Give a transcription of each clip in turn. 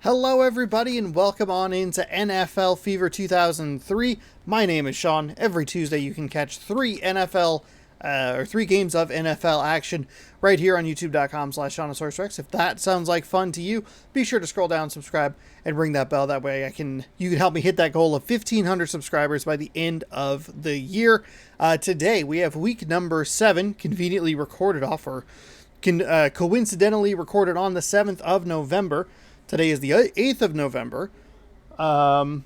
Hello everybody and welcome on into NFL Fever 2003. My name is Sean. Every Tuesday you can catch three games of NFL action right here on youtube.com/SeanOsaurusRex. If that sounds like fun to you, be sure to scroll down, subscribe, and ring that bell. That way you can help me hit that goal of 1,500 subscribers by the end of the year. Today we have week number 7, conveniently recorded off, or coincidentally recorded on the 7th of November. Today is the 8th of November, and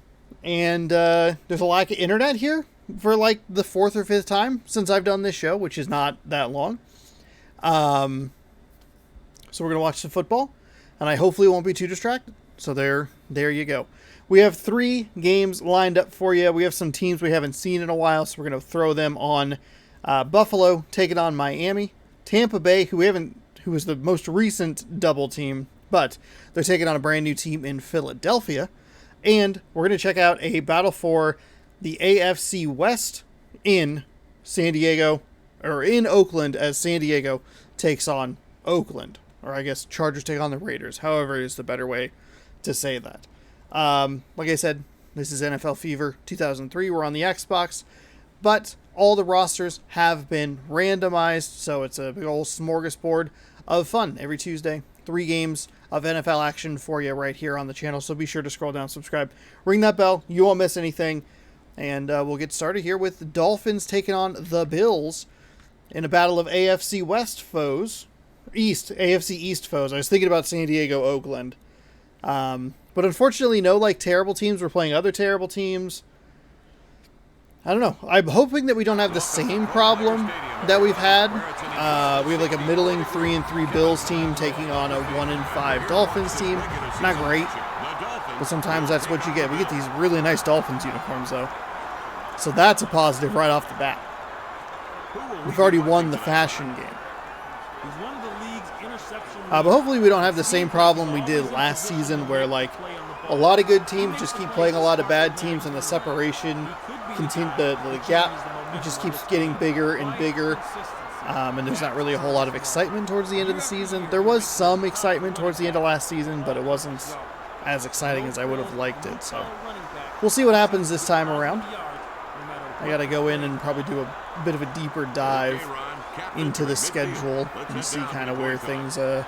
there's a lack of internet here for like the 4th or 5th time since I've done this show, which is not that long. So we're going to watch some football, and I hopefully won't be too distracted. So there you go. We have 3 games lined up for you. We have some teams we haven't seen in a while, so we're going to throw them on. Buffalo taking on Miami. Tampa Bay, who was the most recent double team, but they're taking on a brand new team in Philadelphia. And we're going to check out a battle for the AFC West in San Diego, or in Oakland, as San Diego takes on Oakland. Or I guess Chargers take on the Raiders. However is the better way to say that. Like I said, this is NFL Fever 2003. We're on the Xbox. But all the rosters have been randomized, so it's a big old smorgasbord of fun every Tuesday. 3 games of NFL action for you right here on the channel, so be sure to scroll down, subscribe, ring that bell. You won't miss anything. And we'll get started here with the Dolphins taking on the Bills in a battle of AFC West foes. AFC East foes. I was thinking about San Diego, Oakland. But unfortunately, no terrible teams. We're playing other terrible teams. I don't know. I'm hoping that we don't have the same problem that we've had. We have a middling 3-3 Bills team taking on a 1-5 Dolphins team. Not great, but sometimes that's what you get. We get these really nice Dolphins uniforms, though. So that's a positive right off the bat. We've already won the fashion game. But hopefully we don't have the same problem we did last season where, a lot of good teams just keep playing a lot of bad teams, and the separation, the gap just keeps getting bigger and bigger, and there's not really a whole lot of excitement towards the end of the season. There was some excitement towards the end of last season, but it wasn't as exciting as I would have liked it, so we'll see what happens this time around. I gotta go in and probably do a bit of a deeper dive into the schedule and see kind of where things are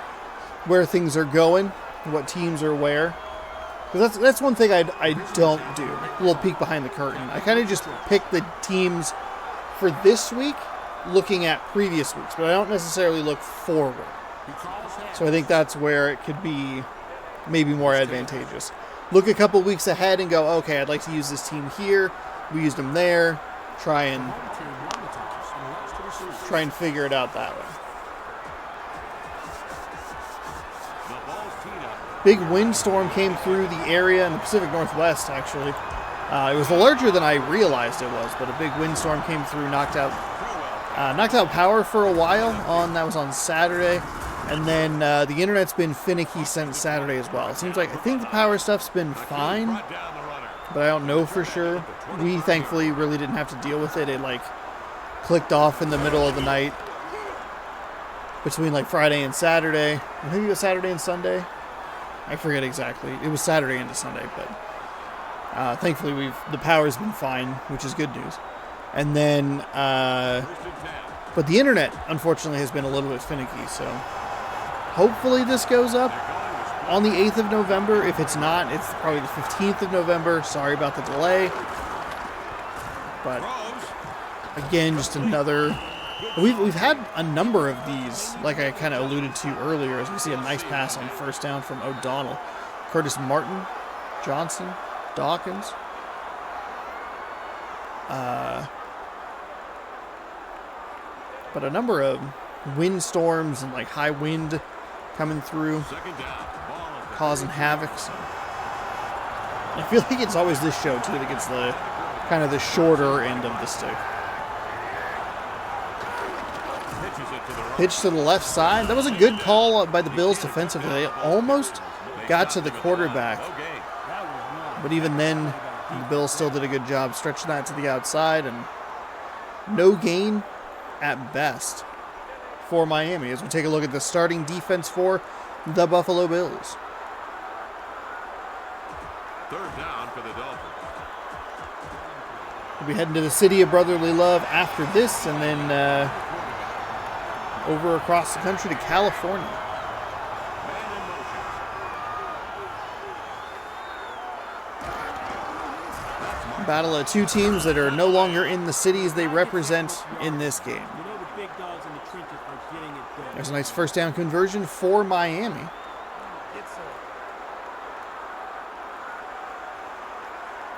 going, what teams are where. Because that's one thing I don't do. A little peek behind the curtain. I kind of just pick the teams for this week looking at previous weeks, but I don't necessarily look forward. So I think that's where it could be maybe more advantageous. Look a couple weeks ahead and go, okay, I'd like to use this team here. We used them there. Try and figure it out that way. Big windstorm came through the area in the Pacific Northwest, actually. It was larger than I realized it was, but a big windstorm came through, knocked out power for a while. That was on Saturday. And then the internet's been finicky since Saturday as well. It seems I think the power stuff's been fine, but I don't know for sure. We thankfully really didn't have to deal with it. It clicked off in the middle of the night between Friday and Saturday. I think it was Saturday and Sunday. I forget exactly. It was Saturday into Sunday, but thankfully the power's been fine, which is good news. And then, but the internet unfortunately has been a little bit finicky. So hopefully this goes up on the 8th of November. If it's not, it's probably the 15th of November. Sorry about the delay. But again, just another. We've had a number of these, like I kind of alluded to earlier, as we see a nice pass on first down from O'Donnell. Curtis Martin, Johnson, Dawkins. But a number of windstorms and high wind coming through, causing havoc. So I feel like it's always this show too that gets the kind of the shorter end of the stick. Pitch to the left side. That was a good call by the Bills defensively. They almost got to the quarterback. But even then, the Bills still did a good job stretching that to the outside. And no gain at best for Miami as we take a look at the starting defense for the Buffalo Bills. Third down for the Dolphins. We'll be heading to the city of brotherly love after this, and then over across the country to California. Battle of two teams that are no longer in the cities they represent in this game. There's a nice first down conversion for Miami.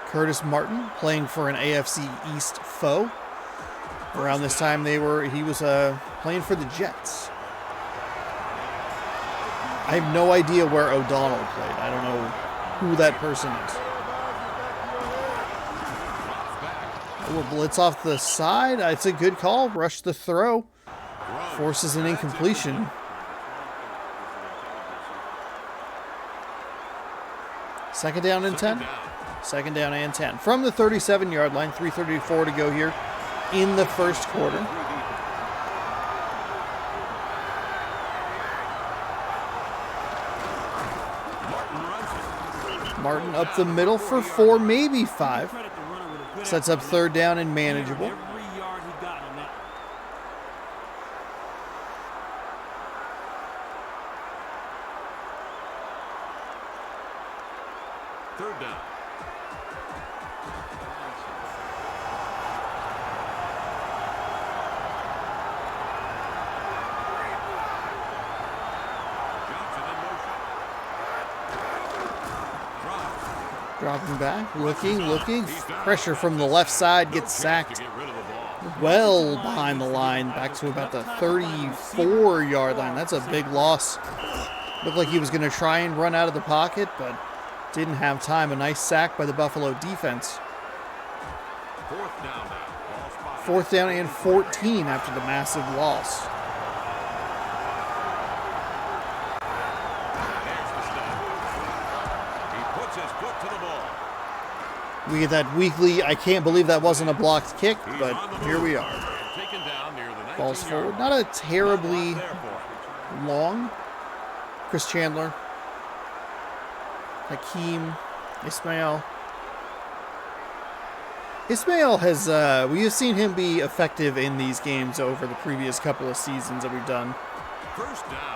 Curtis Martin playing for an AFC East foe. Around this time he was playing for the Jets. I have no idea where O'Donnell played. I don't know who that person is. A blitz off the side. It's a good call. Rush the throw. Forces an incompletion. Second down and 10. Second down and 10. From the 37-yard line. 3:34 to go here in the first quarter. Martin up the middle for 4, maybe 5. Sets up third down and manageable. Third down. Dropping back, looking. Pressure from the left side, gets sacked well behind the line, back to about the 34-yard line. That's a big loss. Looked like he was going to try and run out of the pocket, but didn't have time. A nice sack by the Buffalo defense. Fourth down and 14 after the massive loss. We get that weekly, I can't believe that wasn't a blocked kick, but here we are. Balls forward. Not a terribly long. Chris Chandler. Hakeem. Ismail. Ismail has, we have seen him be effective in these games over the previous couple of seasons that we've done. First down.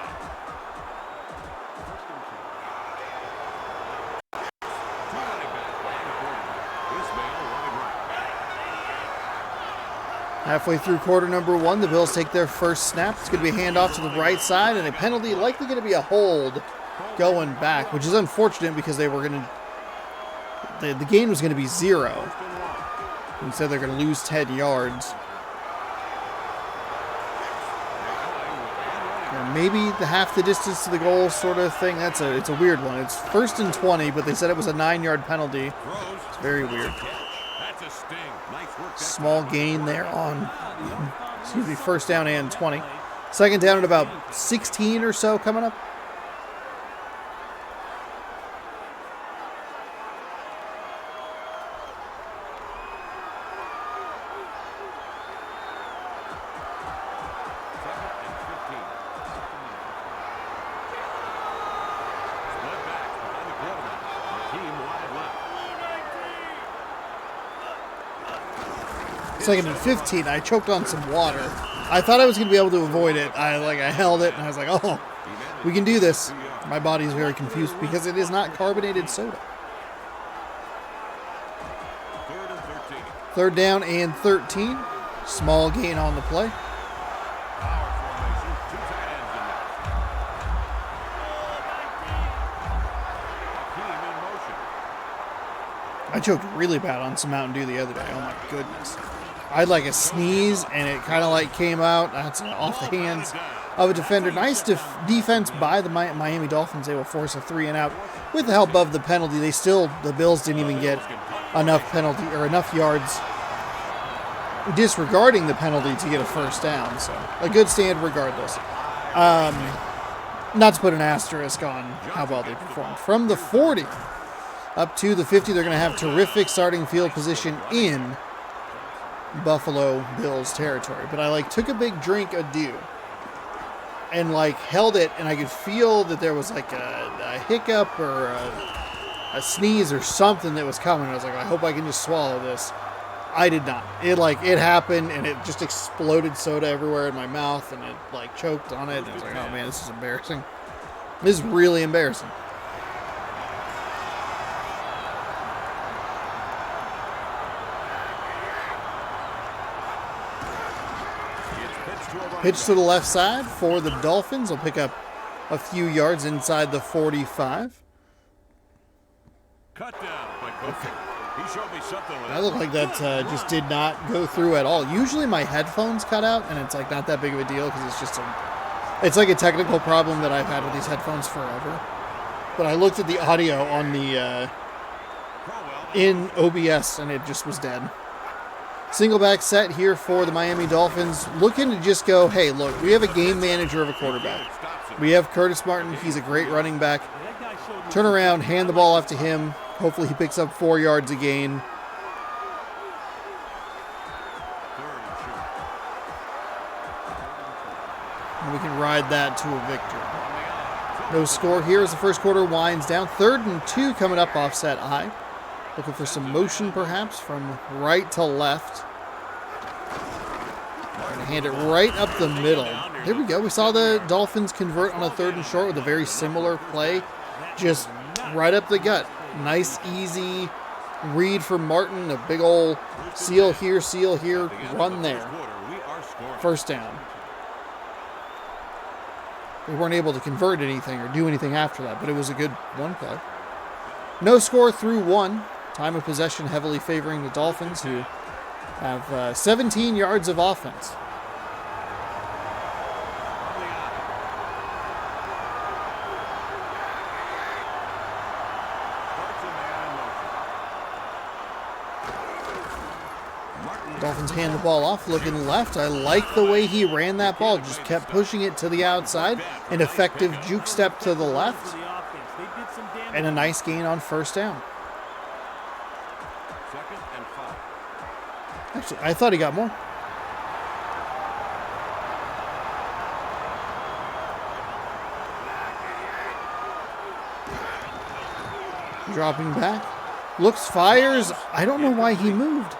Halfway through quarter number 1, the Bills take their first snap. It's going to be a handoff to the right side, and a penalty, likely going to be a hold going back, which is unfortunate because they were going to, the gain was going to be 0. Instead, they're going to lose 10 yards. Or maybe the half the distance to the goal sort of thing. It's a weird one. It's 1st and 20, but they said it was a 9-yard penalty. It's very weird. Small gain there on, first down and 20. Second down at about 16 or so coming up. Second and 15. I choked on some water. I thought I was going to be able to avoid it. I held it and I was like, oh, we can do this. My body's very confused because it is not carbonated soda. Third down and 13. Small gain on the play. I choked really bad on some Mountain Dew the other day. Oh my goodness. I had like a sneeze and it kind of like came out. That's off the hands of a defender. Nice defense by the Miami Dolphins. They will force a 3 and out with the help of the penalty. The Bills didn't even get enough penalty or enough yards disregarding the penalty to get a first down. So a good stand regardless. Not to put an asterisk on how well they performed. From the 40 up to the 50, they're going to have terrific starting field position in Buffalo Bills territory. But I took a big drink of Dew and held it, and I could feel that there was a hiccup or a sneeze or something that was coming. I was like, I hope I can just swallow this. I did not. It happened, and it just exploded soda everywhere in my mouth, and it like choked on it. And I was like, oh man, this is embarrassing. This is really embarrassing. Pitch to the left side for the Dolphins. They'll pick up a few yards inside the 45. Cut down by Cook. He showed me something. That looked like that just did not go through at all. Usually my headphones cut out, and it's like not that big of a deal because it's like a technical problem that I've had with these headphones forever. But I looked at the audio on the in OBS, and it just was dead. Single back set here for the Miami Dolphins, looking to just go, hey, look, we have a game manager of a quarterback. We have Curtis Martin. He's a great running back. Turn around, hand the ball off to him. Hopefully he picks up 4 yards a gain. And we can ride that to a victory. No score here as the first quarter winds down. 3rd and 2 coming up offset I. Looking for some motion, perhaps, from right to left. Going to hand it right up the middle. Here we go. We saw the Dolphins convert on a 3rd and short with a very similar play. Just right up the gut. Nice, easy read for Martin. A big old seal here, run there. First down. We weren't able to convert anything or do anything after that, but it was a good one play. No score through 1. Time of possession heavily favoring the Dolphins, who have 17 yards of offense. Dolphins hand the ball off, looking left. I like the way he ran that ball. Just kept pushing it to the outside. An effective juke step to the left. And a nice gain on first down. Actually, I thought he got more. Dropping back. Looks, fires. I don't know why he moved.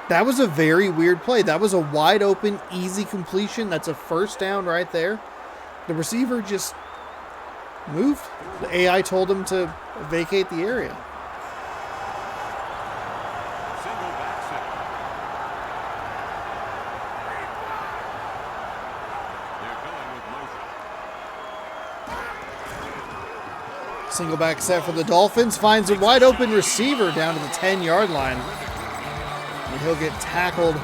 That was a very weird play. That was a wide open, easy completion. That's a first down right there. The receiver just moved. The AI told him to vacate the area. Single back set for the Dolphins. Finds a wide open receiver down to the 10-yard line. And he'll get tackled.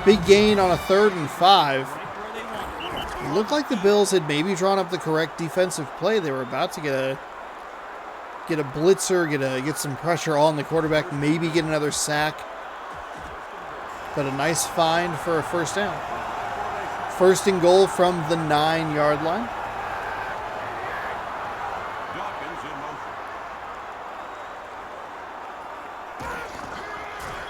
Big gain on a 3rd and 5. It looked like the Bills had maybe drawn up the correct defensive play. They were about to get a blitzer, get some pressure on the quarterback, maybe get another sack. But a nice find for a first down. 1st and goal from the 9-yard line.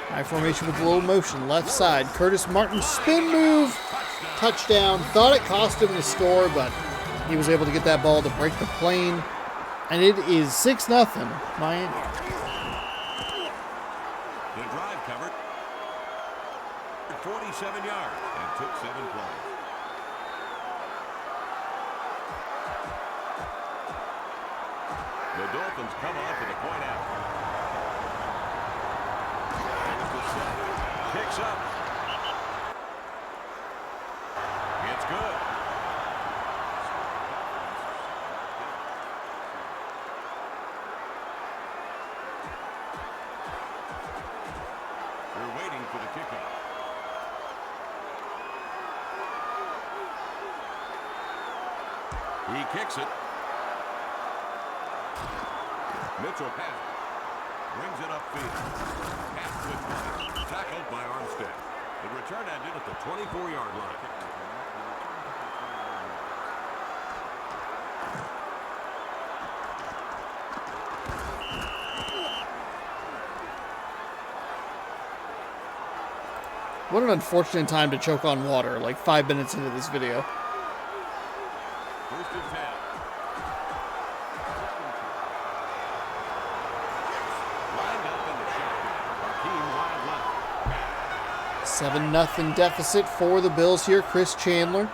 High formation with a little motion. Left side. Curtis Martin spin move. Touchdown. Thought it cost him the score, but he was able to get that ball to break the plane. And it is 6-0 Miami. The drive covered 47 yards and took 7 plays. The Dolphins come on for the point after. Picks up. It's good. We're waiting for the kickoff. He kicks it. Mitchell passes. Brings it upfield. Pass with tackled by Armstead. The return ended at the 24-yard line. What an unfortunate time to choke on water, like 5 minutes into this video. First and 10. 7-0 deficit for the Bills here. Chris Chandler,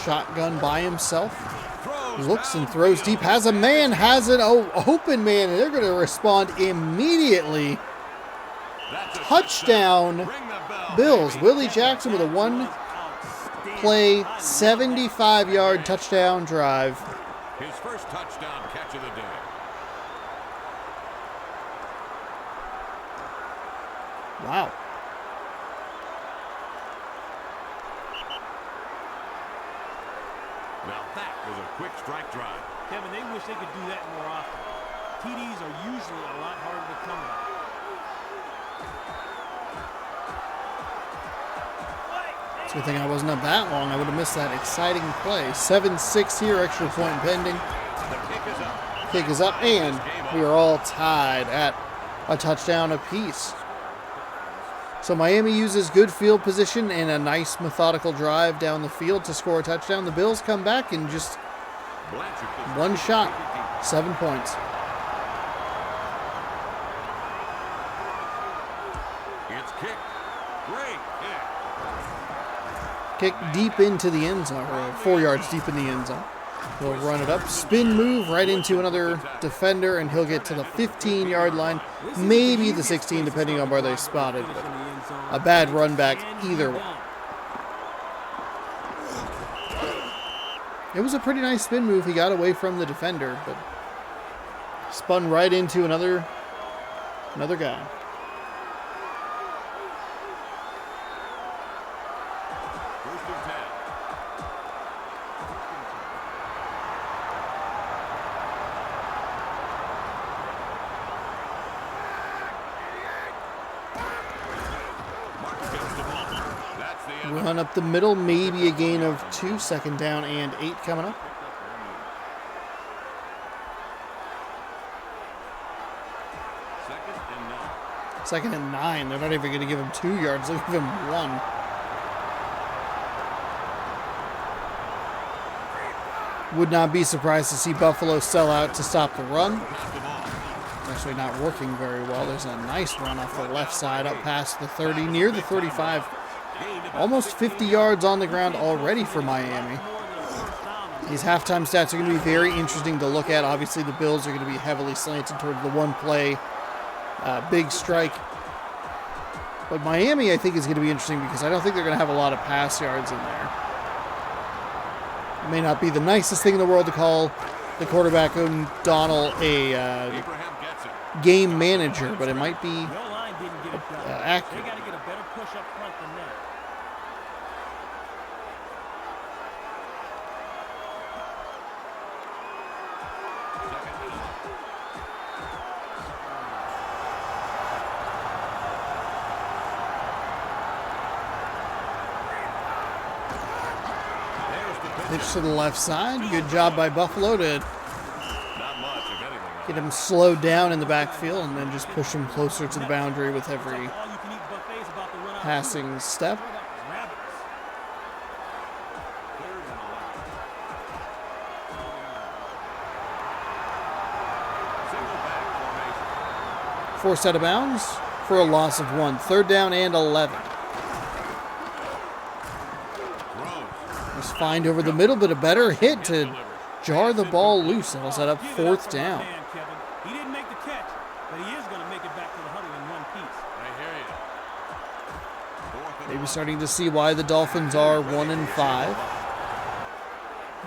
shotgun by himself. Looks and throws deep. Has a man, has an open man, and they're going to respond immediately. Touchdown, Bills. Willie Jackson with a one-play, 75-yard touchdown drive. His first touchdown catch of the day. Wow. Now that was a quick strike drive. Kevin, they wish they could do that more often. TDs are usually a lot harder to come by. It's a good thing I wasn't up that long. I would have missed that exciting play. 7-6 here, extra point pending. The kick is up. Kick is up, and we are all tied at a touchdown apiece. So Miami uses good field position and a nice methodical drive down the field to score a touchdown. The Bills come back and just one shot, 7 points. It's kicked. Great Kick deep into the end zone, or 4 yards deep in the end zone. He'll run it up, spin move right into another defender, and he'll get to the 15-yard line, maybe the 16, depending on where they spotted. But a bad run back either way. It was a pretty nice spin move. He got away from the defender, but spun right into another guy. First and 10. Run up the middle, maybe a gain of 2, second down and 8 coming up. Second and 9. They're not even going to give him 2 yards. They'll give him 1. Would not be surprised to see Buffalo sell out to stop the run. It's actually not working very well. There's a nice run off the left side up past the 30, near the 35. Almost 50 yards on the ground already for Miami. These halftime stats are going to be very interesting to look at. Obviously, the Bills are going to be heavily slanted toward the one-play big strike. But Miami, I think, is going to be interesting because I don't think they're going to have a lot of pass yards in there. It may not be the nicest thing in the world to call the quarterback O'Donnell a game manager, but it might be accurate. Pitch to the left side. Good job by Buffalo to get him slowed down in the backfield and then just push him closer to the boundary with every passing step. Forced out of bounds for a loss of 1. Third down and 11. Find over the middle, but a better hit to jar the ball loose. That'll set up fourth down. He didn't make the catch, but he is going to make it back to the huddle in one piece. I hear you. Maybe starting to see why the Dolphins are 1-5.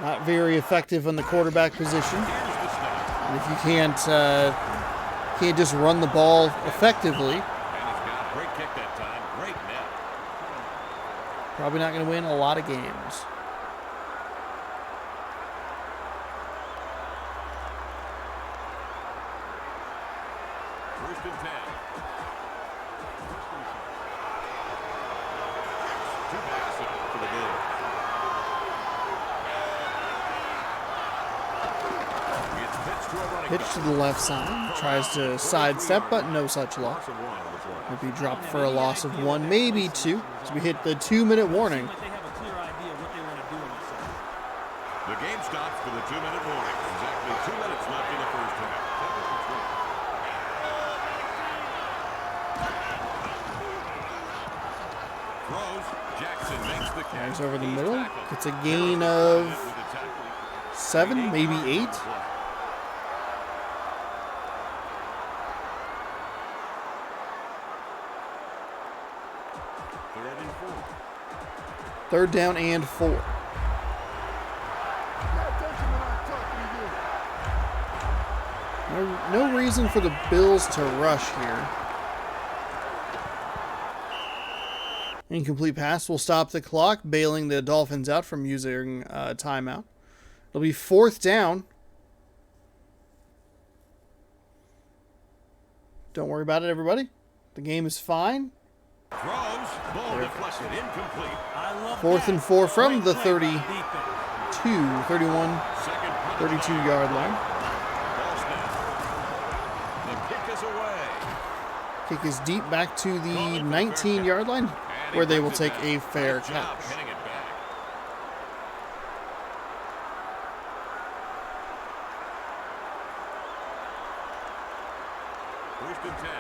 Not very effective in the quarterback position. And if you can't just run the ball effectively, And he's got a great kick that time. Great net. probably not going to win a lot of games. First and 10. Two backs for the Bills. It's pitched to a running Pitch to the left side. Tries to sidestep, but no such luck. loss of 1 on the play. Will be dropped for a loss of 1, maybe 2, as we hit the 2-minute warning. They have a clear idea of what they want to do in this second. The game stops for the 2-minute warning. Exactly 2 minutes left in the first half. Drives over the middle. Gets a gain of 7, maybe 8. Third down and 4. No reason for the Bills to rush here. Incomplete pass will stop the clock, bailing the Dolphins out from using timeout. It'll be 4th down. Don't worry about it, everybody. The game is fine. Throws, ball deflected, incomplete. 4th and 4 from the 32, 31, 32-yard line. Ball snap. The kick is away. Kick is deep back to the 19-yard line, where they will take a fair catch. Pinning it back. First and 10.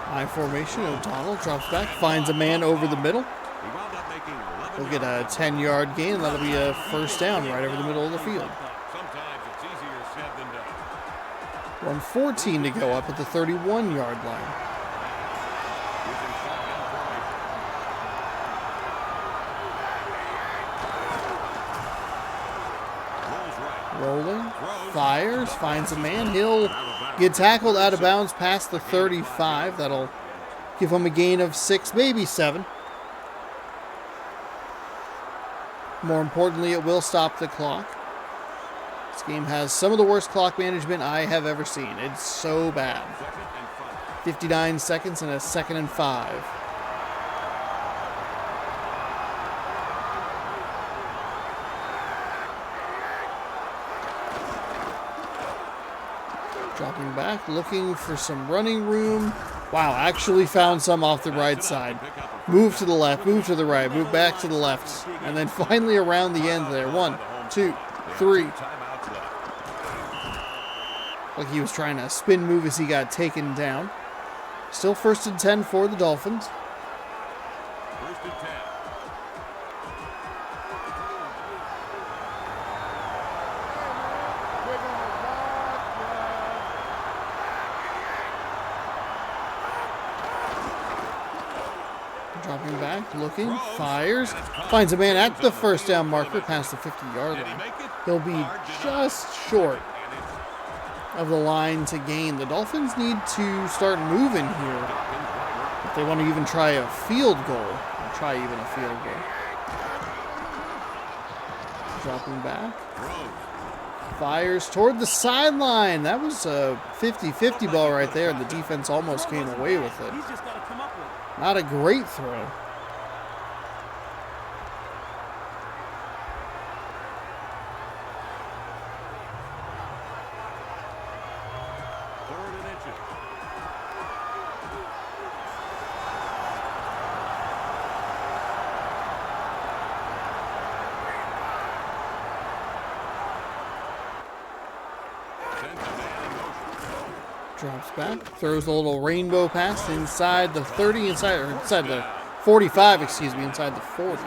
High formation, O'Donnell drops back, finds a man over the middle. He wound up making 11 We'll get a 10-yard gain, and that'll be a first down right over the middle of the field. Sometimes it's easier said than done. 1:14 to go up at the 31-yard line. Using shotgun formation. Rolls right. Rolling, fires, finds a man. He'll get tackled out of bounds past the 35. That'll give him a gain of 6, maybe 7. More importantly, it will stop the clock. This game has some of the worst clock management I have ever seen. It's so bad. 59 seconds and a 2nd and 5. Dropping back, looking for some running room. Wow, actually found some off the right side. Move to the left, move to the right, move back to the left, and then finally around the end there. 1, 2, 3. Like he was trying to spin move as he got taken down. Still 1st and 10 for the Dolphins. First and 10. Dropping back, looking, fires, finds a man at the first down marker past the 50-yard line. He'll be just short of the line to gain. The Dolphins need to start moving here if they want to even try a field goal. Or try even a field goal. Dropping back. Fires toward the sideline. That was a 50-50 ball right there. The defense almost came away with it. Not a great throw. Third and inches. Sends a man in motion. Drops back, throws a little rainbow pass inside the 30, inside the 45, excuse me, inside the 40.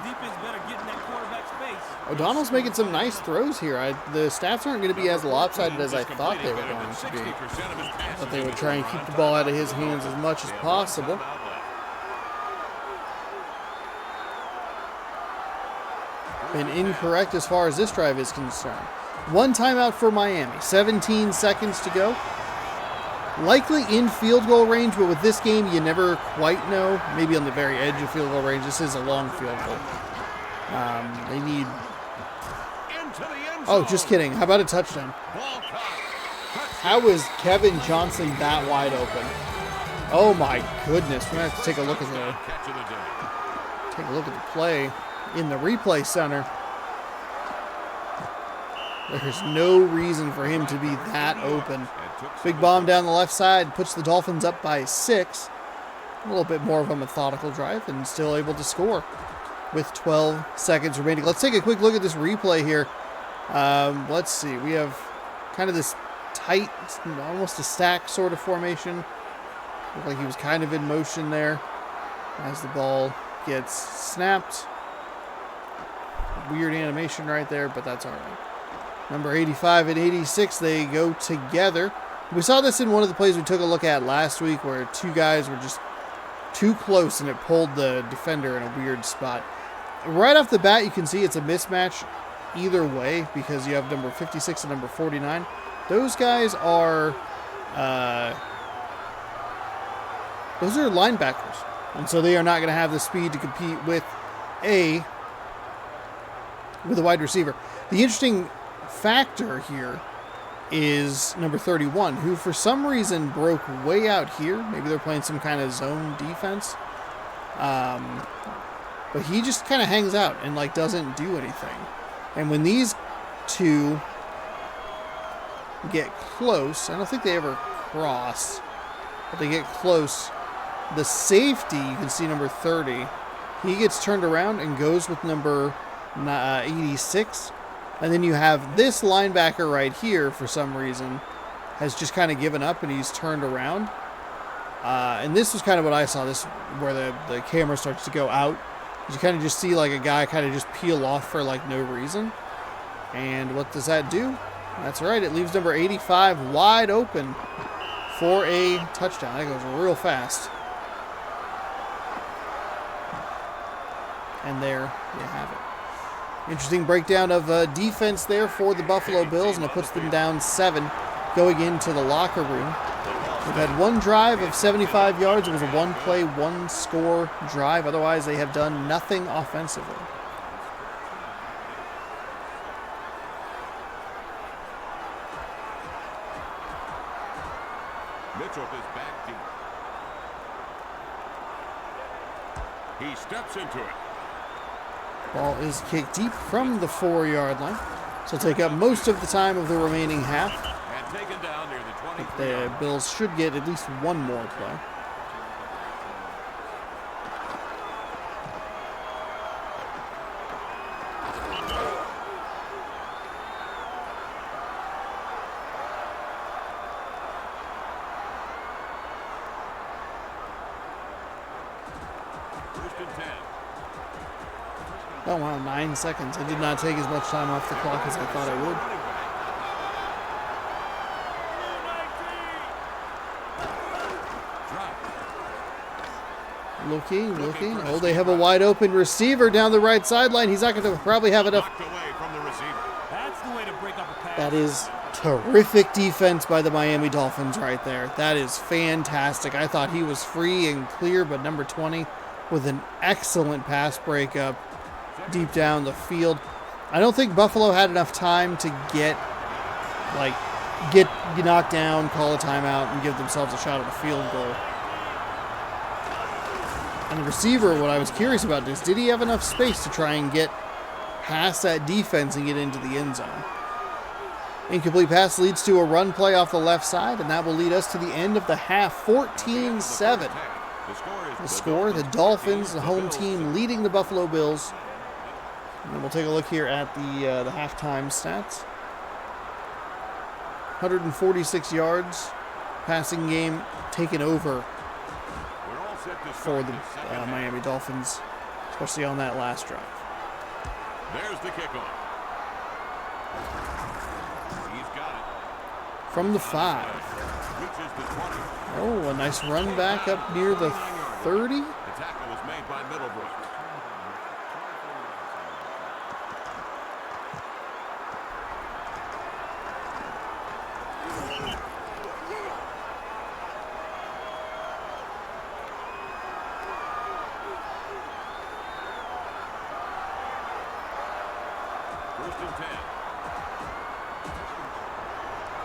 O'Donnell's making some nice throws here. The stats aren't going to be as lopsided as I thought they were going to be. But they would try and keep the ball out of his hands as much as possible. Been incorrect as far as this drive is concerned. 1 timeout for Miami, 17 seconds to go. Likely in field goal range, but with this game, you never quite know. Maybe on the very edge of field goal range. This is a long field goal. They need... Oh, just kidding. How about a touchdown? How is Kevin Johnson that wide open? Oh my goodness. We're going to have to take a look at the play in the replay center. There's no reason for him to be that open. Big bomb down the left side puts the Dolphins up by 6. A little bit more of a methodical drive and still able to score with 12 seconds remaining. Let's take a quick look at this replay here. Let's see. We have kind of this tight, almost a stack sort of formation. Looked like he was kind of in motion there as the ball gets snapped. Weird animation right there, but that's all right. Number 85 and 86, they go together. We saw this in one of the plays we took a look at last week where two guys were just too close and it pulled the defender in a weird spot. Right off the bat, you can see it's a mismatch either way because you have number 56 and number 49. Those guys are linebackers, and so they are not going to have the speed to compete with a wide receiver. The interesting factor here is number 31, who for some reason broke way out here. Maybe they're playing some kind of zone defense. But he just kind of hangs out and like doesn't do anything. And when these two get close, I don't think they ever cross, but they get close. The safety, you can see number 30, he gets turned around and goes with number 86. And then you have this linebacker right here, for some reason, has just kind of given up and he's turned around. And this was kind of what I saw, this where the camera starts to go out. You kind of just see like a guy kind of just peel off for like no reason. And what does that do? That's right, it leaves number 85 wide open for a touchdown. That goes real fast. And there you have it. Interesting breakdown of defense there for the Buffalo Bills, and it puts them down 7 going into the locker room. They've had one drive of 75 yards. It was a one-play, one-score drive. Otherwise, they have done nothing offensively. Mitchell is back deep. He steps into it. Ball is kicked deep from the 4-yard line. So take up most of the time of the remaining half. And taken down near the 23. But the Bills should get at least one more play. First and 10. Oh, wow, 9 seconds. I did not take as much time off the clock as I thought I would. Looking. Oh, they have a wide open receiver down the right sideline. He's not going to probably have enough. Knocked away from the receiver. That's the way to break up a pass. That is terrific defense by the Miami Dolphins right there. That is fantastic. I thought he was free and clear, but number 20 with an excellent pass breakup deep down the field. I don't think Buffalo had enough time to get knocked down, call a timeout, and give themselves a shot at a field goal. And the receiver, what I was curious about is, did he have enough space to try and get past that defense and get into the end zone? Incomplete pass leads to a run play off the left side, and that will lead us to the end of the half, 14-7. The score, the Dolphins, the home team, leading the Buffalo Bills. And then we'll take a look here at the halftime stats. 146 yards, passing game taken over for the Miami Dolphins, especially on that last drive. There's the kickoff. He's got it. From the 5. Reaches the 20. Oh, a nice run back up near the 30. The tackle was made by Middlebrook. First and 10.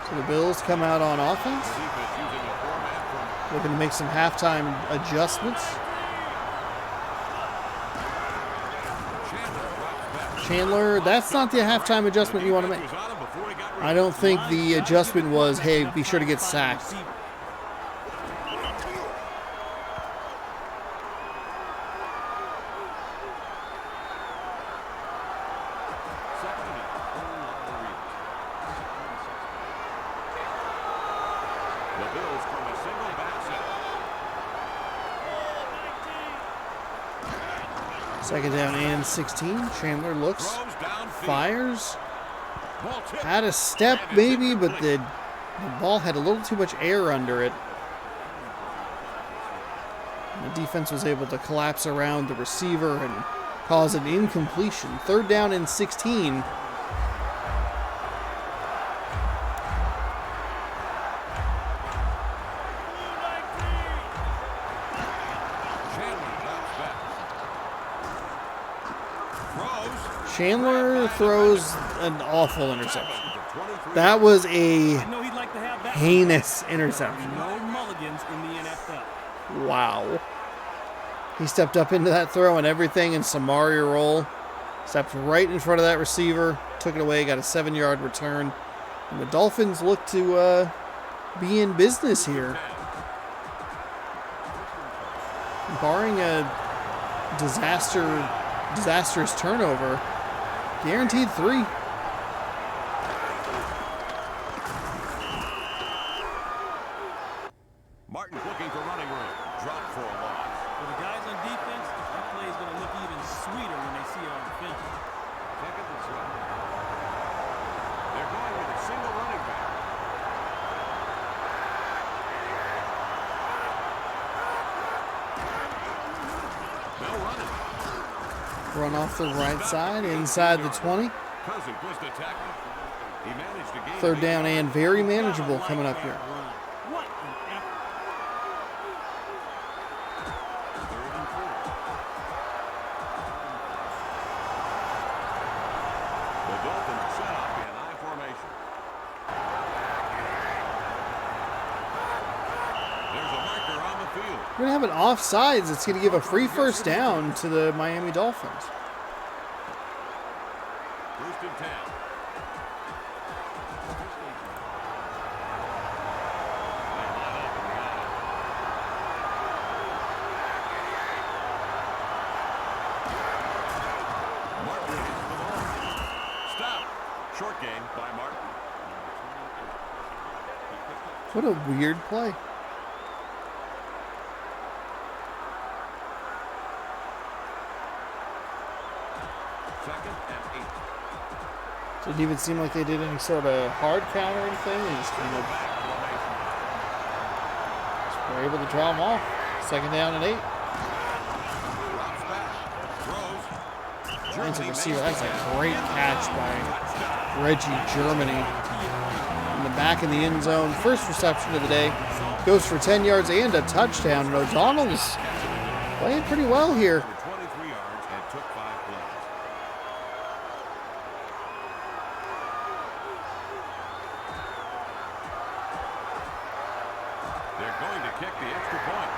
So the Bills come out on offense, Defense using a 4-man front. looking to make some halftime adjustments. Chandler, that's not the halftime adjustment you want to make. Was on him before he got I don't think the adjustment was, hey, be sure to get sacked. Second down and 16. Chandler looks, Throws downfield. fires. Ball tipped. Had a step And it's maybe, but incomplete. the ball had a little too much air under it. And the defense was able to collapse around the receiver and cause an incompletion. Third down and 16. Chandler drops back. Throws. Chandler throws an awful interception. The 23. That was a I know he'd like to have that. heinous interception. No mulligans in the NFL. Wow. He stepped up into that throw and everything in Samaria roll. Stepped right in front of that receiver. Took it away, got a 7-yard return. And the Dolphins look to be in business here. Barring a disastrous turnover, guaranteed 3. Martin's looking for running room. Drop for a loss. For the guys on defense, that play is going to look even sweeter when they see it on film. Second and 12. They're going with a single running back. No running. Run off the right side, inside the 20. Cousin pushed the tackle. He managed to gain. Third down and very manageable Gotta coming like up that here. run. What an effort. Third and 4. The Dolphins set up in I formation. There's a marker on the field. We're going to have an offsides. It's going to give a free first down to the Miami Dolphins. First and 10. They line up in the aisle. Martin hits the ball. Stop. Short gain by Martin. What a weird play. Second and 8. Didn't even seem like they did any sort of hard count or anything. They just kind of were able to draw them off. Second down and 8. Drops back. Throws. Finds a Germany receiver. makes That's the a catch. great catch by Reggie Germany. In the back of the end zone. First reception of the day. Goes for 10 yards and a touchdown. And O'Donnell's playing pretty well here. For 23 yards and took 5 plays. They're going to kick the extra point.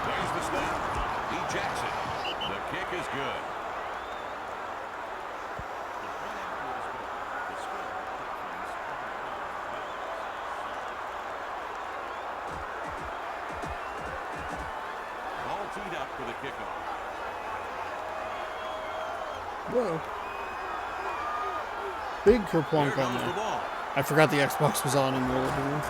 There's the snap. Ejects it. The kick is good. All teed up for the kickoff. Whoa. Big kerplunk There on goes the there. ball. I forgot the Xbox was on in the middle of the room.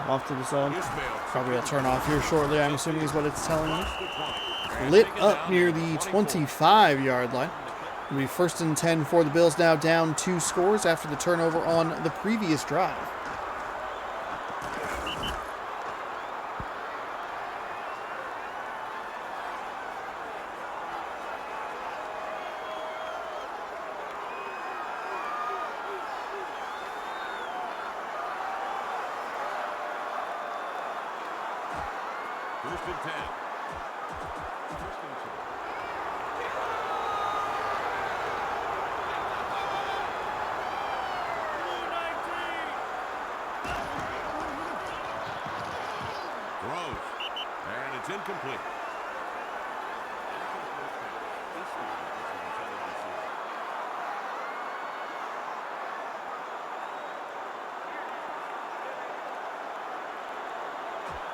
Off to the side. Ismail Probably will turn off here shortly, I'm assuming is what it's telling me. across the 20. Lit Taken up down near at the 24. 25-yard line. It'll be first and 10 for the Bills, now down 2 scores after the turnover on the previous drive. First and 10. Throws. And it's incomplete.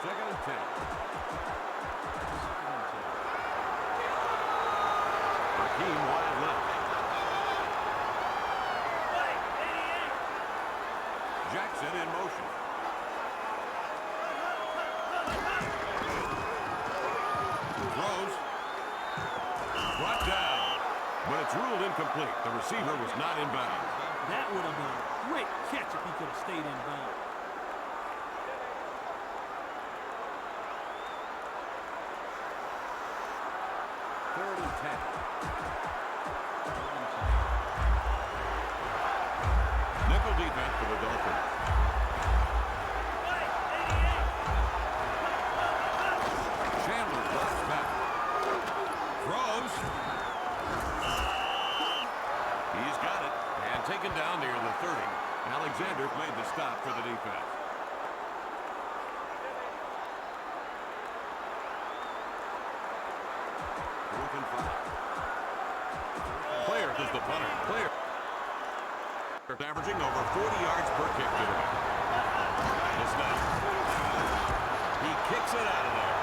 Second and 10. Hakeem wide left. Jackson in motion. incomplete. The receiver was not in bounds. That would have been a great catch if he could have stayed in bounds. Third and 10. Nickel defense for the Dolphins. Chandler drops back. Throws. He's got it. And taken down near the 30. Alexander made the stop for the defense. Fourth and 5. Player is the punter. Player averaging over 40 yards per kick today. The snap. He kicks it out of there.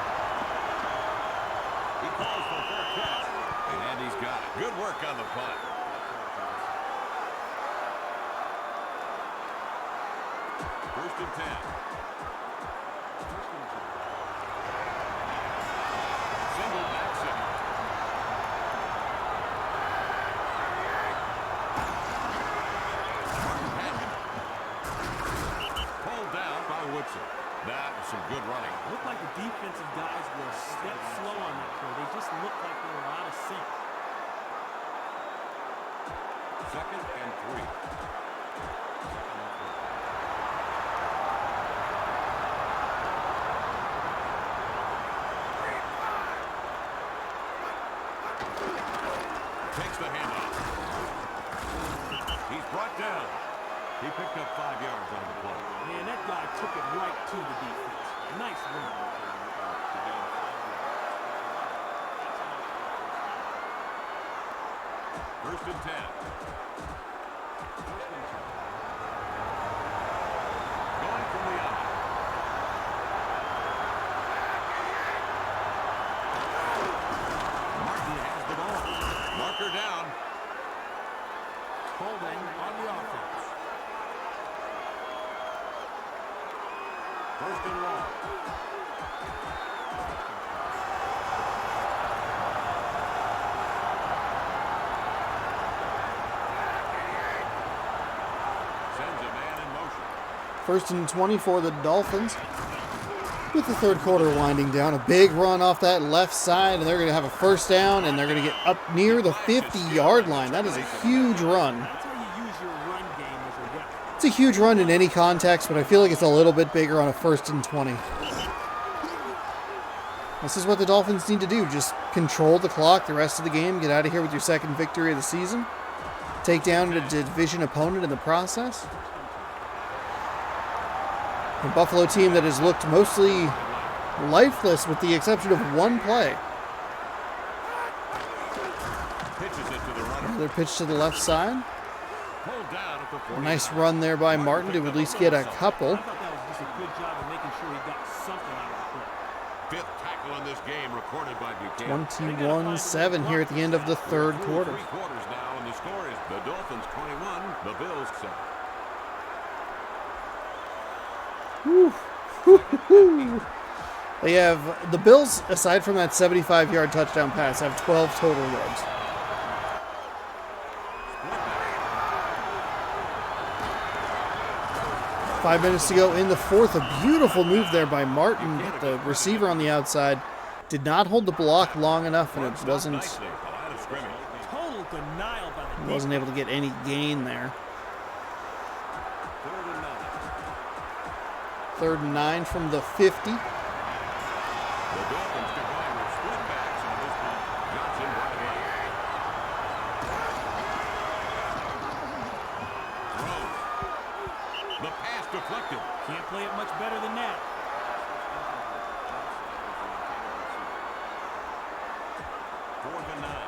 He calls for fair catch. And he's got it. Good work on the punt. First and 10. Single back center. Pulled down by Woodson. That was some good running. Looked like the defensive guys were a step slow on that play. They just looked like they were out of sync. Second and 3. Takes the handoff. He's brought down. He picked up 5 yards on the play. Man, that guy took it right to the defense. Nice run. First and 10. Going from the out. Martin has the ball. Marker down. Holding on the offense. First and long. Sends a man in motion. First and 20 for the Dolphins. With the third quarter winding down, a big run off that left side, and they're going to have a first down, and they're going to get up near the 50-yard line. That is a huge run. That's how you use your run game as a weapon. It's a huge run in any context, but I feel like it's a little bit bigger on a first and 20. This is what the Dolphins need to do. Just control the clock the rest of the game. Get out of here with your second victory of the season. Take down a division opponent in the process. A Buffalo team that has looked mostly lifeless with the exception of one play. Pitches it to the runner. Another pitch to the left side. Pulled down at the 40. A nice run there by Martin to at least get a couple. I thought that was just a good job of making sure he got something out of the play. Fifth tackle in this game recorded by Buchanan. 21-7 here at the end of the third quarter. 3 quarters now, and the score is the Dolphins 21, the Bills 7. They have, the Bills, aside from that 75-yard touchdown pass, have 12 total yards. Five minutes to go in the fourth. A beautiful move there by Martin. The receiver on the outside did not hold the block long enough, and it wasn't Total denial by the wasn't able to get any gain there. 3rd and 9 from the 50. The Dolphins combined with split backs on this one. Johnson right away. Throws. The pass deflected. Can't play it much better than that. 4th and 9.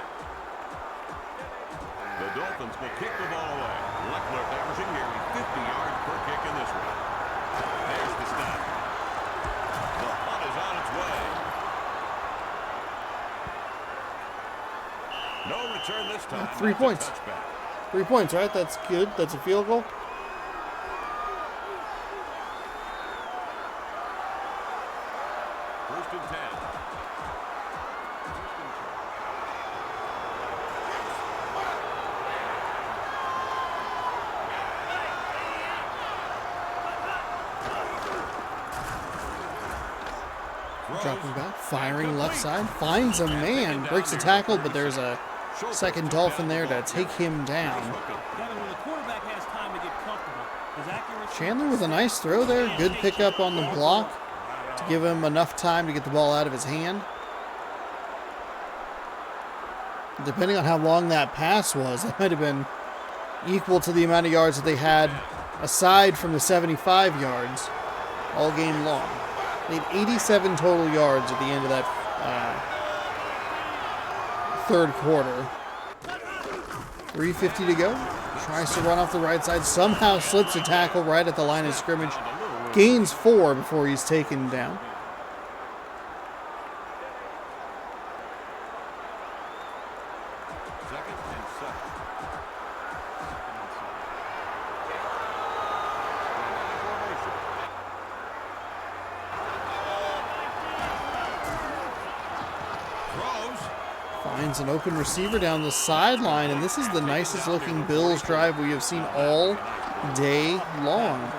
The Dolphins will kick the ball away. Leckler averaging nearly 50 yards per kick in this one. There's the snap. The punt is on its way. No return this time. 3 points. That's a touchback. 3 points, right? That's good. That's a field goal. First and 10. Dropping back, firing left side, finds a man, breaks the tackle, but there's a second Dolphin there to take him down. Chandler with a nice throw there. Good pickup on the block to give him enough time to get the ball out of his hand. Depending on how long that pass was, that might have been equal to the amount of yards that they had aside from the 75 yards all game long. They had 87 total yards at the end of that third quarter. 3:50 to go. Tries to run off the right side. Somehow slips a tackle right at the line of scrimmage. Gains 4 before he's taken down. Finds an open receiver down the sideline, and this is the nicest looking Bills drive we have seen all day long.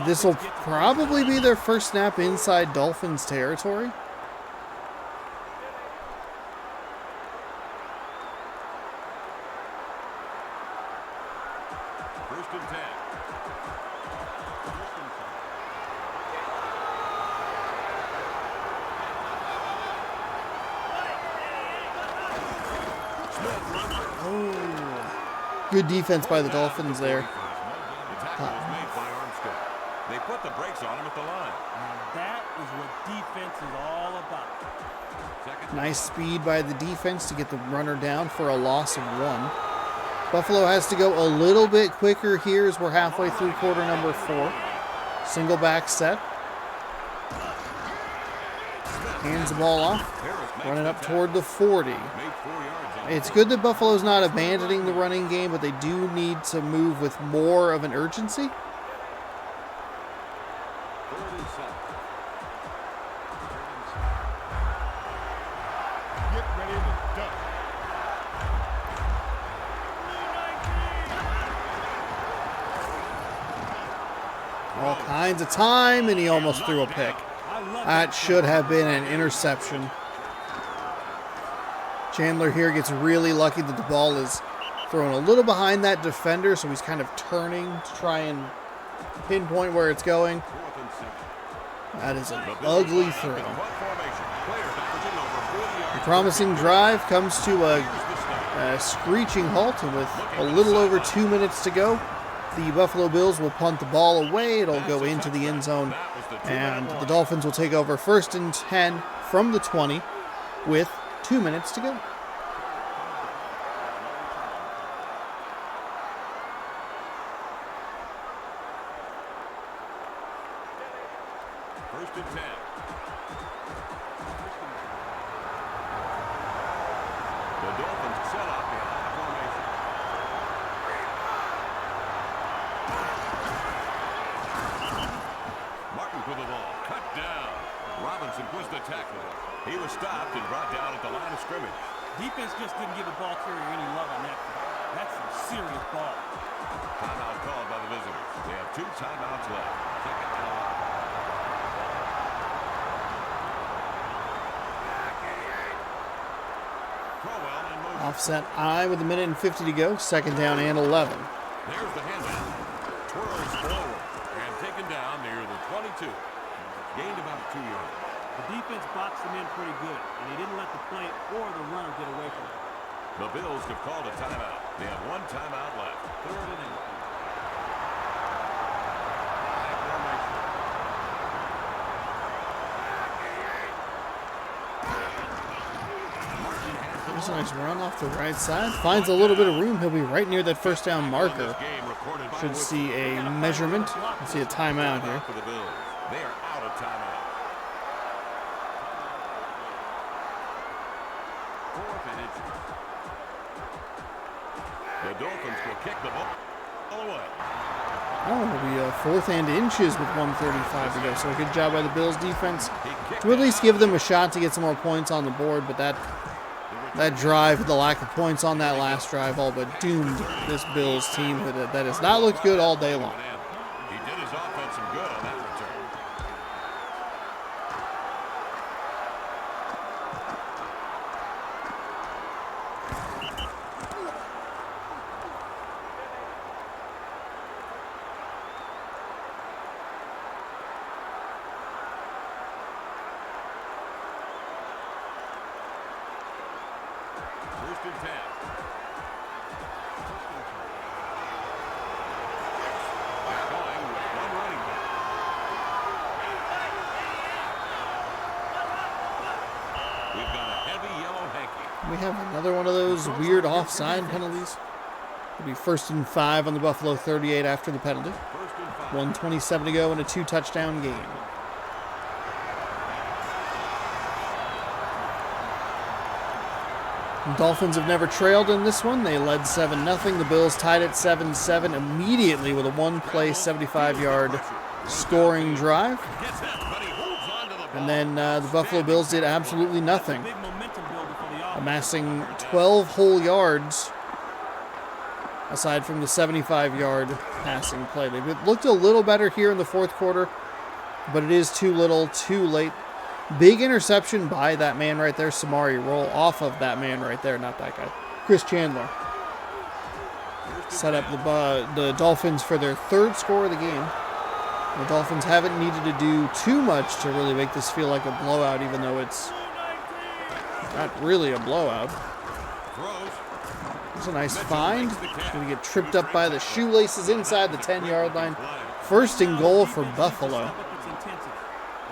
This will probably be their first snap inside Dolphins territory. First and 10. Good defense by the Dolphins there. The tackle was made by Armstead. They put the brakes on him at the line. That is what defense is all about. Nice speed by the defense to get the runner down for a loss of 1. Buffalo has to go a little bit quicker here as we're halfway through quarter number 4. Single back set. Hands the ball off. Running up toward the 40. It's good that Buffalo's not abandoning the running game, but they do need to move with more of an urgency. All kinds of time, and he almost threw a pick. That should have been an interception. Chandler here gets really lucky that the ball is thrown a little behind that defender, so he's kind of turning to try and pinpoint where it's going. That is an ugly throw. The promising drive comes to a screeching halt, and with a little over 2 minutes to go, the Buffalo Bills will punt the ball away. It'll go into the end zone, and the Dolphins will take over 1st and 10 from the 20 with 2 minutes to go. First and 10. The Dolphins set up in high formation. Martin for the ball. Cut down. Robinson was the tackler. He was stopped and brought down at the line of scrimmage. Defense just didn't give the ball carrier any love on that. That's some serious ball. Timeout called by the visitors. They have 2 timeouts left. Second and 11. Offset I with 1:50 to go. 2nd down and 11. There's the handout. Twirls forward and taken down near the 22. Gained about 2 yards. The defense boxed them in pretty good, and they didn't let the play or the runner get away from them. The Bills have called a timeout. They have 1 timeout left. 3rd and 8. There's a nice run off the right side. Finds a little bit of room. He'll be right near that 1st down marker. Should see a measurement. Let's see a timeout here. They are out of timeout. 4th and inches. The Dolphins will kick the ball away. Oh, it'll be 4th and inches with 1:35 to go. So a good job by the Bills defense to at least give them a shot to get some more points on the board. But that drive, the lack of points on that last drive, all but doomed this Bills team that has not looked good all day long. He did his offense some good on that return. and 10. They're going with one running back. We've got a heavy yellow hanky. We have another one of those weird offside penalties. It'll be 1st and 5 on the Buffalo 38 after the penalty. 1:27 to go in a 2-touchdown game. The Dolphins have never trailed in this one. They led 7-0. The Bills tied at 7-7 immediately with a one-play 75-yard scoring drive. And then the Buffalo Bills did absolutely nothing, amassing 12 whole yards aside from the 75-yard passing play. They looked a little better here in the fourth quarter, but it is too little, too late. Big interception by that man right there, Samari. Roll off of that man right there, not that guy. Chris Chandler. Set up the Dolphins for their third score of the game. The Dolphins haven't needed to do too much to really make this feel like a blowout, even though it's not really a blowout. It's a nice find. Going to get tripped up by the shoelaces inside the 10-yard line. 1st and goal for Buffalo.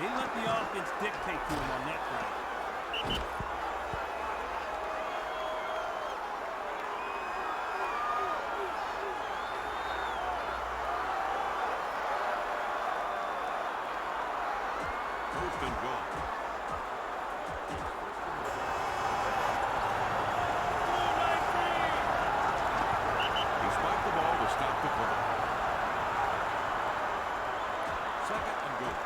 They let the offense dictate to him on that play. First and goal. He spiked the ball to stop the clock. 2nd and goal.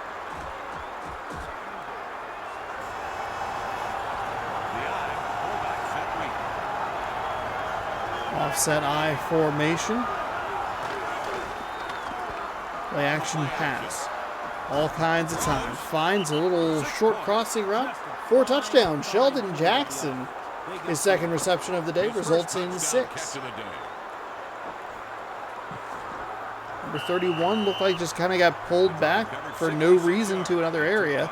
Offset I formation. Play action pass. All kinds of time. Finds a little short crossing route. 4 touchdowns. Sheldon Jackson, his 2nd reception of the day, results in 6. Number 31 looked like just kind of got pulled back for no reason to another area.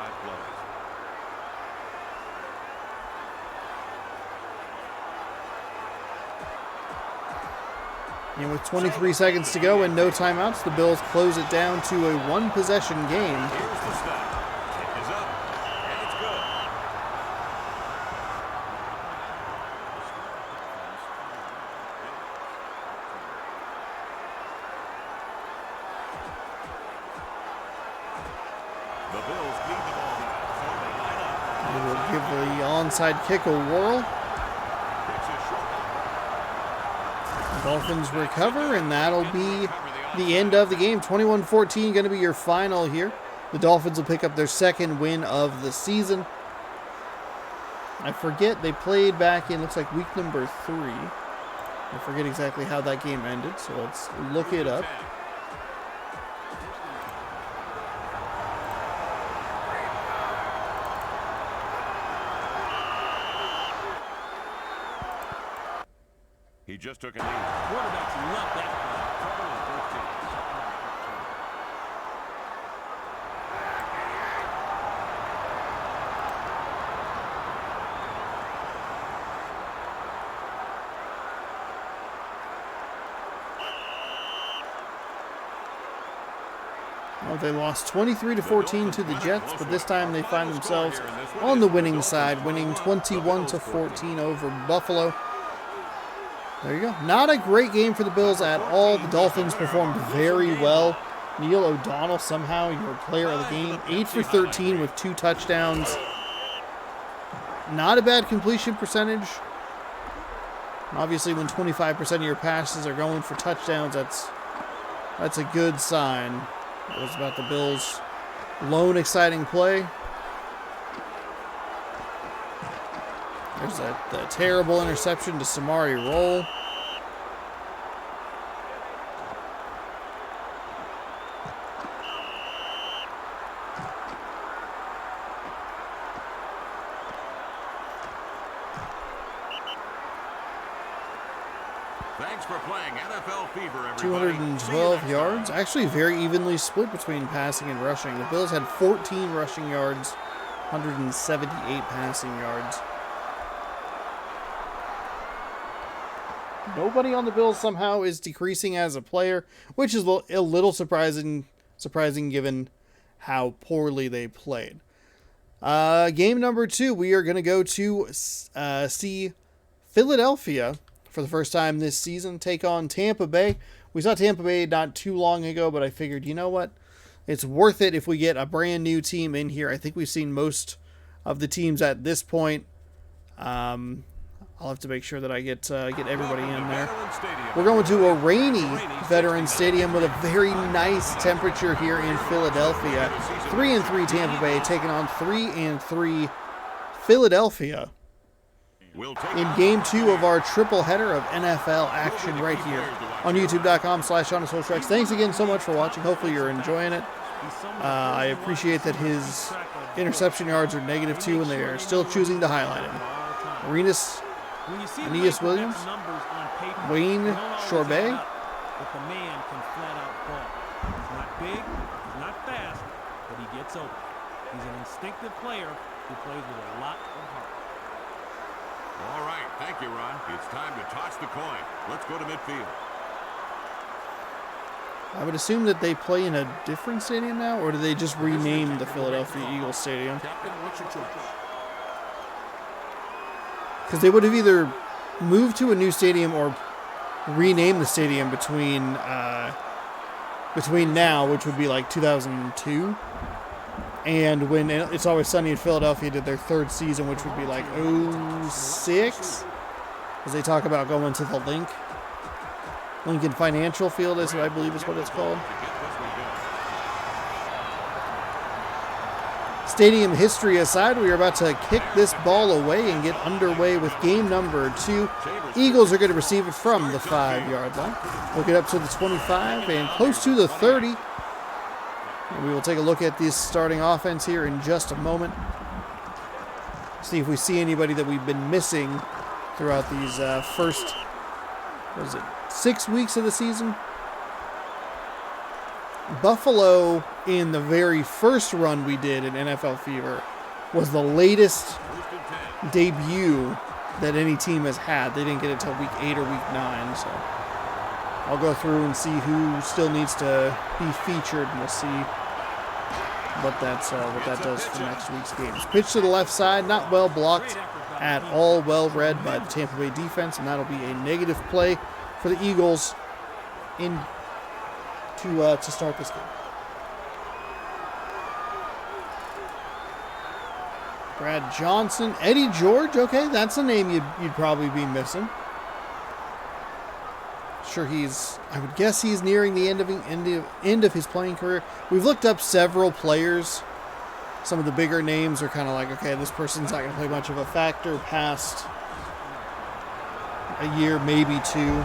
And with 23 seconds to go and no timeouts, the Bills close it down to a one-possession game. Here's the snap. Kick is up, and it's good. The Bills lead the ball now, so they line up. They will give the onside kick a whirl. Kicks it short. Dolphins recover, and that'll be the end of the game. 21-14 going to be your final here. The Dolphins will pick up their 2nd win of the season. I forget, they played back in, looks like week number 3. I forget exactly how that game ended, so let's look it up. He just took a knee. Quarterbacks love that play. Trouble in 13. Well, they lost 23-14 to the Jets, but this time they find themselves on the winning side, winning 21-14 over Buffalo. There you go. Not a great game for the Bills at all. The Dolphins performed very well. Neil O'Donnell, somehow your player of the game. 8 for 13 with 2 touchdowns. Not a bad completion percentage. Obviously, when 25% of your passes are going for touchdowns, that's a good sign. It was about the Bills' lone exciting play. There's that terrible interception to Samari Roll. Thanks for playing NFL Fever, everybody. 212 yards. Actually very evenly split between passing and rushing. The Bills had 14 rushing yards, 178 passing yards. Nobody on the Bills somehow is decreasing as a player, which is a little surprising given how poorly they played. Game number 2, we are going to go to see Philadelphia for the first time this season take on Tampa Bay. We saw Tampa Bay not too long ago, but I figured, you know what? It's worth it if we get a brand new team in here. I think we've seen most of the teams at this point. I'll have to make sure that I get everybody in there. We're going to a rainy Veterans Stadium with a very nice temperature here in Philadelphia. 3-3 Tampa Bay taking on 3-3 Philadelphia in Game 2 of our triple header of NFL action right here on YouTube.com/SeanSocialX. Thanks again so much for watching. Hopefully you're enjoying it. I appreciate that his interception yards are -2 and they are still choosing to highlight him. Aeneas Williams, Wayne Shorbet. But the man can flat out ball. He's not big, he's not fast, but he gets open. He's an instinctive player who plays with a lot of heart. All right, thank you, Ron. It's time to toss the coin. Let's go to midfield. I would assume that they play in a different stadium now, or do they just rename the Philadelphia Eagles Stadium? Captain, what's your choice? Because they would have either moved to a new stadium or renamed the stadium between now, which would be like 2002, and when It's Always Sunny in Philadelphia did their 3rd season, which would be like 06, as they talk about going to the Lincoln Financial Field, is what I believe is what it's called. Stadium history aside, we are about to kick this ball away and get underway with game number 2. Eagles are going to receive it from the 5-yard line. We'll get up to the 25 and close to the 30. And we will take a look at this starting offense here in just a moment. See if we see anybody that we've been missing throughout these first, 6 weeks of the season. Buffalo, in the very first run we did in NFL Fever, was the latest debut that any team has had. They didn't get it until week 8 or week 9, so I'll go through and see who still needs to be featured, and we'll see what that does for next week's games. Pitch to the left side, not well blocked at all, well read by the Tampa Bay defense, and that'll be a negative play for the Eagles to start this game. Brad Johnson, Eddie George. Okay, that's a name you'd probably be missing. Sure, I would guess he's nearing the end of his playing career. We've looked up several players. Some of the bigger names are kind of like, okay, this person's not going to play much of a factor past a year, maybe 2.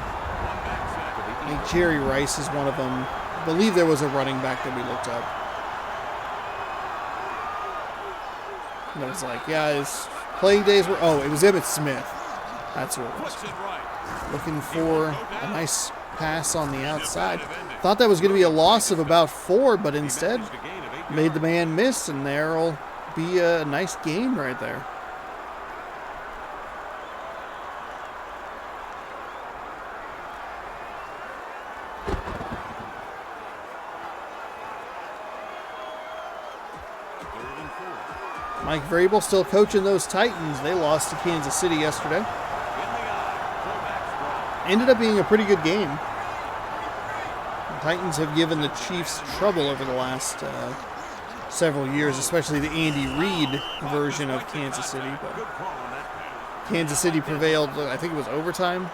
I think Jerry Rice is one of them. I believe there was a running back that we looked up. And it was like, yeah, his playing days were... Oh, it was Emmitt Smith. That's who it was. Looking for a nice pass on the outside. Thought that was going to be a loss of about 4, but instead made the man miss, and there'll be a nice gain right there. Mike Vrabel still coaching those Titans. They lost to Kansas City yesterday. Ended up being a pretty good game. The Titans have given the Chiefs trouble over the last several years, especially the Andy Reid version of Kansas City. But Kansas City prevailed, I think it was overtime.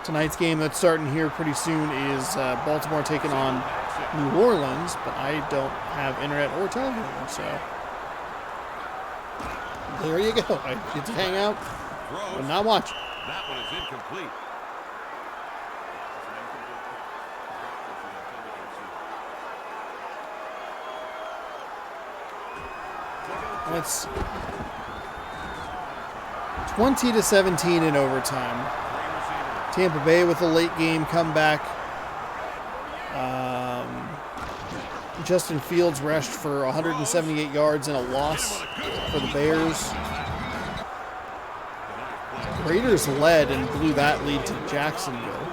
Tonight's game that's starting here pretty soon is Baltimore taking on New Orleans, but I don't have internet or television, so there you go. I get to hang out and not watch. That one is incomplete. It's 20-17 in overtime. Tampa Bay with a late game comeback. Justin Fields rushed for 178 yards and a loss for the Bears. Raiders led and blew that lead to Jacksonville.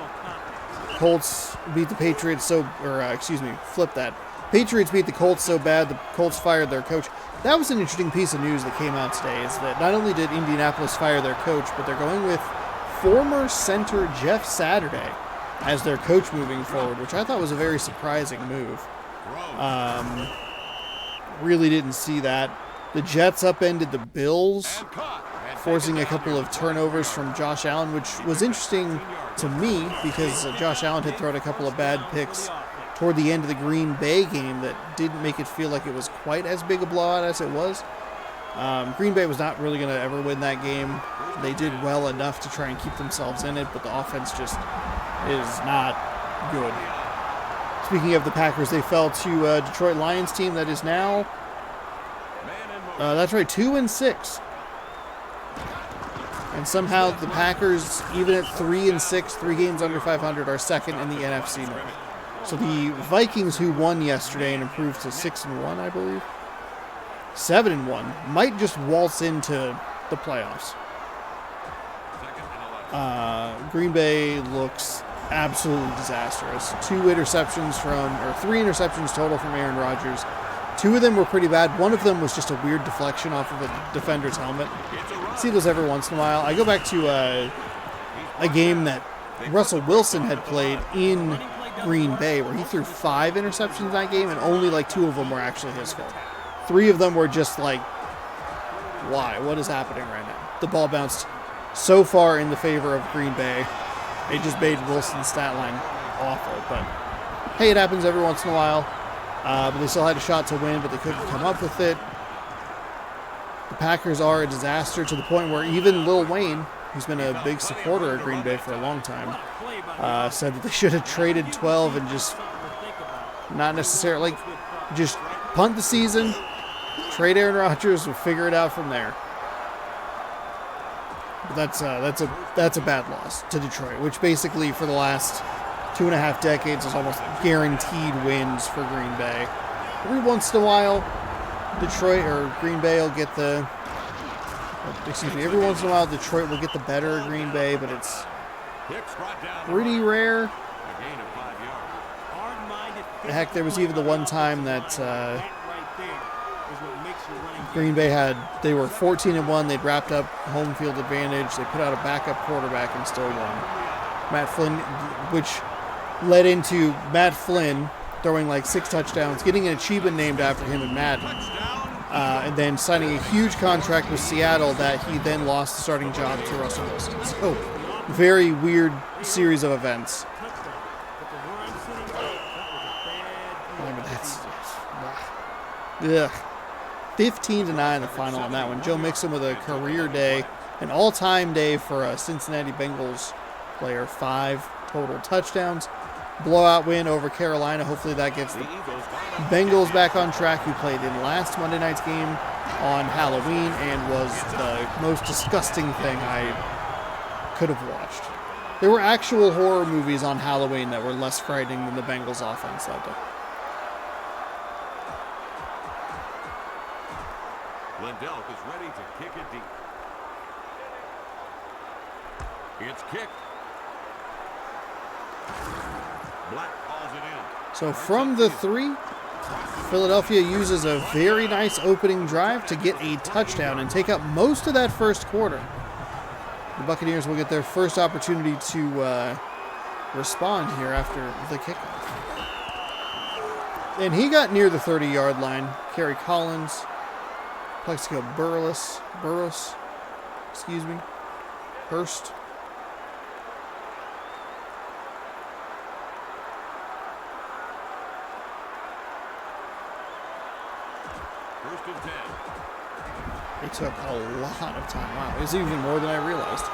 Colts beat the Patriots flip that. Patriots beat the Colts so bad the Colts fired their coach. That was an interesting piece of news that came out today, is that not only did Indianapolis fire their coach, but they're going with former center Jeff Saturday as their coach moving forward, which I thought was a very surprising move. Really didn't see that. The Jets upended the Bills, forcing a couple of turnovers from Josh Allen, which was interesting to me because Josh Allen had thrown a couple of bad picks toward the end of the Green Bay game that didn't make it feel like it was quite as big a blowout as it was. Green Bay was not really going to ever win that game. They did well enough to try and keep themselves in it, but the offense just is not good. Speaking of the Packers, they fell to a Detroit Lions team that is now, that's right, 2-6. And somehow the Packers, even at 3-6, 3 games under 500, are second in the NFC North. So the Vikings, who won yesterday and improved to 6-1, I believe, 7-1, might just waltz into the playoffs. Green Bay looks absolutely disastrous. 3 interceptions total from Aaron Rodgers. 2 of them were pretty bad. One of them was just a weird deflection off of a defender's helmet. See those every once in a while. I go back to a game that Russell Wilson had played in Green Bay where he threw 5 interceptions that game, and only like 2 of them were actually his fault. 3 of them were just like, why? What is happening right now? The ball bounced so far in the favor of Green Bay. It just made Wilson's stat line awful. But hey, it happens every once in a while. But they still had a shot to win, but they couldn't come up with it. The Packers are a disaster to the point where even Lil Wayne, who's been a big supporter of Green Bay for a long time, said that they should have traded 12 and just not necessarily, just punt the season, trade Aaron Rodgers, we'll figure it out from there. But that's a bad loss to Detroit, which basically for the last 2.5 decades is almost guaranteed wins for Green Bay. Every once in a while, Detroit or Green Bay will get every once in a while Detroit will get the better of Green Bay, but it's pretty rare. Heck, there was even the one time that Green Bay they were 14-1, they'd wrapped up home field advantage, they put out a backup quarterback and still won. Matt Flynn, which led into Matt Flynn throwing like 6 touchdowns, getting an achievement named after him in Madden, and then signing a huge contract with Seattle that he then lost the starting job to Russell Wilson. So, very weird series of events. Ugh. 15-9 the final on that one. Joe Mixon with a career day, an all-time day for a Cincinnati Bengals player. 5 total touchdowns. Blowout win over Carolina. Hopefully that gets the Bengals back on track, who played in last Monday night's game on Halloween and was the most disgusting thing I could have watched. There were actual horror movies on Halloween that were less frightening than the Bengals offense that day. Lindell is ready to kick it deep. It's kicked. Black calls it in. So from the 3, Philadelphia uses a very nice opening drive to get a touchdown and take up most of that first quarter. The Buccaneers will get their first opportunity to respond here after the kickoff. And he got near the 30-yard line. Kerry Collins, Plexico Burrus, Hurst. First and 10. It took a lot of time. Wow, it was even more than I realized.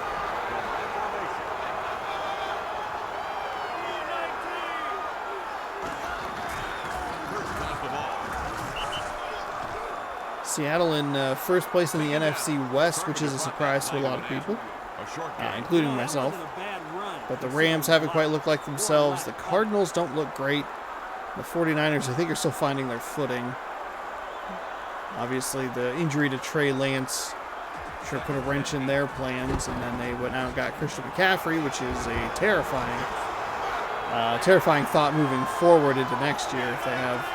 Seattle in first place in the NFC West, which is a surprise to a lot of people, including myself. But the Rams haven't quite looked like themselves. The Cardinals don't look great. The 49ers, I think, are still finding their footing. Obviously, the injury to Trey Lance sure put a wrench in their plans, and then they went out and got Christian McCaffrey, which is a terrifying thought moving forward into next year if they have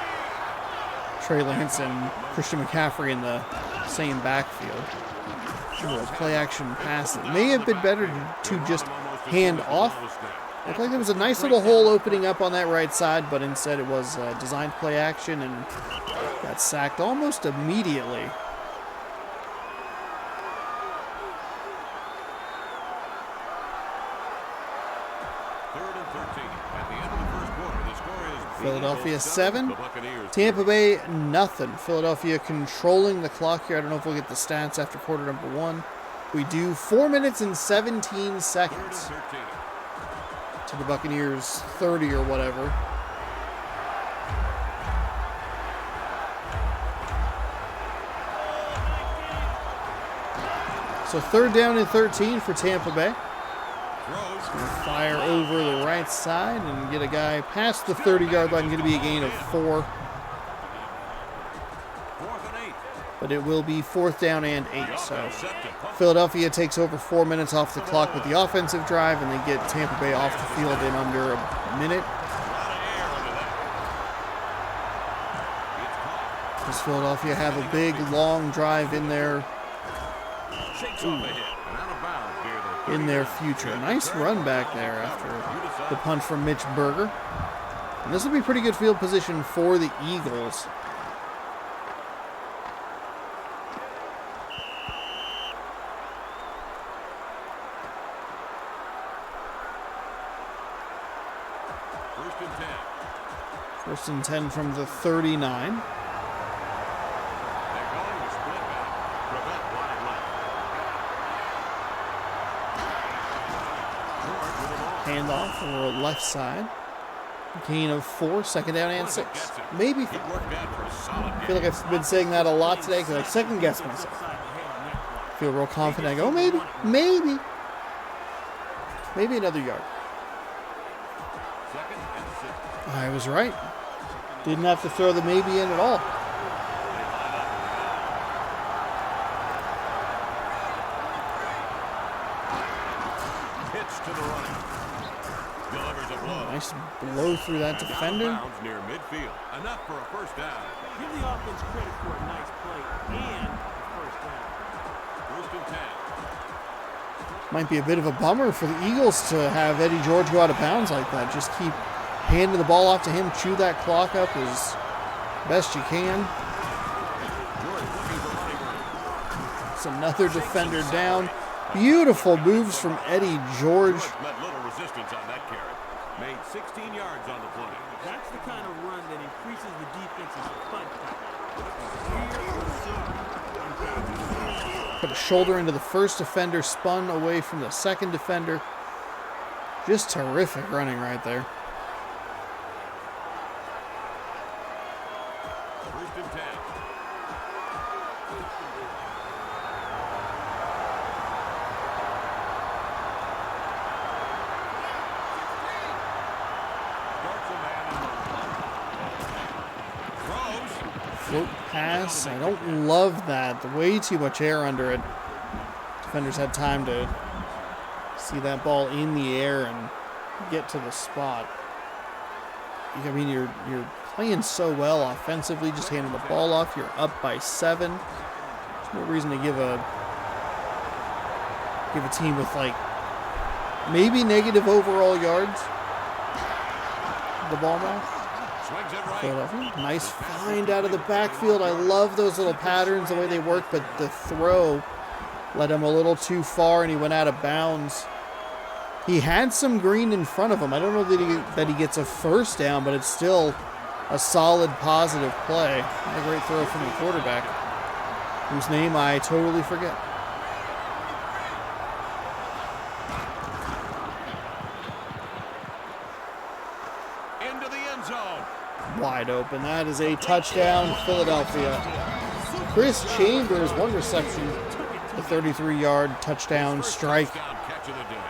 Trey Lance and Christian McCaffrey in the same backfield. A play-action pass that may have been better to just hand off. Looked like there was a nice little hole opening up on that right side, but instead it was designed play action and got sacked almost immediately. Philadelphia 7, Tampa Bay nothing. Philadelphia controlling the clock here. I don't know if we'll get the stats after quarter number 1. We do 4 minutes and 17 seconds to the Buccaneers 30 or whatever. So 3rd down and 13 for Tampa Bay. Fire over the right side and get a guy past the 30-yard line. Going to be a gain of 4. But it will be 4th down and 8. So Philadelphia takes over 4 minutes off the clock with the offensive drive, and they get Tampa Bay off the field in under a minute. Does Philadelphia have a big, long drive in their future? Nice run back there after the punt from Mitch Berger. And this will be pretty good field position for the Eagles. First and 10 from the 39. Handoff for left side. Gain of 4, 2nd down and 6. Maybe 5. I feel like I've been saying that a lot today because I second guess myself. I feel real confident. I go, maybe another yard. I was right. Didn't have to throw the maybe in at all. Nice blow through that defender. Near midfield. Enough for a first down. Give the offense credit for a nice play and a first down. 1st and 10. Might be a bit of a bummer for the Eagles to have Eddie George go out of bounds like that. Just keep handing the ball off to him, chew that clock up as best you can. It's another defender down. Beautiful moves from Eddie George. Met little resistance on that carry. Made 16 yards on the play. That's the kind of run that increases the defense's spud count. Put a shoulder into the first defender, spun away from the second defender. Just terrific running right there. 1st and 10. Float pass. I don't love that. Way too much air under it. Defenders had time to see that ball in the air and get to the spot. I mean, you're playing so well offensively, just handing the ball off. You're up by 7. There's no reason to give a team with like maybe negative overall yards the ball now. Philadelphia. Nice find out of the backfield. I love those little patterns, the way they work, but the throw led him a little too far and he went out of bounds. He had some green in front of him. I don't know that he gets a first down, but it's still a solid, positive play. A great throw from the quarterback, whose name I totally forget. Into the end zone. Wide open. That is a touchdown, Philadelphia. Chris Chambers, 1 reception, a 33-yard touchdown strike. Catch of the day.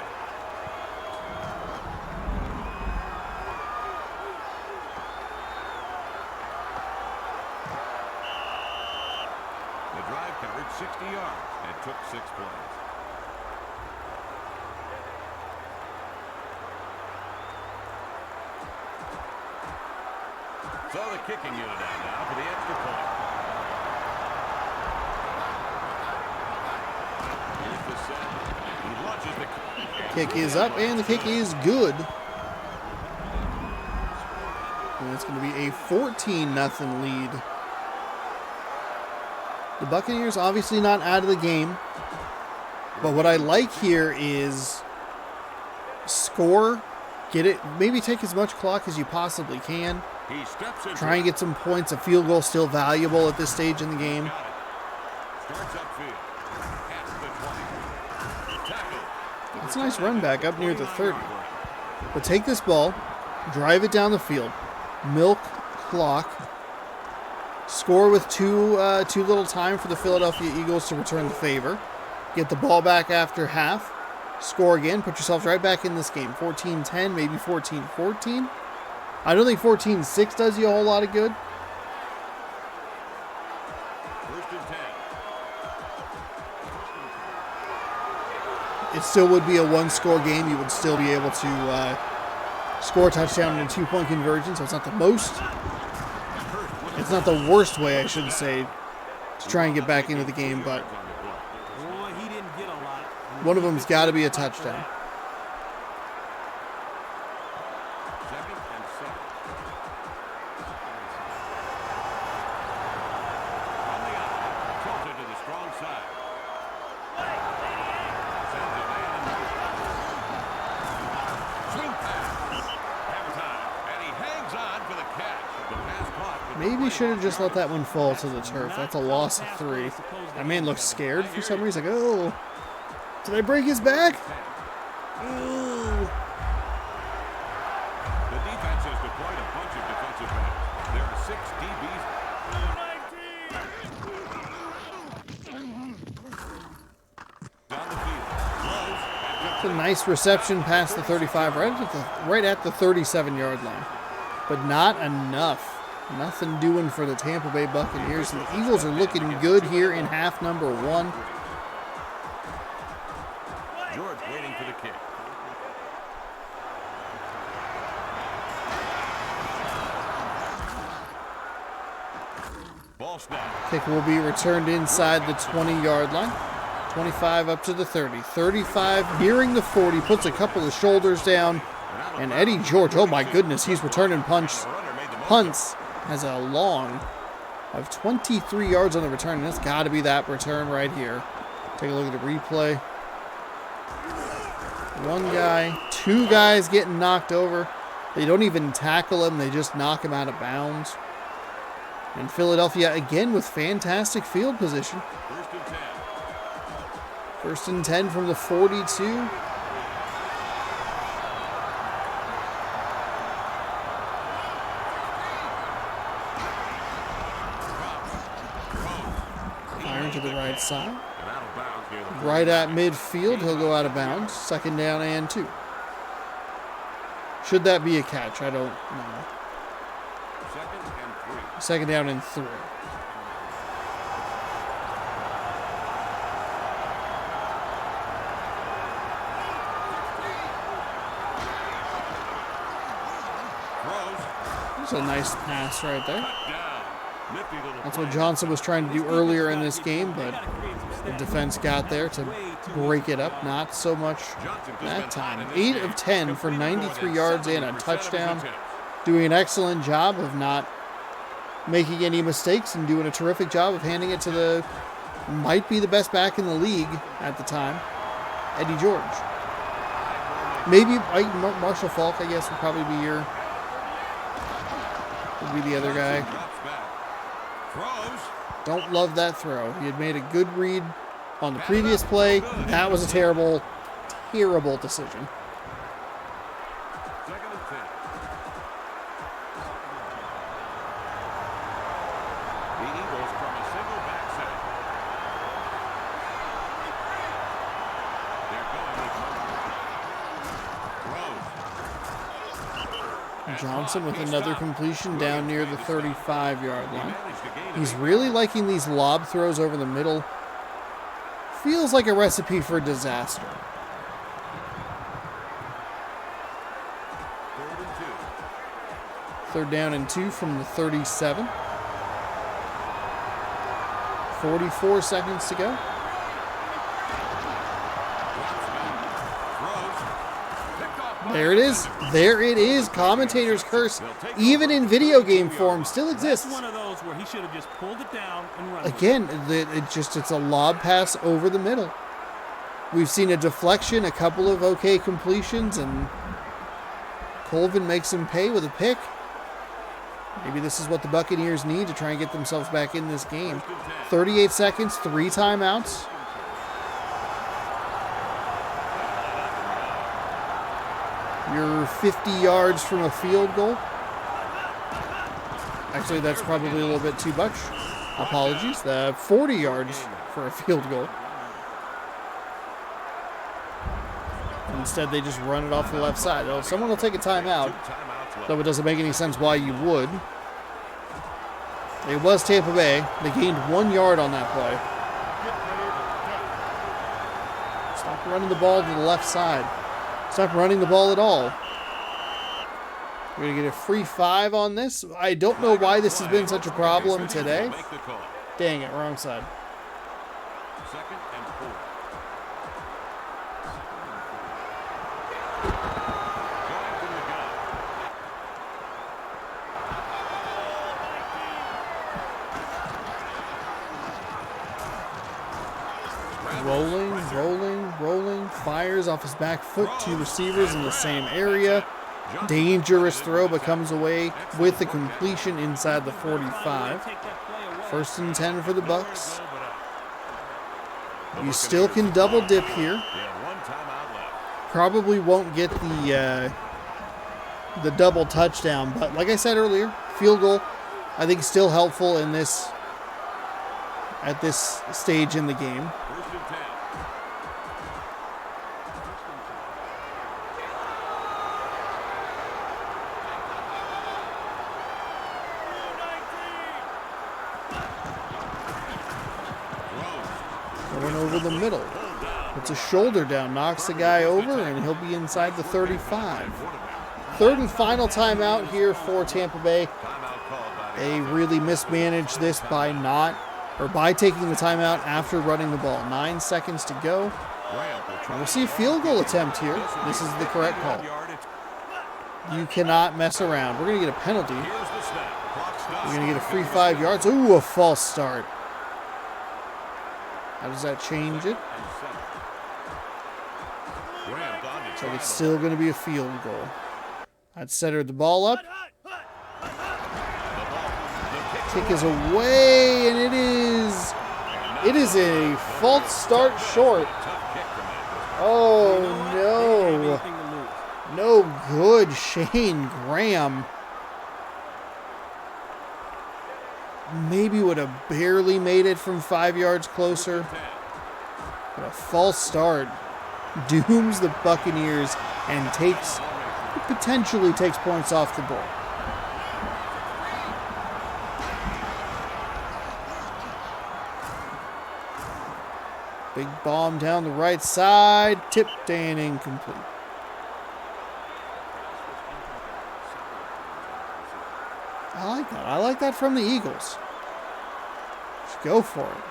60 yards and took 6 plays. So the kicking unit out now for the extra point. Here's the set. He launches the Kick is up, and the kick is good. And it's going to be a 14-0 lead. The Buccaneers obviously not out of the game. But what I like here is score, get it, maybe take as much clock as you possibly can. He steps in. Try and get some points. A field goal still valuable at this stage in the game. Starts upfield. At the 20. Tackle. It's a nice run back up near the 30. But take this ball, drive it down the field, milk clock, score with too little time for the Philadelphia Eagles to return the favor, get the ball back after half, score again, put yourselves right back in this game. 14-10, maybe 14-14. I don't think 14-6 does you a whole lot of good. First and 10. It still would be a one-score game. You would still be able to score a touchdown in a two-point conversion, so it's not the most. It's not the worst way, I should say, to try and get back into the game, but Boy, he didn't get a lot. one of them's got to be a touchdown. Second and 7. On the out. Tilted to the strong side. Sends it in. Swing pass. Hammer time. And he hangs on for the catch. The pass caught. but the Maybe play should have off just the let that one fall to the turf. That's a loss of 3. That man looks scared for some reason. Like, oh, did I break his back? Ooh. The defense has deployed a bunch of defensive backs. There are 6 DBs. Down the field. Close. It's a nice reception past the 35, right at the 37-yard line. But not enough. Nothing doing for the Tampa Bay Buccaneers. And the Eagles are looking good here in half number 1. George waiting for the kick. Ball snap. Kick will be returned inside the 20-yard line. 25 up to the 30. 35 nearing the 40. Puts a couple of shoulders down. And Eddie George, oh my goodness, he's returning punts. Has a long of 23 yards on the return. And it's got to be that return right here. Take a look at the replay. One guy, 2 guys getting knocked over. They don't even tackle him. They just knock him out of bounds. And Philadelphia again with fantastic field position. First and 10. First and 10 from the 42. Firing to the right side. And out of bounds near the Right at midfield, he'll go out of bounds. Second down and 2. Should that be a catch? I don't know. second and 3. Second down and 3. That's a nice pass right there. That's what Johnson was trying to do earlier in this game, but the defense got there to break it up. Not so much that time. 8 of 10 for 93 yards and a touchdown. Doing an excellent job of not making any mistakes and doing a terrific job of handing it to the, might be the best back in the league at the time, Eddie George. Maybe Marshall Faulk, I guess, would probably be your, would be the other guy. Don't love that throw. He had made a good read on the previous play. That was a terrible, terrible decision. Second and 10. The Eagles from a single back set. They're going with Johnson with another completion down near the 35-yard line. He's really liking these lob throws over the middle. Feels like a recipe for disaster. 3rd and 2. 3rd down and 2 from the 37. 44 seconds to go. There it is. There it is. Commentator's curse, even in video game form, still exists. That's one of those where he should have just pulled it down and run. Again, it's a lob pass over the middle. We've seen a deflection, a couple of okay completions, and Colvin makes him pay with a pick. Maybe this is what the Buccaneers need to try and get themselves back in this game. 38 seconds, 3 timeouts. You're 50 yards from a field goal. Actually, that's probably a little bit too much. Apologies. 40 yards for a field goal. Instead, they just run it off the left side. Oh, someone will take a timeout, though it doesn't make any sense why you would. It was Tampa Bay. They gained 1 yard on that play. Stop running the ball to the left side. Stop running the ball at all. We're going to get a free 5 on this. I don't know why this has been such a problem today. Dang it, wrong side. 2nd and 4. Going from the gun. Rolling. Fires off his back foot. 2 receivers in the same area. Dangerous throw, but comes away with the completion inside the 45. 1st and 10 for the Bucs. You still can double dip here. Probably won't get the double touchdown, but like I said earlier, field goal I think still helpful in this at this stage in the game. 1st and 10. Going over the middle. Puts a shoulder down, knocks the guy over, and he'll be inside the 35. 3rd and final timeout here for Tampa Bay. They really mismanaged this by taking the timeout after running the ball. 9 seconds to go. We'll see a field goal attempt here. This is the correct call. You cannot mess around. We're going to get a penalty. We're going to get a free 5 yards. Ooh, a false start. How does that change it? So it's still going to be a field goal. I'd centered the ball up. Kick is away, and it is a false start short. Oh, no. No good, Shane Graham. Maybe would have barely made it from 5 yards closer. But a false start dooms the Buccaneers and potentially takes points off the board. Big bomb down the right side, tipped and incomplete. I like that. I like that from the Eagles. Just go for it.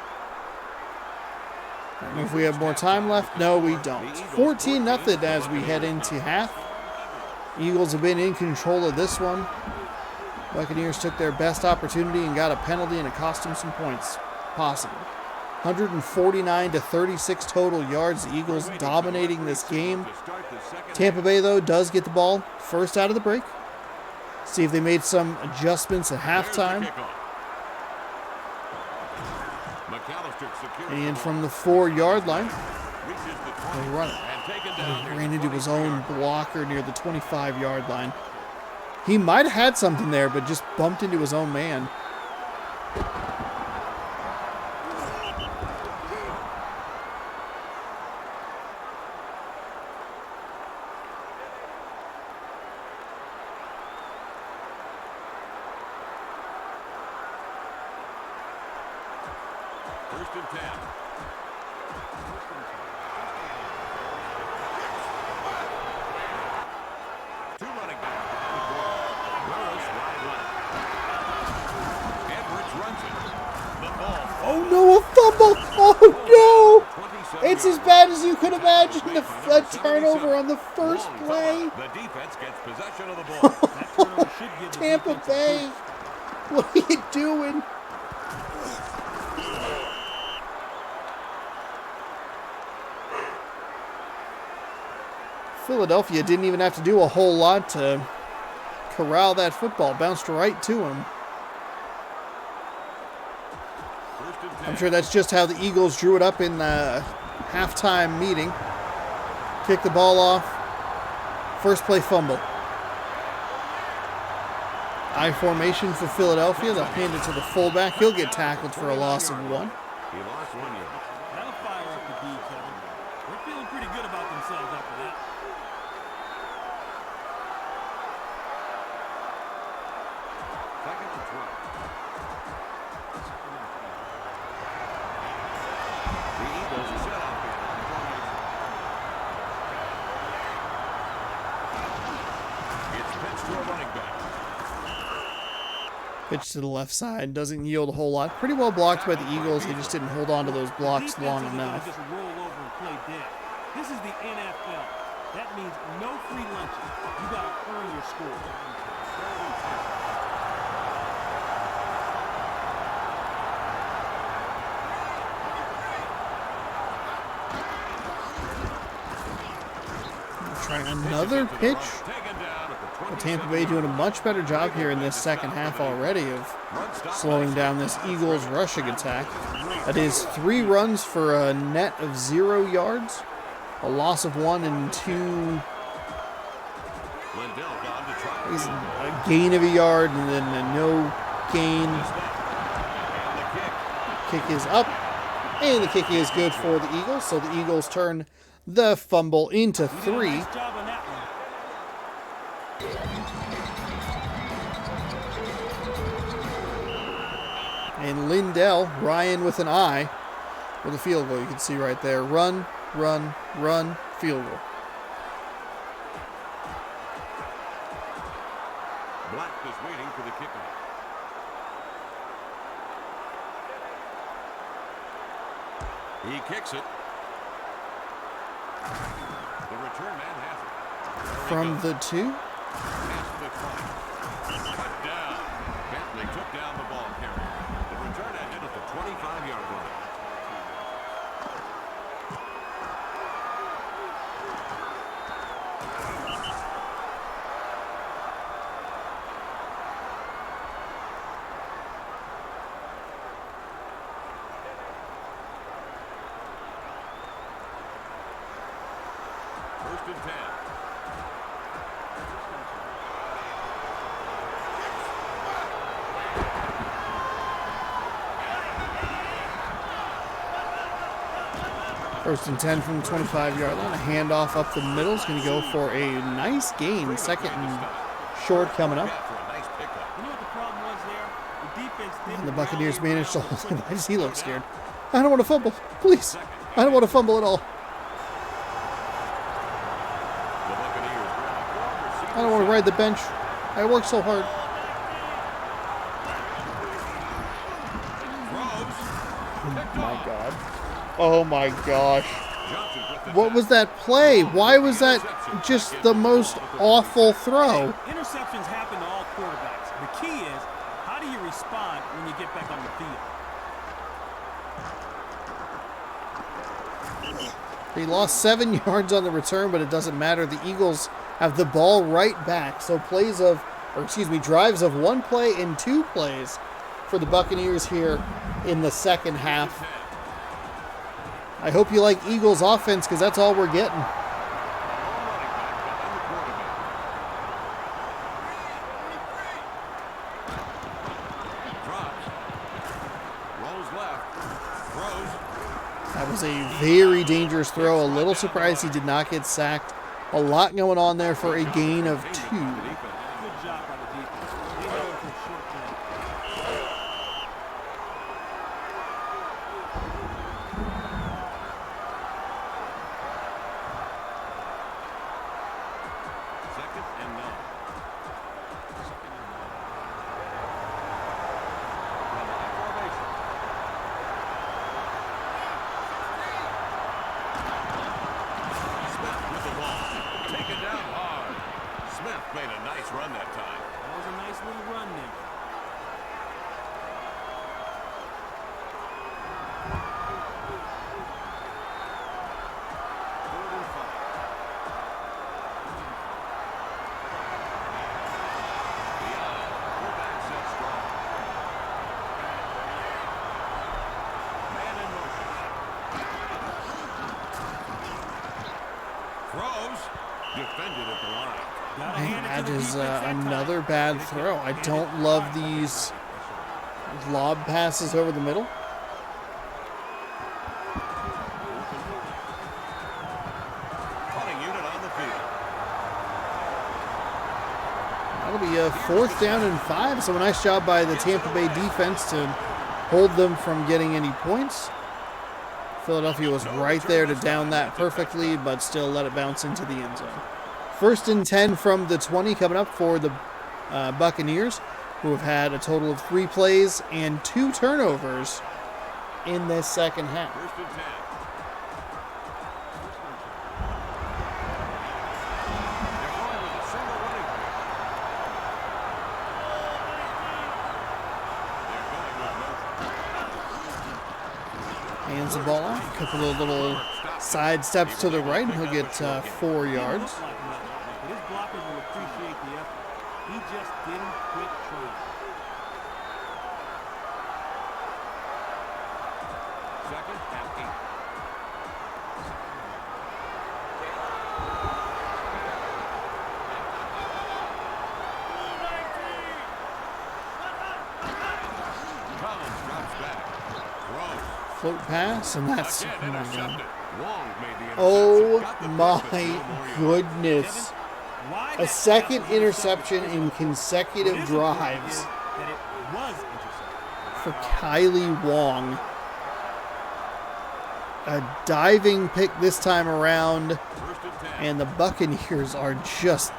I don't know if we have more time left. No, we don't. 14-0 as we head into half. Eagles have been in control of this one. Buccaneers took their best opportunity and got a penalty, and it cost them some points. Possible. 149 to 36 total yards. The Eagles dominating this game. Tampa Bay, though, does get the ball first out of the break. See if they made some adjustments at halftime. And from the 4-yard line, they run it. He ran into his own blocker near the 25-yard line. He might have had something there, but just bumped into his own man. Two running back. Burris wide left. Edwards runs it. The ball. Oh no, a fumble! Oh no! It's as bad as you could imagine. A turnover on the first play. The defense gets possession of the ball. That turnover should give the Tampa defense a Bay, boost. what are you doing? Philadelphia didn't even have to do a whole lot to corral that football. Bounced right to him. I'm sure that's just how the Eagles drew it up in the halftime meeting. Kick the ball off. First play fumble. I formation for Philadelphia. They'll hand it to the fullback. He'll get tackled for a loss of 1. He lost 1 yard. That'll fire up the D, Kevin. They're feeling pretty good about themselves after that. Second and 12. The Eagles are set up here. It's pitched to a running back. Pitch to the left side. Doesn't yield a whole lot. Pretty well blocked by the Eagles. They just didn't hold on to those blocks long enough. Just roll over and play dead. This is the NFL. That means no free lunches. You got to earn your score. Try another pitch. But Tampa Bay doing a much better job here in this second half already of slowing down this Eagles rushing attack. That is 3 runs for a net of 0 yards, a loss of 1 and 2, a gain of a yard, and then a no gain. Kick is up, and the kick is good for the Eagles. So the Eagles turn the fumble into 3. Nice job on that one. And Lindell, Ryan with an eye, with a field goal. You can see right there. Run, run, run, field goal. Black is waiting for the kickoff. He kicks it. The return man has it. From the 2. Cut down. Bentley took down the ball carrier. The return ended at the 25-yard line. First and 10. First and 10 from the 25-yard line. A handoff up the middle is going to go for a nice gain. Second and short coming up. You know what the problem was there? The defense didn't And the Buccaneers rally managed to around hold him. the Why does he look scared? I don't want to fumble. Please. I don't want to fumble at all. I don't want to ride the bench. I work so hard. Oh my God. Oh my gosh. What was that play? Why was that just the most awful throw? Interceptions happen to all quarterbacks. The key is, how do you respond when you get back on the field? He lost 7 yards on the return, but it doesn't matter. The Eagles have the ball right back. So drives of 1 play and 2 plays for the Buccaneers here in the second half. I hope you like Eagles offense because that's all we're getting. That was a very dangerous throw. A little surprised he did not get sacked. A lot going on there for a gain of 2. Good job by the defense. They know it's a short term. Made a nice run that time. That was a nice little run there. Defended at the line. Man, that is another bad throw. I don't love these lob passes over the middle. Punting unit on the field. That'll be a 4th down and 5. So a nice job by the Tampa Bay defense to hold them from getting any points. Philadelphia was right there to down that perfectly, but still let it bounce into the end zone. 1st and 10 from the 20 coming up for the Buccaneers, who have had a total of 3 plays and 2 turnovers in this second half. 1st and 10. They're going with a single running back. They're going with motion. Hands the ball off. A couple of little side steps to the right, and he'll get 4 yards. But his blockers will appreciate the effort. He just didn't quit trying. Second and 8. Collins drops back. Throws. Float pass, and that's Again, intercepted. Wong made the interception. oh Got the my first and 2 more yards. goodness. Why A that second pass was interception intercepted? in consecutive What is important drives is that it was intercepted. for Kylie Wong. A diving pick this time around, 1st and 10. and the Buccaneers are just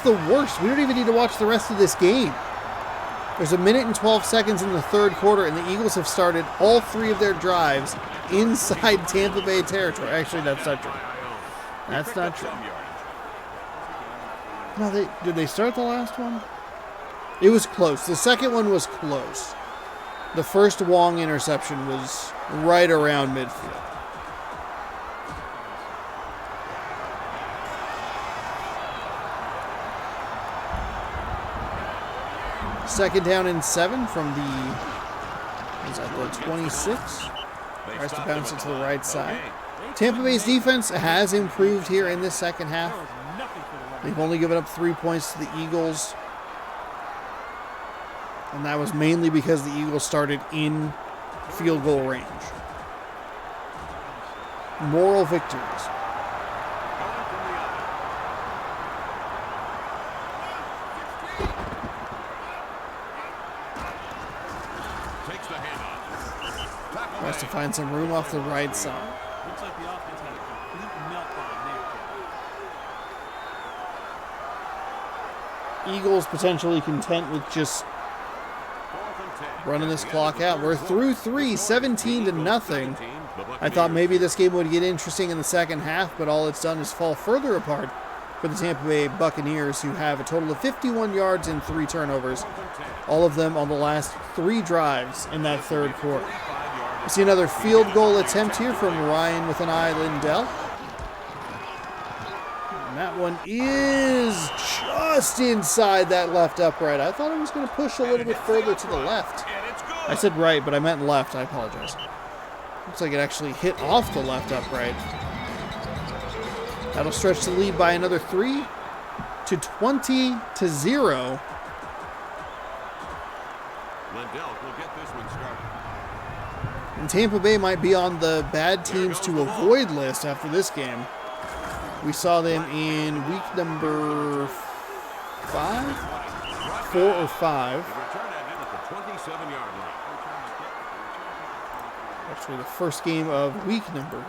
the worst. We don't even need to watch the rest of this game. There's 1 minute and 12 seconds in the 3rd quarter, and the Eagles have started all 3 of their drives inside Tampa Bay territory. Actually, that's not true. That's not true. No, did they start the last one? It was close. The second one was close. The first Wong interception was right around midfield. Second down and 7 from the 26. Tries to bounce it to the right side. Tampa Bay's defense has improved here in this second half. There was nothing for the running They've only given up 3 points to the Eagles. And that was mainly because the Eagles started in field goal range. Moral victories. Takes the handoff. Tackle Tries to made. find some room off the right side. Looks like the offense had a complete meltdown there. Eagles potentially content with just 4th and 10. running this clock out. We're through 3, 17-0. I thought maybe this game would get interesting in the second half, but all it's done is fall further apart for the Tampa Bay Buccaneers, who have a total of 51 yards and 3 turnovers, all of them on the last 3 drives in that 3rd quarter. We see another field goal attempt here from Ryan with an eye Lindell. And that one is just inside that left upright. I thought it was going to push a little bit further to the left. And it's good. I said right, but I meant left. I apologize. Looks like it actually hit off the left upright. That'll stretch the lead by another 3 to 20-0. Lindell will get this one started. And Tampa Bay might be on the bad teams to avoid list after this game. We saw them in week number 5, 4 or 5. The return ended at the 27-yard line. Actually, the first game of week number.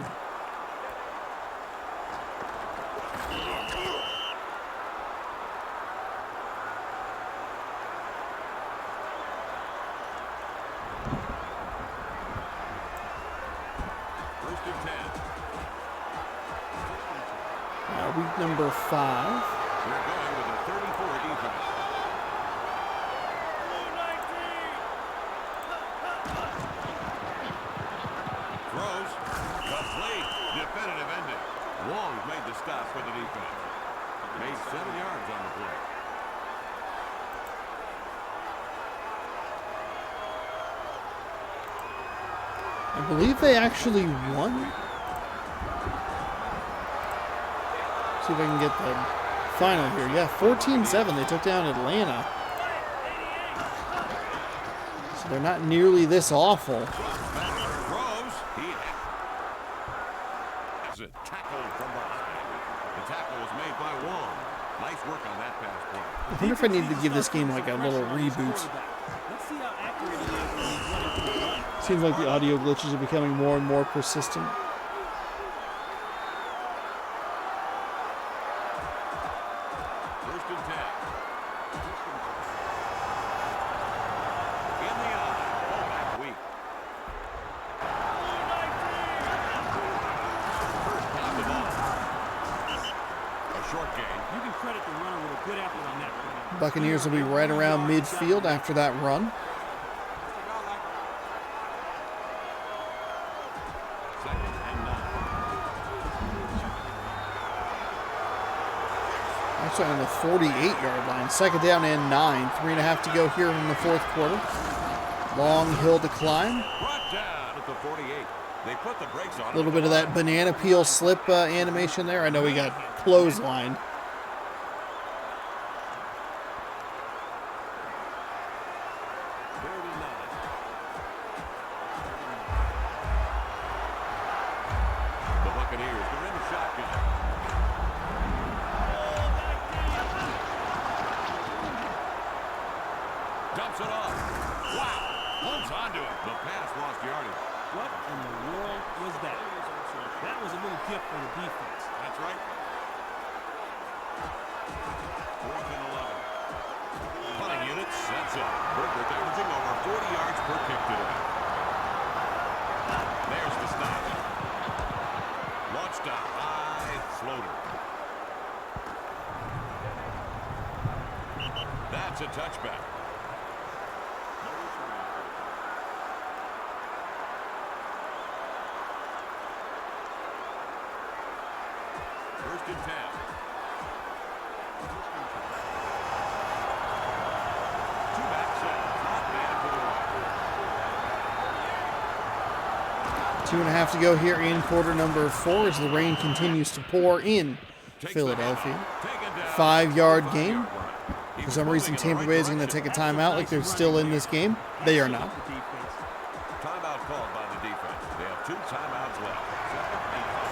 First and 10. Week number 5. We're going with a 34 defense. Throws. Complete. Definitive ending. Wong made the stop for the defense. Made 7 yards on the play. I believe they actually won. See if I can get the final here. Yeah, 14-7. They took down Atlanta. So they're not nearly this awful. Throws. He has it tackled from behind. The tackle was made by Wong. Nice work on that pass play. I wonder if I need to give this game like a little reboot. Let's see how accurate he is when he's running through the line. Seems like the audio glitches are becoming more and more persistent. First and 10. In the eye. Fullback weak. First down the ball. A short gain. You can credit the runner with a good effort on that play. Buccaneers will be right around midfield after that run. Second and 9. Actually on the 48-yard line. Second down and 9. 3.5 to go here in the fourth quarter. Long hill to climb. Brought down at the 48. They put the brakes on. A little bit of that banana peel slip animation there. I know we got clotheslined. Third and 9. The Buccaneers, they're in the shotgun. Dumps it off. Wow. Holds onto it. The pass lost yardage. What in the world was that? That was a little gift for the defense. That's right. Fourth and 11. Punting unit sets up. Burgers averaging over 40 yards per kick today. There's the stop. Launched a high floater. That's a touchback. First and 10. Two back set. Not bad to the right. 2.5 to go here in quarter number 4 as the rain continues to pour in Philadelphia. 5-yard gain. For some reason, Tampa Bay is going to take a timeout like they're still in this game. They are not. Timeout called by the defense. They have 2 timeouts left. Second and 5.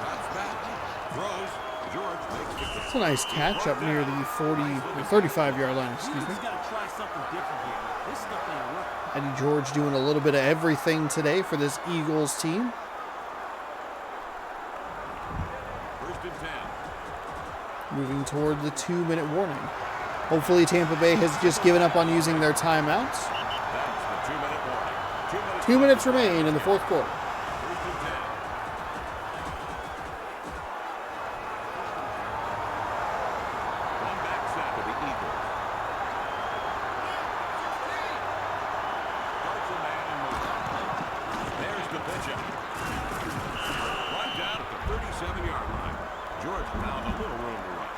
Drops back. Throws. George makes the It's a nice catch up near the 40 or 35-yard line, excuse me. He's got to try something different here. This stuff ain't working. Eddie George doing a little bit of everything today for this Eagles team. First and 10. Moving toward the 2-minute warning. Hopefully Tampa Bay has just given up on using their timeouts. That's the 2-minute warning. 2 minutes remain in the fourth quarter. First and 10. One back set for the Eagles. Starts a man in motion. There's the pitch out. Right down at the 37-yard line. George found a little room to run.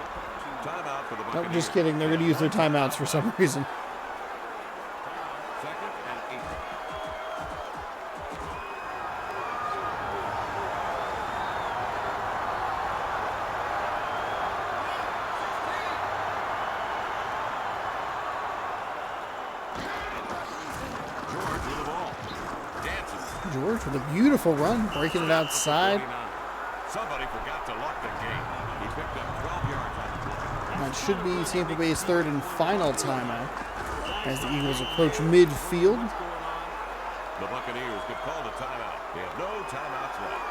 Timeout for the No, Buccaneers. just kidding. They're going to use their timeouts for some reason. Second and 8. George with the ball. Dances. George with a beautiful run, breaking it outside. 49. Somebody forgot to lock the gate. He picked up 12 yards on the play. That should be Tampa Bay's third and final timeout as the Eagles approach midfield. The Buccaneers could call the timeout. They have no timeouts left.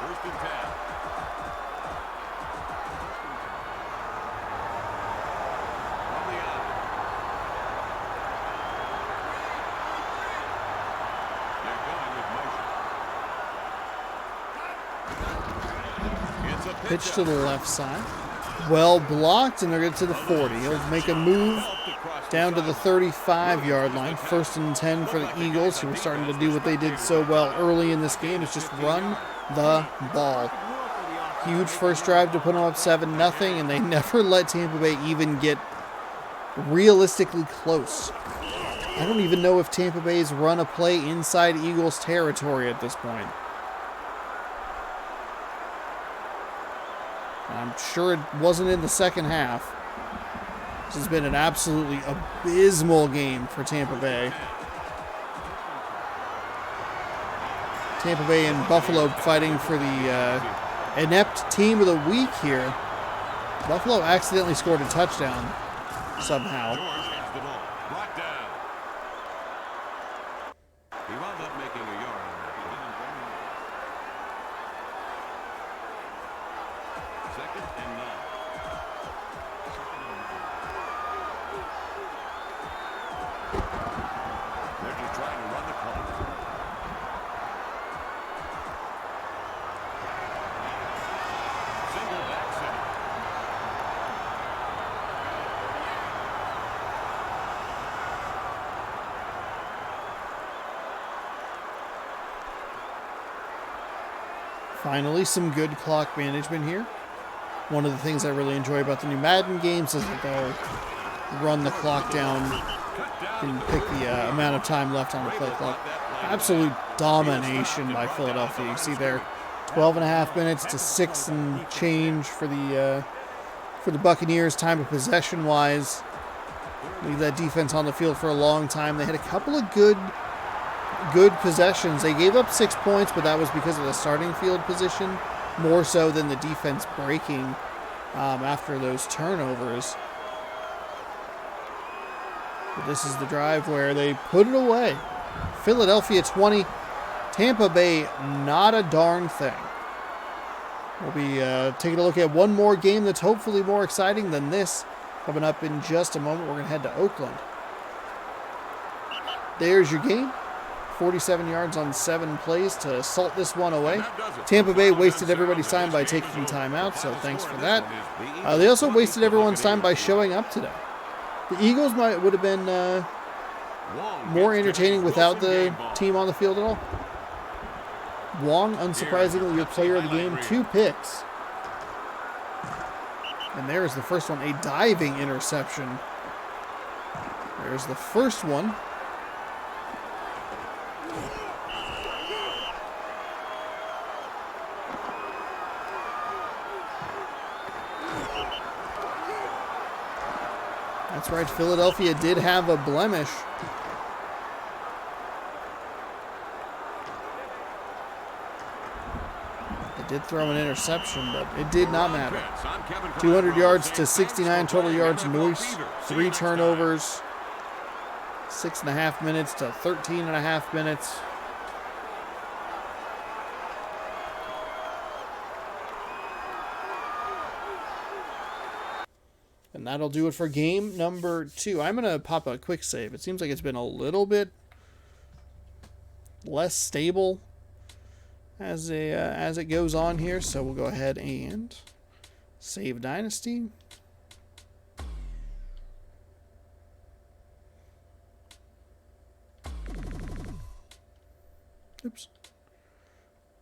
First and 10. From the eye. Pitch to the left side. Well blocked, and they're going to the 40. He'll make a move down to the 35-yard line. 1st and 10 for the Eagles, who are starting to do what they did so well early in this game, is just run the ball. Huge first drive to put them up 7-0, and they never let Tampa Bay even get realistically close. I don't even know if Tampa Bay's run a play inside Eagles territory at this point. I'm sure it wasn't in the second half. This has been an absolutely abysmal game for Tampa Bay. Tampa Bay and Buffalo fighting for the inept team of the week here. Buffalo accidentally scored a touchdown somehow. He wound up making a yard on that play. 2nd and 9. They're just trying to run the clock. Single back center. Finally, some good clock management here. One of the things I really enjoy about the new Madden games is that they'll run the clock down and pick the amount of time left on the play clock. Absolute domination by Philadelphia. You see there, 12.5 minutes to 6 and change for the Buccaneers. Time of possession wise, leave that defense on the field for a long time. They had a couple of good possessions. They gave up 6 points, but that was because of the starting field position, more so than the defense breaking after those turnovers. But this is the drive where they put it away. Philadelphia 20, Tampa Bay not a darn thing. We'll be taking a look at one more game that's hopefully more exciting than this coming up in just a moment. We're going to head to Oakland. There's your game. 47 yards on 7 plays to salt this one away. Tampa Bay wasted everybody's time by taking time out, so thanks for that. They also wasted everyone's time by showing up today. The Eagles would have been more entertaining without the team on the field at all. Wong, unsurprisingly, your player of the game, 2 picks. And there's the first one, a diving interception. There's the first one. That's right, Philadelphia did have a blemish. They did throw an interception, but it did not matter. 200 yards to 69 total yards. Noise, 3 turnovers. 6.5 minutes to 13.5 minutes. And that'll do it for game number 2. I'm going to pop a quick save. It seems like it's been a little bit less stable as it goes on here. So we'll go ahead and save Dynasty. Oops.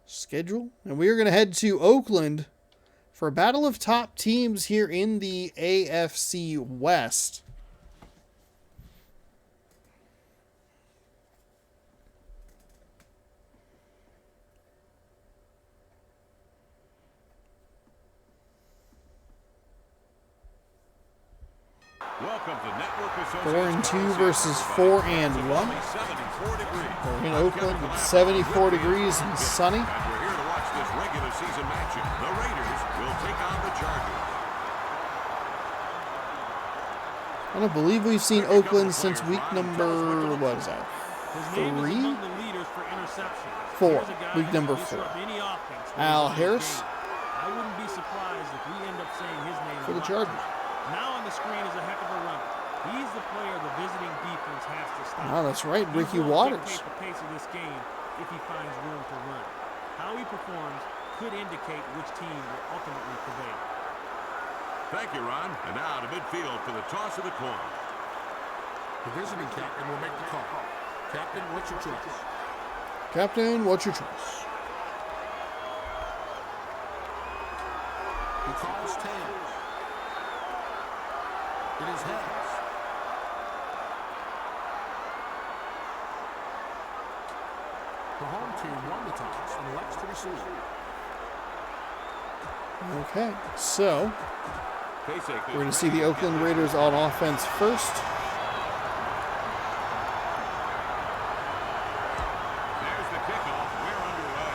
Schedule. And we are going to head to Oakland for a battle of top teams here in the AFC West. Welcome to Network 4-2 versus 4-1. We're in Oakland with 74 degrees and sunny. And we're here to watch this regular season matchup. The Raiders will take on the Chargers. I don't believe we've seen Oakland since week number, what is that? 3? 4. Week number 4. Al Harris I wouldn't be surprised if we end up saying his name for the Chargers. Now on the screen is a heck of a runner. He's the player the visiting defense has to stop. Oh, that's right, Ricky He will Waters. dictate the pace of this game if he finds room to run. How he performs could indicate which team will ultimately prevail. Thank you, Ron. And now to midfield for the toss of the coin. The visiting captain will make the call. Captain, what's your choice? Captain, what's your choice? He calls tails. It is heads. The home team won the toss and elects to receive. Okay, so Kasich we're going to see the Oakland Raiders on offense first. There's the kickoff. We're underway.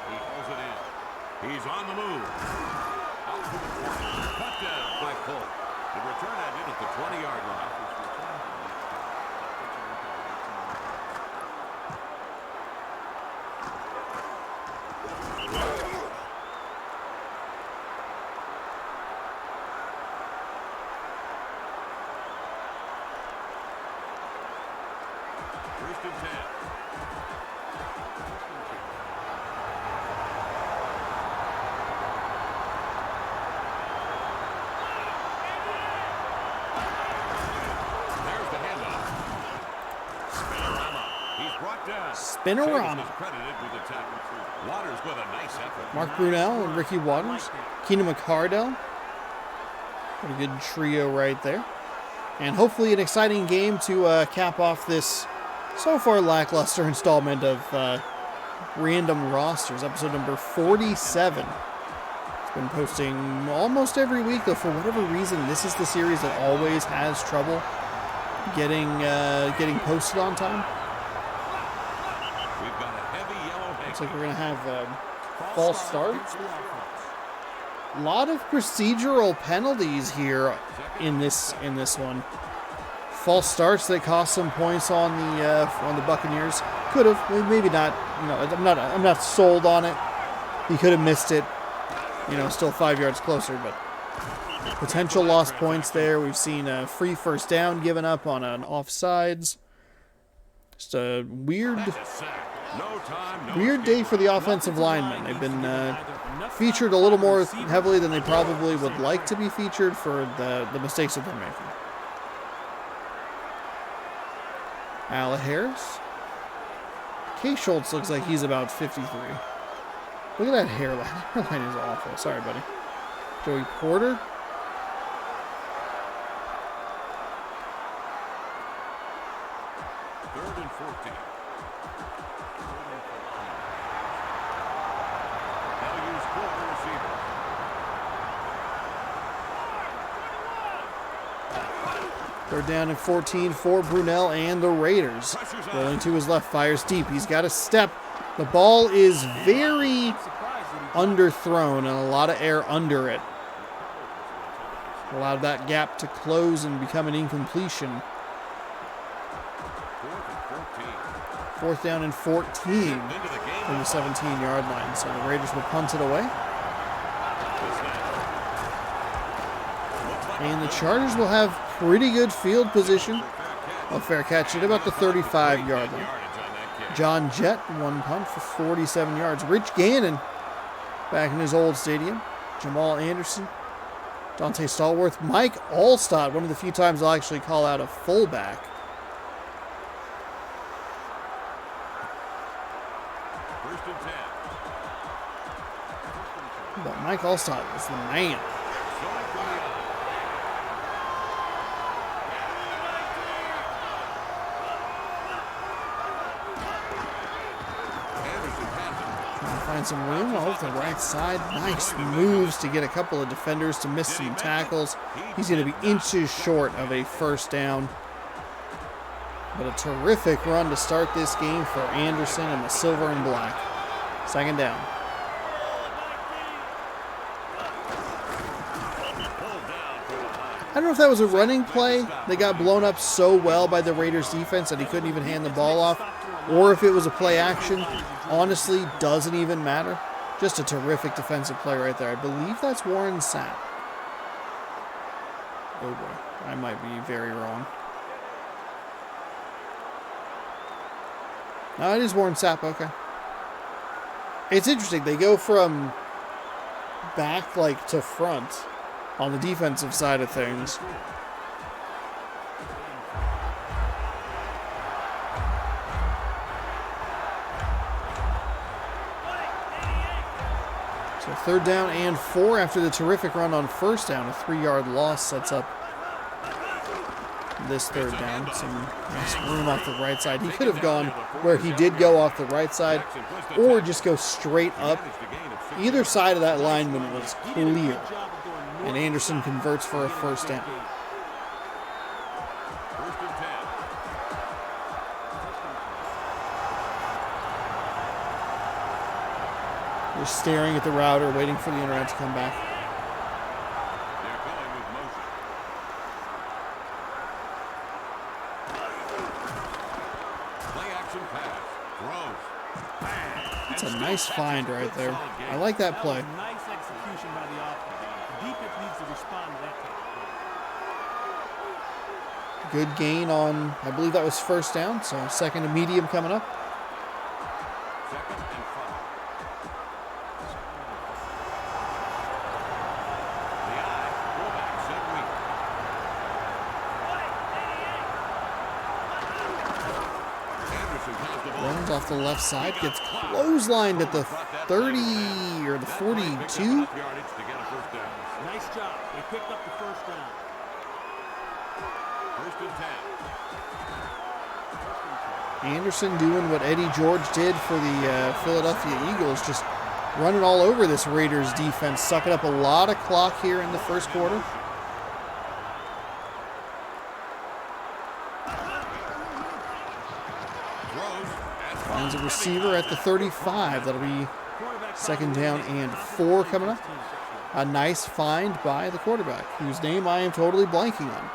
He pulls it in. He's on the move. Out to the 20. Cut down by Cole. The return ended at the 20-yard line. First and 10. There's the handoff. Spinorama. He's brought down. Spinorama. Chase is credited with the tackle. Waters with a nice effort. Mark Brunell and Ricky Waters. Keenan McCardell. Pretty good trio right there. And hopefully an exciting game to cap off this so far lackluster installment of Random Rosters, episode number 47. It's been posting almost every week, though for whatever reason, this is the series that always has trouble getting posted on time. We've got a heavy yellow Looks hanky. like we're going to have false start. A lot of procedural penalties here in this one. False starts that cost some points on the Buccaneers. Could have, maybe not. You know, I'm not sold on it. He could have missed it. You know, still 5 yards closer, but potential lost points there. We've seen a free first down given up on an offsides. Just a weird day for the offensive linemen. They've been featured a little more heavily than they probably would like to be featured for the mistakes that they're making. Ala Harris. Kay Schultz looks like he's about 53. Look at that hairline. Hairline is awful. Sorry, buddy. Joey Porter. Third and 14. They'll use four receivers. Third down and 14 for Brunell and the Raiders. Rolling to his left, fires deep. He's got a step. The ball is very underthrown and a lot of air under it. Allowed that gap to close and become an incompletion. Fourth down and 14 from the 17-yard line. So the Raiders will punt it away. And the Chargers will have pretty good field position. A fair catch at about the 35-yard line. John Jett, one punt for 47 yards. Rich Gannon back in his old stadium. Jamal Anderson, Dante Stallworth, Mike Allstott, one of the few times I'll actually call out a fullback. First and 10. But Mike Allstott is the man. Find some room off the right side. Nice moves to get a couple of defenders to miss some tackles. He's going to be inches short of a first down. But a terrific run to start this game for Anderson and the silver and black. Second down. I don't know if that was a running play. They got blown up so well by the Raiders defense that he couldn't even hand the ball off. Or if it was a play action. Honestly, doesn't even matter. Just a terrific defensive play right there. I believe that's Warren Sapp. Oh boy, I might be very wrong. No, it is Warren Sapp, okay. It's interesting. They go from back like to front on the defensive side of things. So 3rd down and 4 after the terrific run on 1st down. A 3-yard loss sets up this 3rd down. Some nice room off the right side. He could have gone where he did go off the right side or just go straight up. Either side of that lineman was clear. And Anderson converts for a 1st down. First and 10. They're staring at the router, waiting for the internet to come back. They're going with motion. Play action pass. Throws. That's a nice find right there. I like that play. Nice execution by the offense. The defense needs to respond to that type of play. Good gain on, I believe that was 1st down, so 2nd and medium coming up. Second and 5. The eye. Fullback set weak. Anderson has the ball. Runs off the left side, gets clotheslined at the 30 or the 42. Yardage to get a first down. Nice job. They picked up the 1st down. First and 10. Anderson doing what Eddie George did for the Philadelphia Eagles, just running all over this Raiders defense, sucking up a lot of clock here in the 1st quarter. Finds a receiver at the 35. That'll be 2nd down and 4 coming up. A nice find by the quarterback, whose name I am totally blanking on.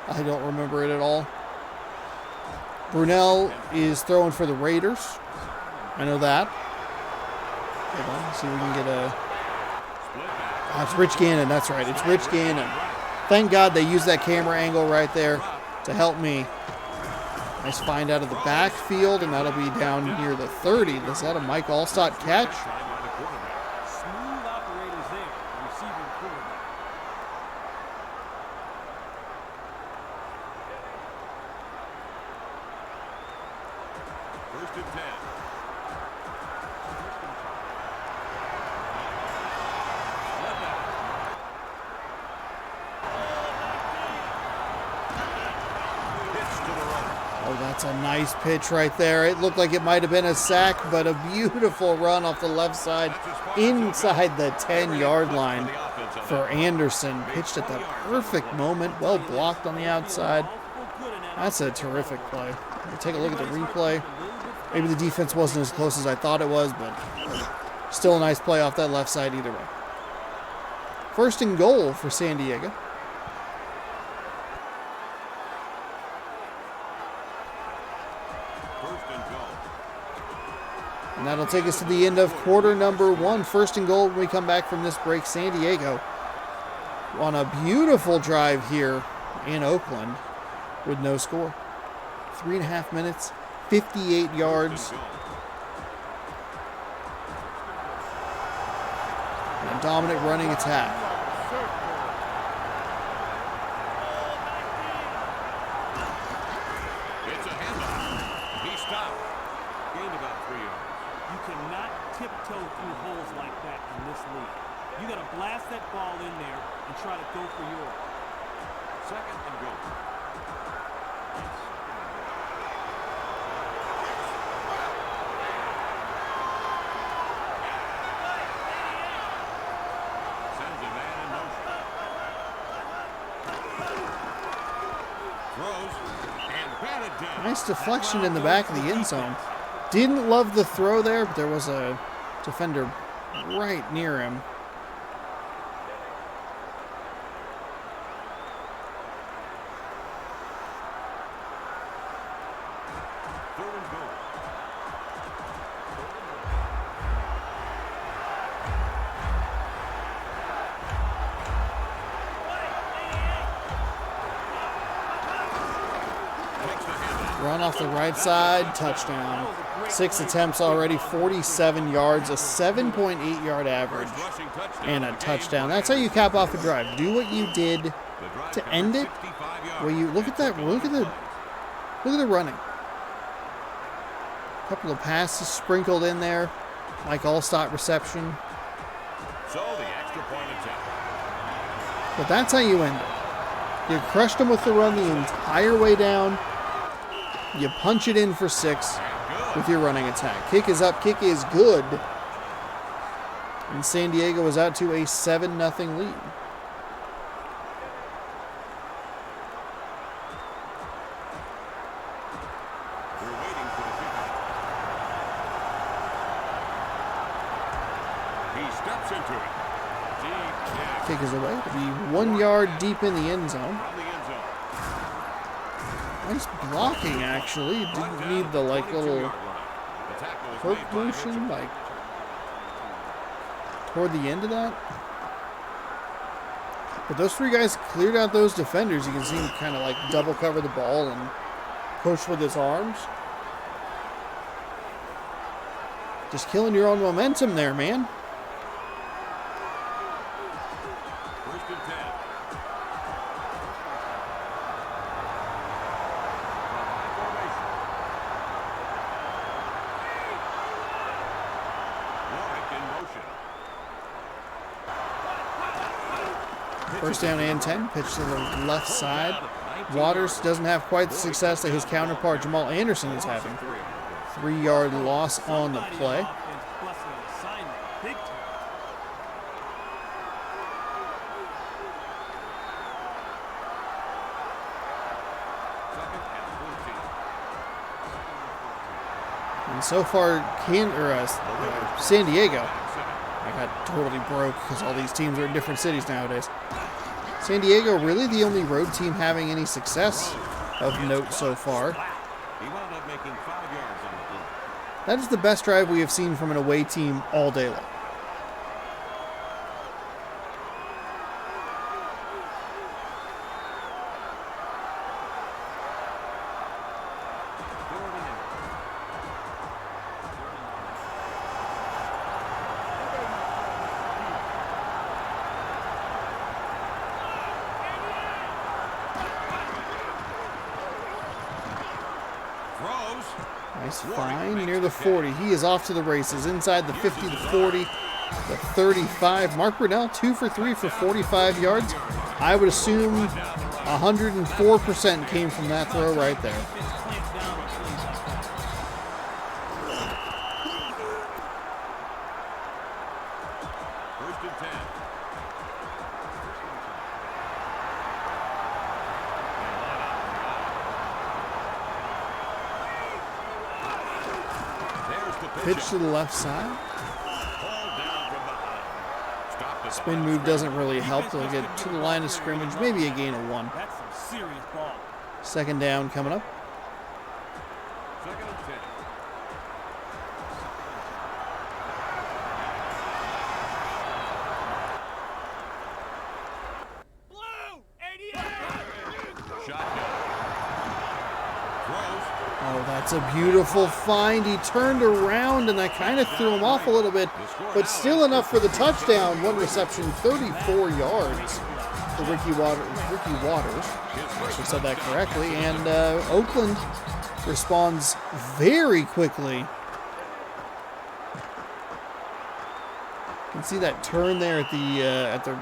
I don't remember it at all. Brunell is throwing for the Raiders. I know that. Hold on, see if we can get a... Oh, it's Rich Gannon, that's right. It's Rich Gannon. Thank God they used that camera angle right there to help me. Nice find out of the backfield, and that'll be down near the 30. Is that a Mike Allstott catch? Smooth operators there. The receiver and quarterback. First and 10. Oh, that's a nice pitch right there. It looked like it might have been a sack, but a beautiful run off the left side inside the 10-yard line for Anderson. Pitched at the perfect moment. Well blocked on the outside. That's a terrific play. Take a look at the replay. Maybe the defense wasn't as close as I thought it was, but still a nice play off that left side either way. 1st and goal for San Diego. And that'll take us to the end of quarter number 1. 1st and goal when we come back from this break. San Diego on a beautiful drive here in Oakland with no score. 3.5 minutes, 58 yards. And a dominant running attack. It's a handoff. He stopped. Gained about 3 yards. You cannot tiptoe through holes like that in this league. You got to blast that ball in there and try to go for yours. Second and goal. Sends a man in motion. Throws and batted down. Nice deflection in the back of the end zone. Didn't love the throw there, but there was a defender right near him. Third and goal. Run off the right side, touchdown. 6 attempts already, 47 yards, a 7.8-yard average, and a touchdown. That's how you cap off a drive. Do what you did to end it. Well, you look at that. Look at the running. A couple of passes sprinkled in there, like Allstott reception. So the extra point attempt. But that's how you end it. You crushed them with the run the entire way down. You punch it in for 6 with your running attack. Kick is up. Kick is good. And San Diego is out to a 7-0 lead. We're waiting for the kickoff. He steps into it. Deep kick. Kick is away. It'll be 1 yard deep in the end zone. From the end zone. Nice blocking, actually. Didn't need the like little The tackle was perk made by motion like toward the end of that. But those 3 guys cleared out those defenders. You can see him kind of like double cover the ball and push with his arms. Just killing your own momentum there, man. First and 10. Warwick in motion. First down and 10. Pitch to the left side. Waters doesn't have quite the success that his counterpart Jamal Anderson is having. 3-yard loss on the play. Offense plus an assignment. Big time. Second and 14. And so far, San Diego, I got totally broke because all these teams are in different cities nowadays. San Diego really the only road team having any success of note so far. He wound up making 5 yards on the play. That is the best drive we have seen from an away team all day long. Throws. Nice find near the 40. He is off to the races. Inside the 50, the 40, the 35. Mark Brunell, 2 for 3 for 45 yards. I would assume 104% came from that throw right there. First and 10. There's the Pitch to the left side. Pulled down from behind. Stopped at the Spin line of move scrimmage. doesn't really help. They'll get to the line of scrimmage, maybe a gain of 1. That's some serious ball. Second down coming up. Second and 10. Blue 88. Shotgun. Throws. Oh, that's a beautiful find. He turned around, and that kind of threw him off a little bit, but still enough for the touchdown. 1 reception, 34 yards for Ricky Waters. I said that correctly. And Oakland responds very quickly. You can see that turn there at the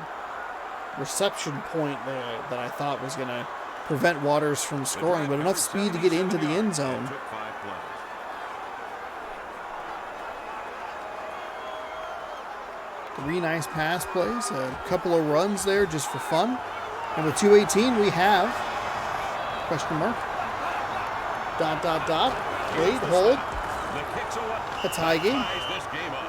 reception point there that I thought was going to prevent Waters from scoring, but enough speed to get into the end zone. Took 5 plays. Three nice pass plays, a couple of runs there just for fun. And with 2:18, we have question mark. ... Wait, hold. The kick's away. A tie game. Ties this game up.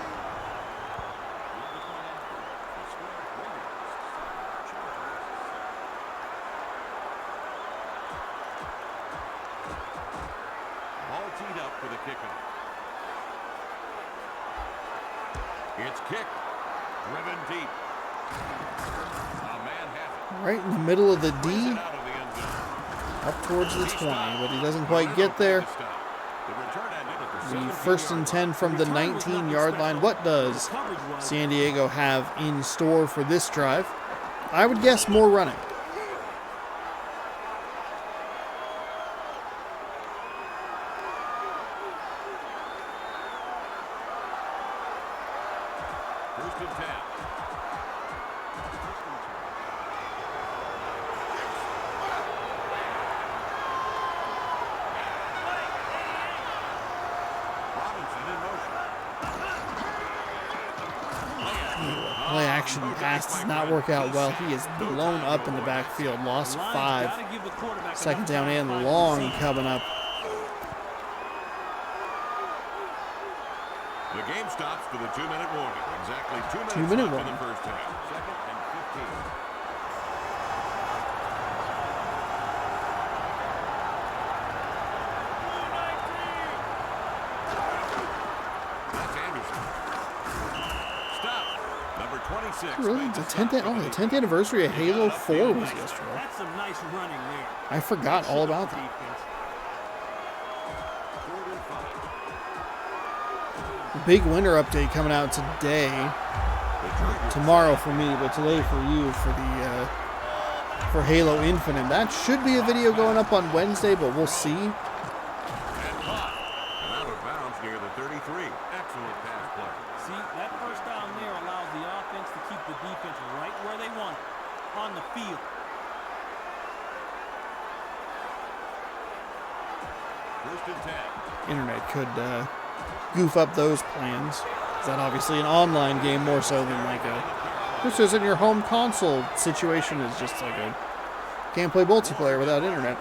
All teed up for the kickoff. It's kicked. Driven deep. A man has it. Right in the middle of the D. It out of the end zone. Up towards the 20, but he doesn't quite get there. The 1st and 10 from the 19-yard line. What does San Diego have in store for this drive? I would guess more running. First and 10. Play action pass does not work out well. He is blown up in the backfield. Lost 5. 2nd down and long coming up. The game stops for the 2-minute warning. Exactly 2 minutes 2-minute left warning. in the first half. 2nd and 15. That's Anderson. Stop. Number 26. Really? The 10th anniversary of Halo 4 was yesterday. That's some nice running there. I forgot all about that. Big winter update coming out today. Tomorrow for me, but today for you for Halo Infinite. That should be a video going up on Wednesday, but we'll see. And caught. And out of bounds near the 33. Excellent pass play. See, that first down there allows the offense to keep the defense right where they want it, on the field. First and 10. Internet could goof up those plans. Is that obviously an online game more so than like this isn't your home console situation. Is just like a can't play multiplayer without internet.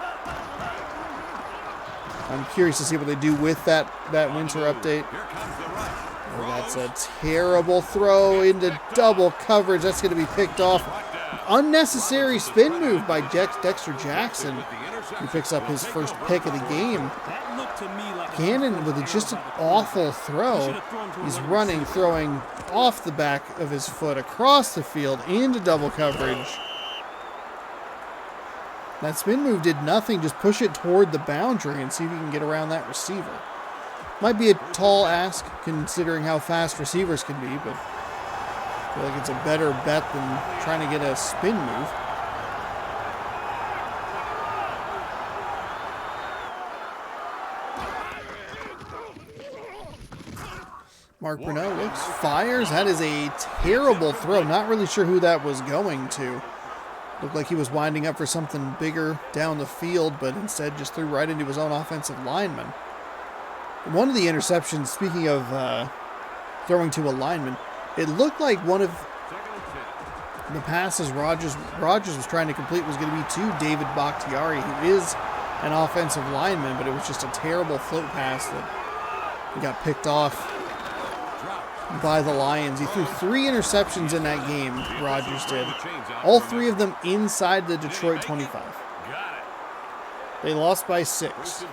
I'm curious to see what they do with that winter update. Here comes the rush. Oh, that's a terrible throw into double coverage. That's going to be picked off. Unnecessary spin move by Dexter Jackson. He picks up his first pick of the game. That looked to me like Gannon with just an awful throw. He's running, throwing off the back of his foot across the field into double coverage. That spin move did nothing. Just push it toward the boundary and see if you can get around that receiver. Might be a tall ask considering how fast receivers can be, but I feel like it's a better bet than trying to get a spin move. Mark Brunell looks, fires. That is a terrible throw. Not really sure who that was going to. Looked like he was winding up for something bigger down the field, but instead just threw right into his own offensive lineman. One of the interceptions, speaking of throwing to a lineman, it looked like one of the passes Rogers was trying to complete was going to be to David Bakhtiari, who is an offensive lineman, but it was just a terrible float pass that he got picked off by the Lions. He threw 3 interceptions in that game, Rogers did. All 3 of them inside the Detroit 25. They lost by 6.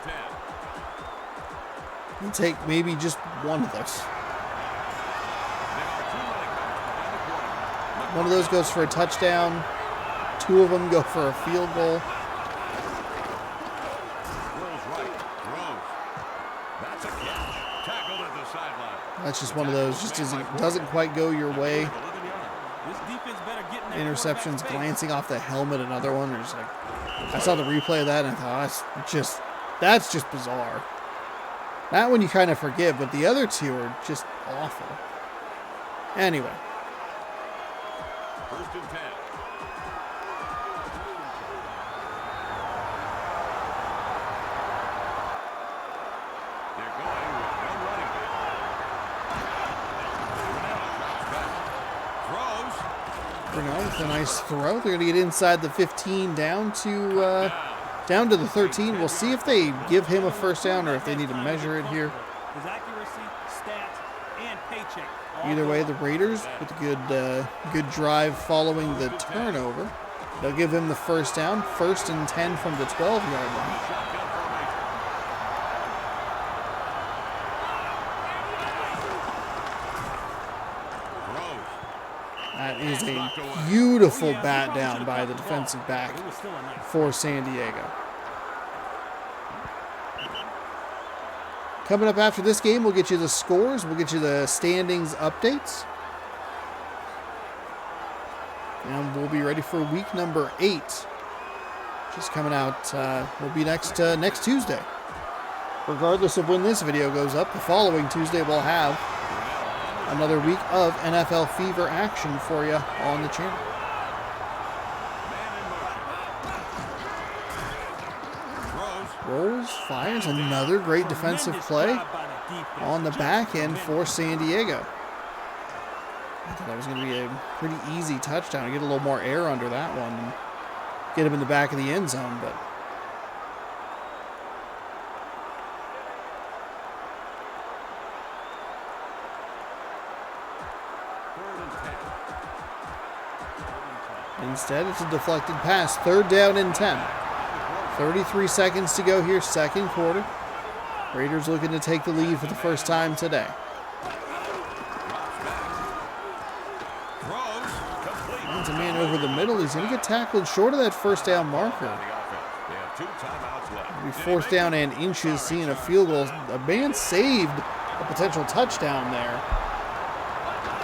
We'll take maybe just one of those. One of those goes for a touchdown. 2 of them go for a field goal. That's just one of those, just doesn't quite go your way. Interceptions glancing off the helmet, another one. There's like, I saw the replay of that and I thought, that's just bizarre. That one you kind of forgive, but the other 2 are just awful. Anyway. First and 10. They're going with one running back. Throws. Brunel with a nice throw. They're going to get inside the 15 down to the 13. We'll see if they give him a first down or if they need to measure it here. His accuracy, stats, and paycheck. Either way, the Raiders with a good drive following the turnover. They'll give him the first down. 1st and 10 from the 12-yard line. That is a beautiful bat down by the defensive back for San Diego. Coming up after this game, we'll get you the scores. We'll get you the standings updates. And we'll be ready for week number 8. Just coming out, will be next Tuesday. Regardless of when this video goes up, the following Tuesday we'll have another week of NFL Fever action for you on the channel. Rolls, fires, another great defensive play on the back end for San Diego. I thought that was going to be a pretty easy touchdown. Get a little more air under that one and get him in the back of the end zone, but instead, it's a deflected pass. 3rd down and 10. 33 seconds to go here, second quarter. Raiders looking to take the lead for the first time today. Finds a man over the middle. He's going to get tackled short of that first down marker. It'll be 4th down and inches, seeing a field goal. A man saved a potential touchdown there.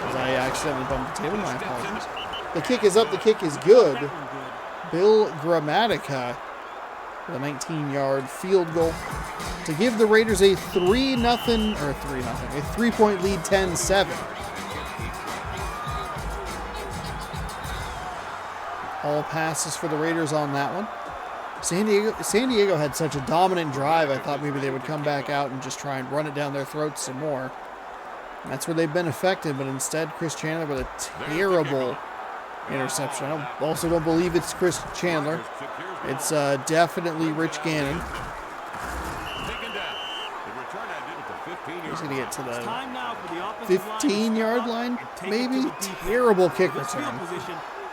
As I accidentally bumped the table, my apologies. The kick is up, the kick is good. Bill Gramatica with a 19-yard field goal to give the Raiders a 3-point lead, 10-7. All passes for the Raiders on that one. San Diego had such a dominant drive, I thought maybe they would come back out and just try and run it down their throats some more. And that's where they've been effective, but instead Chris Chandler with a terrible interception. I also don't believe it's Chris Chandler. It's definitely Rich Gannon. He's going to get to the 15-yard line, maybe. Terrible kick return.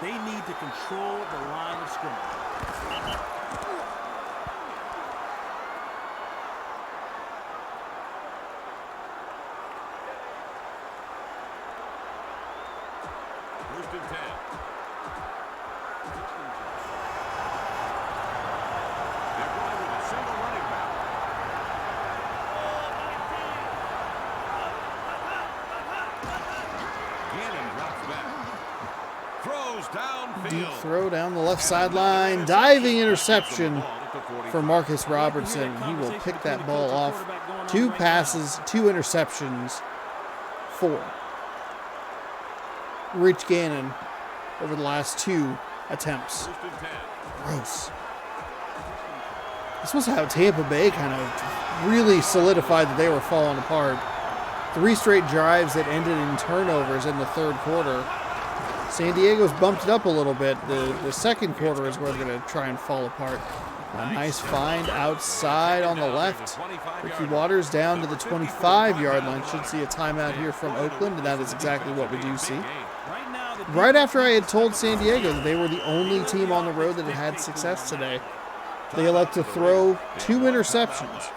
They need to control the line of scrimmage. First and 10. They're going with a single running back. Gannon drops back. Throws downfield. Deep throw down the left sideline. Diving interception for Marcus Robertson. He will pick that ball off. 2 passes, 2 interceptions for Rich Gannon over the last 2 attempts. Gross. This was how Tampa Bay kind of really solidified that they were falling apart. 3 straight drives that ended in turnovers in the 3rd quarter. San Diego's bumped it up a little bit. The second quarter is where they're going to try and fall apart. A nice find outside on the left. Ricky Waters down to the 25-yard line. Should see a timeout here from Oakland, and that is exactly what we do see. Right after I had told San Diego that they were the only team on the road that had success today, they elect to throw 2 interceptions.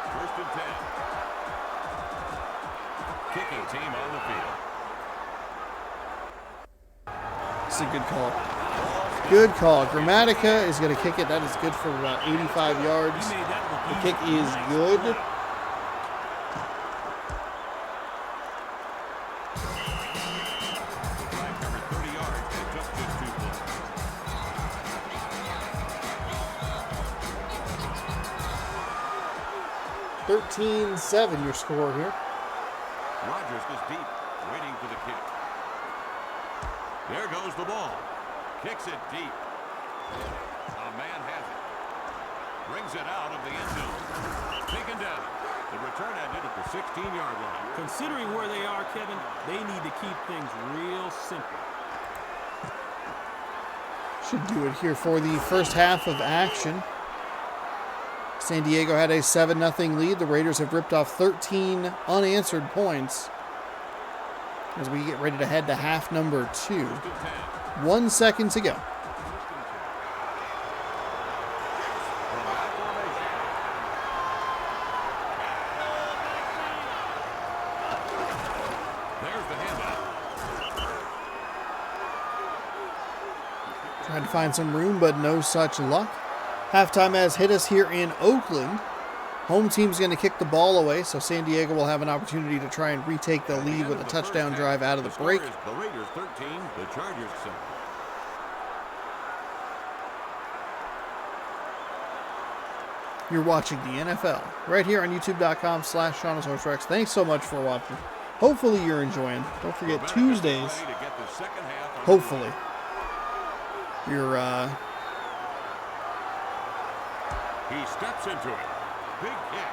First and 10. Kicking team on the field. It's a good call. Good call. Gramatica is going to kick it. That is good for about 85 yards. The kick is good. Drive covered 30 yards and took just 2 plays. 13-7 your score here. Rodgers is deep, waiting for the kick. There goes the ball. Kicks it deep. A man has it. Brings it out of the end zone. Taken down. The return ended at the 16-yard line. Considering where they are, Kevin, they need to keep things real simple. Should do it here for the first half of action. San Diego had a 7-0 lead. The Raiders have ripped off 13 unanswered points as we get ready to head to half number 2. 1 second to go. There's the handout. Trying to find some room, but no such luck. Halftime has hit us here in Oakland. Home team's going to kick the ball away, so San Diego will have an opportunity to try and retake the lead with a touchdown drive out of the break. The Raiders 13, the Chargers 7. You're watching the NFL right here on youtube.com/SeanOsHorseRex. Thanks so much for watching. Hopefully you're enjoying. Don't forget Tuesdays. Hopefully you're He steps into it. Big hit.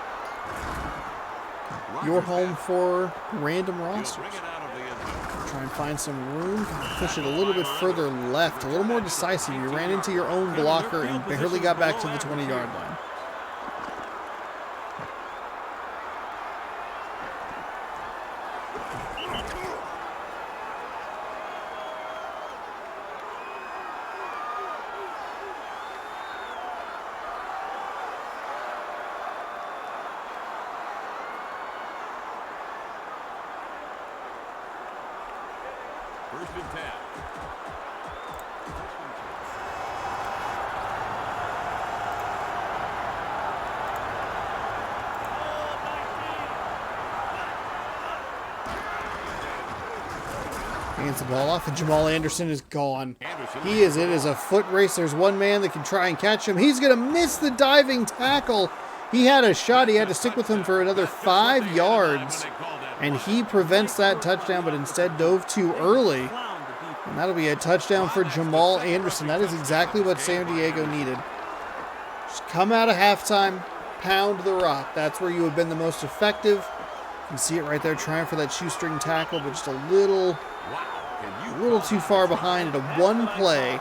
you're home for random rosters. Bring it out of the end zone. Try and find some room. Push it a little bit further left. A little more decisive. You ran into your own blocker and barely got back to the 20-yard line. First and 10. Hands the ball off, and Jamal Anderson is gone. He is. It is a foot race. There's one man that can try and catch him. He's going to miss the diving tackle. He had a shot. He had to stick with him for another 5 yards, and he prevents that touchdown, but instead dove too early. And that'll be a touchdown for Jamal Anderson. That is exactly what San Diego needed. Just come out of halftime, pound the rock. That's where you have been the most effective. You can see it right there, trying for that shoestring tackle, but just a little too far behind at a one-play,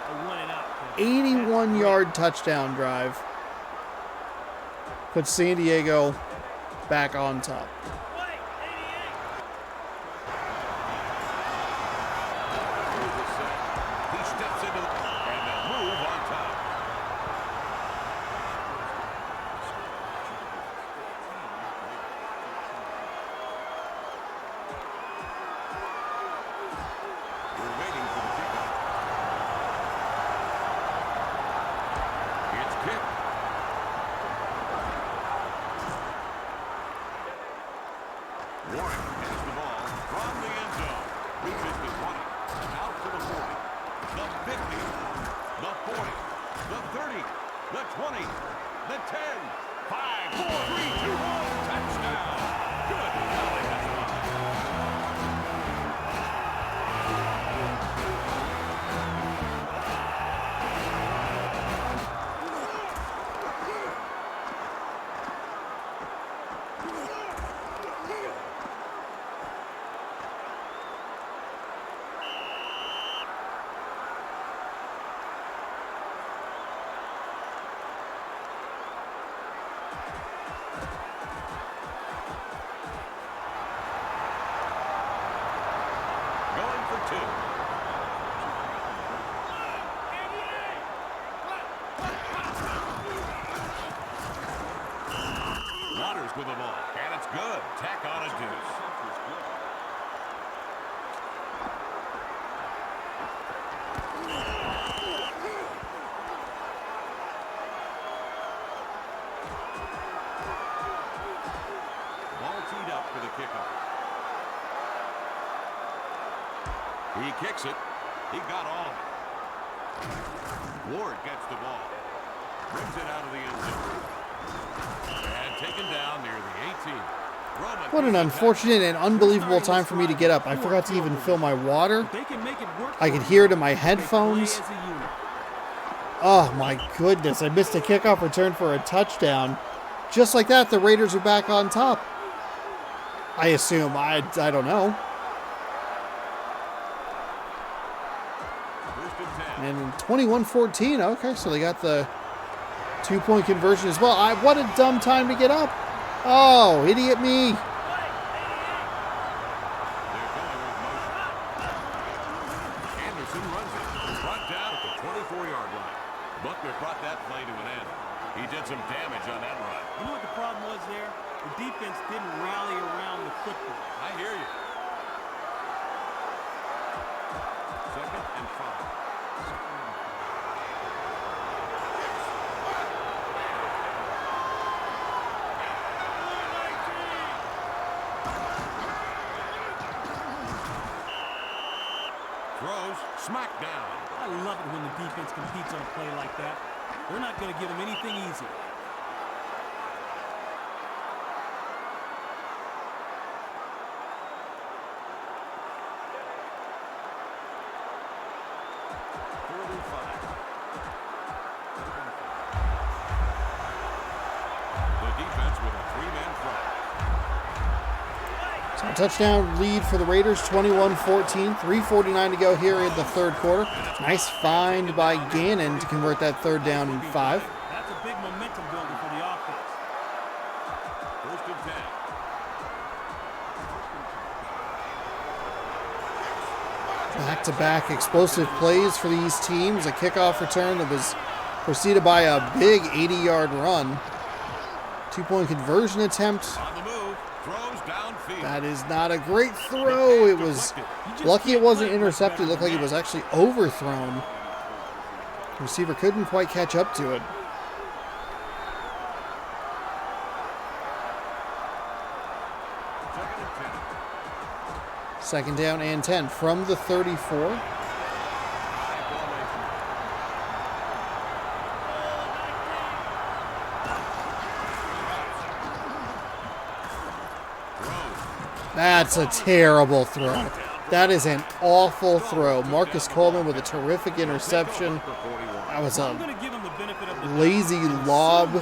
81-yard touchdown drive. Puts San Diego back on top. He steps into the and they'll move on top. We're waiting for the kickoff. It's kicked. Warren has the ball from the end zone. Reaches the 20. Out to the 40. The 50. The 40. The 30. The 20. The 10. 5, 4, 3, 2, 1. Touchdown. Good golly, that's fine. Going for 2. Waters with the ball, and it's good. Tack on a deuce. Ball teed up for the kickoff. He kicks it. He got all of it. Ward gets the ball. Brings it out of the end zone. And taken down near the 18. Roman What an unfortunate and unbelievable time for me to get up. I forgot to even fill my water. I could hear it in my headphones. Oh my goodness, I missed a kickoff return for a touchdown. Just like that, the Raiders are back on top. I assume. I don't know. First and 10. And 21-14. Okay, so they got the 2-point conversion as well. What a dumb time to get up. Oh, idiot me. They're going with motion. Anderson runs it. Brought down at the 24-yard line. Buckner brought that play to an end. He did some damage on that run. You know what the problem was there? The defense didn't rally around the football. I hear you. Second and 5. Smack down. I love it when the defense competes on a play like that. They're not going to give him anything easy. So a touchdown lead for the Raiders, 21-14, 3:49 to go here in the third quarter. Nice find by Gannon to convert that third down and 5. That's a big momentum builder for the offense. First and 10. Back-to-back explosive plays for these teams. A kickoff return that was preceded by a big 80-yard run. Two-point conversion attempt. On the move, throws downfield. That is not a great throw. It was lucky it wasn't intercepted. It looked like it was actually overthrown. The receiver couldn't quite catch up to it. Second down and 10 from the 34. That's a terrible throw. That is an awful throw. Marcus Coleman with a terrific interception. That was a lazy lob.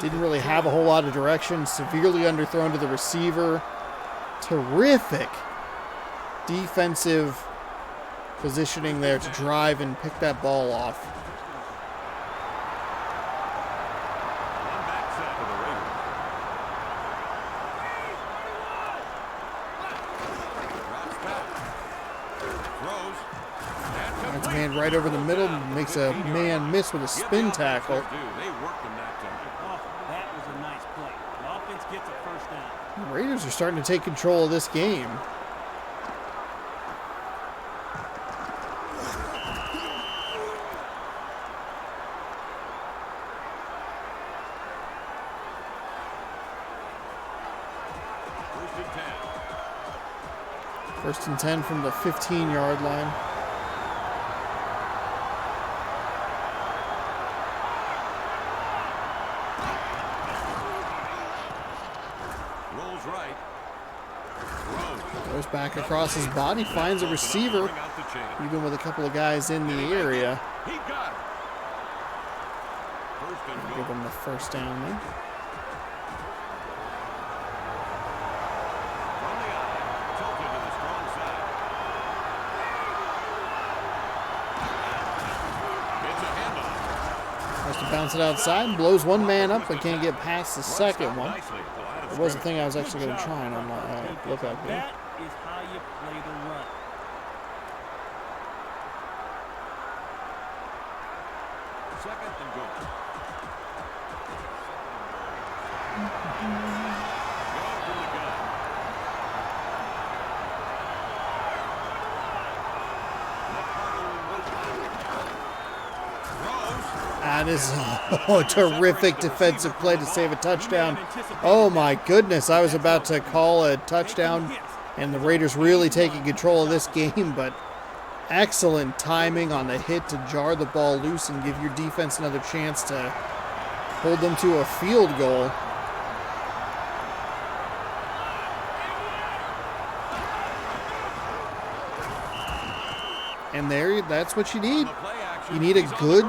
Didn't really have a whole lot of direction. Severely underthrown to the receiver. Terrific defensive positioning there to drive and pick that ball off. That's a man right over the middle, makes a man miss with a spin tackle. That was a nice play. The offense gets a first down. The Raiders are starting to take control of this game. First and 10 from the 15-yard line. Rolls right. Goes back across his body, finds a receiver, even with a couple of guys in the area. He got it. First and goal. Give him the first down there. From the eye, tilted to the strong side. It's a handoff. Has to bounce it outside, blows one man up, but can't get past the second one. It was the thing I was actually going to try and look at here. That is how you play the run. Second and goal. Go from the gun. That is a terrific defensive play to save a touchdown. Oh my goodness, I was about to call a touchdown and the Raiders really taking control of this game, but excellent timing on the hit to jar the ball loose and give your defense another chance to hold them to a field goal. And there, that's what you need. You need a good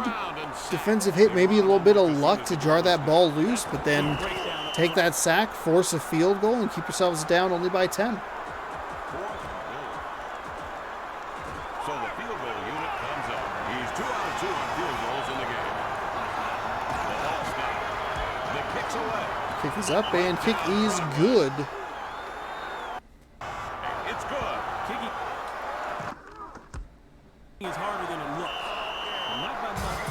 defensive hit, maybe a little bit of luck to jar that ball loose, but then take that sack, force a field goal, and keep yourselves down only by 10. So the field goal unit comes up. He's 2 out of 2 on field goals in the game. The ball snap. The kick's away. Kick is up and kick is good. It's good. Kicking is harder than it looks. Not by much.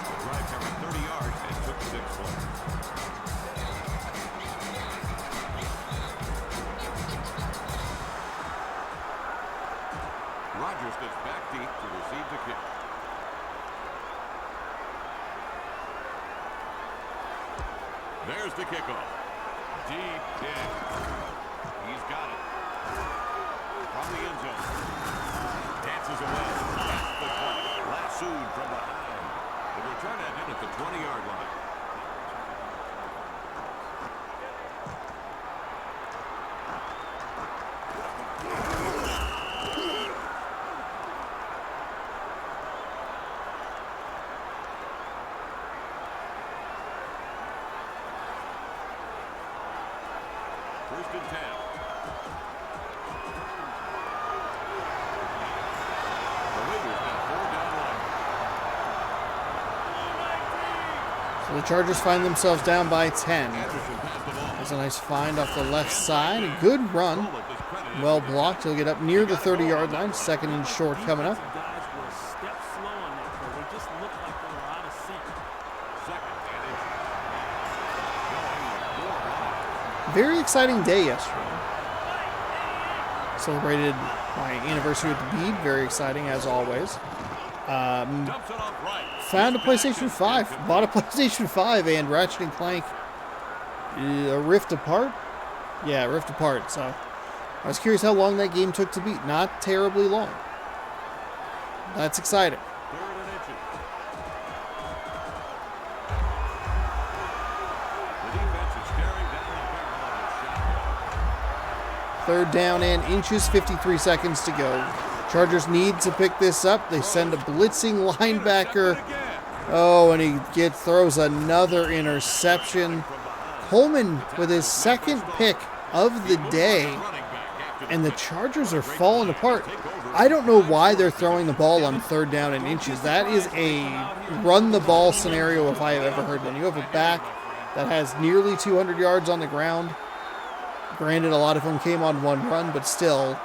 The drive covered 30 yards and took 6 points. Rodgers gets back deep to receive the kick. There's the kickoff. Deep hit. He's got it. From the end zone. Dances away. That's the play. Lassoed from behind. The return ended at the 20-yard line. First and 10. The Raiders got 4 down line. So the Chargers find themselves down by 10. Anderson passed the ball. There's a nice find off the left side. A good run. Well blocked. He'll get up near the 30-yard line. Second and short coming up. Defensive guys were a step slow on that throw. They just looked like they were out of sync. Second and inches. Very exciting day yesterday. Celebrated my anniversary with the Beeb. Very exciting as always. Dumps it off right. Found a PlayStation 5. Bought a PlayStation 5 and Ratchet and Clank Rift Apart. Yeah, Rift Apart. So I was curious how long that game took to beat. Not terribly long. That's exciting. Third and inches. The defense is staring down the barrel of his shotgun. Third down and inches, 53 seconds to go. Chargers need to pick this up. They send a blitzing linebacker. Oh, and he throws another interception. Coleman with his second pick of the day. And the Chargers are falling apart. I don't know why they're throwing the ball on third down and inches. That is a run-the-ball scenario if I have ever heard one. You have a back that has nearly 200 yards on the ground. Granted, a lot of them came on one run, but still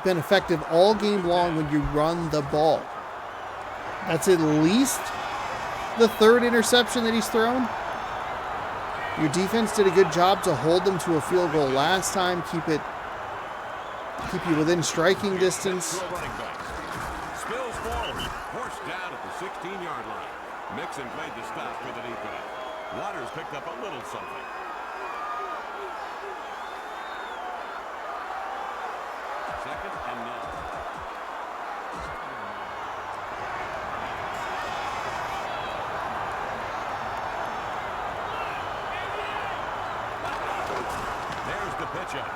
been effective all game long when you run the ball. That's at least the third interception that he's thrown. Your defense did a good job to hold them to a field goal last time. Keep you within striking distance. Spills forward. Forced down at the 16-yard line. Mixon made the stop for the defense. Waters picked up a little something. Second and 9. There's the pitch up.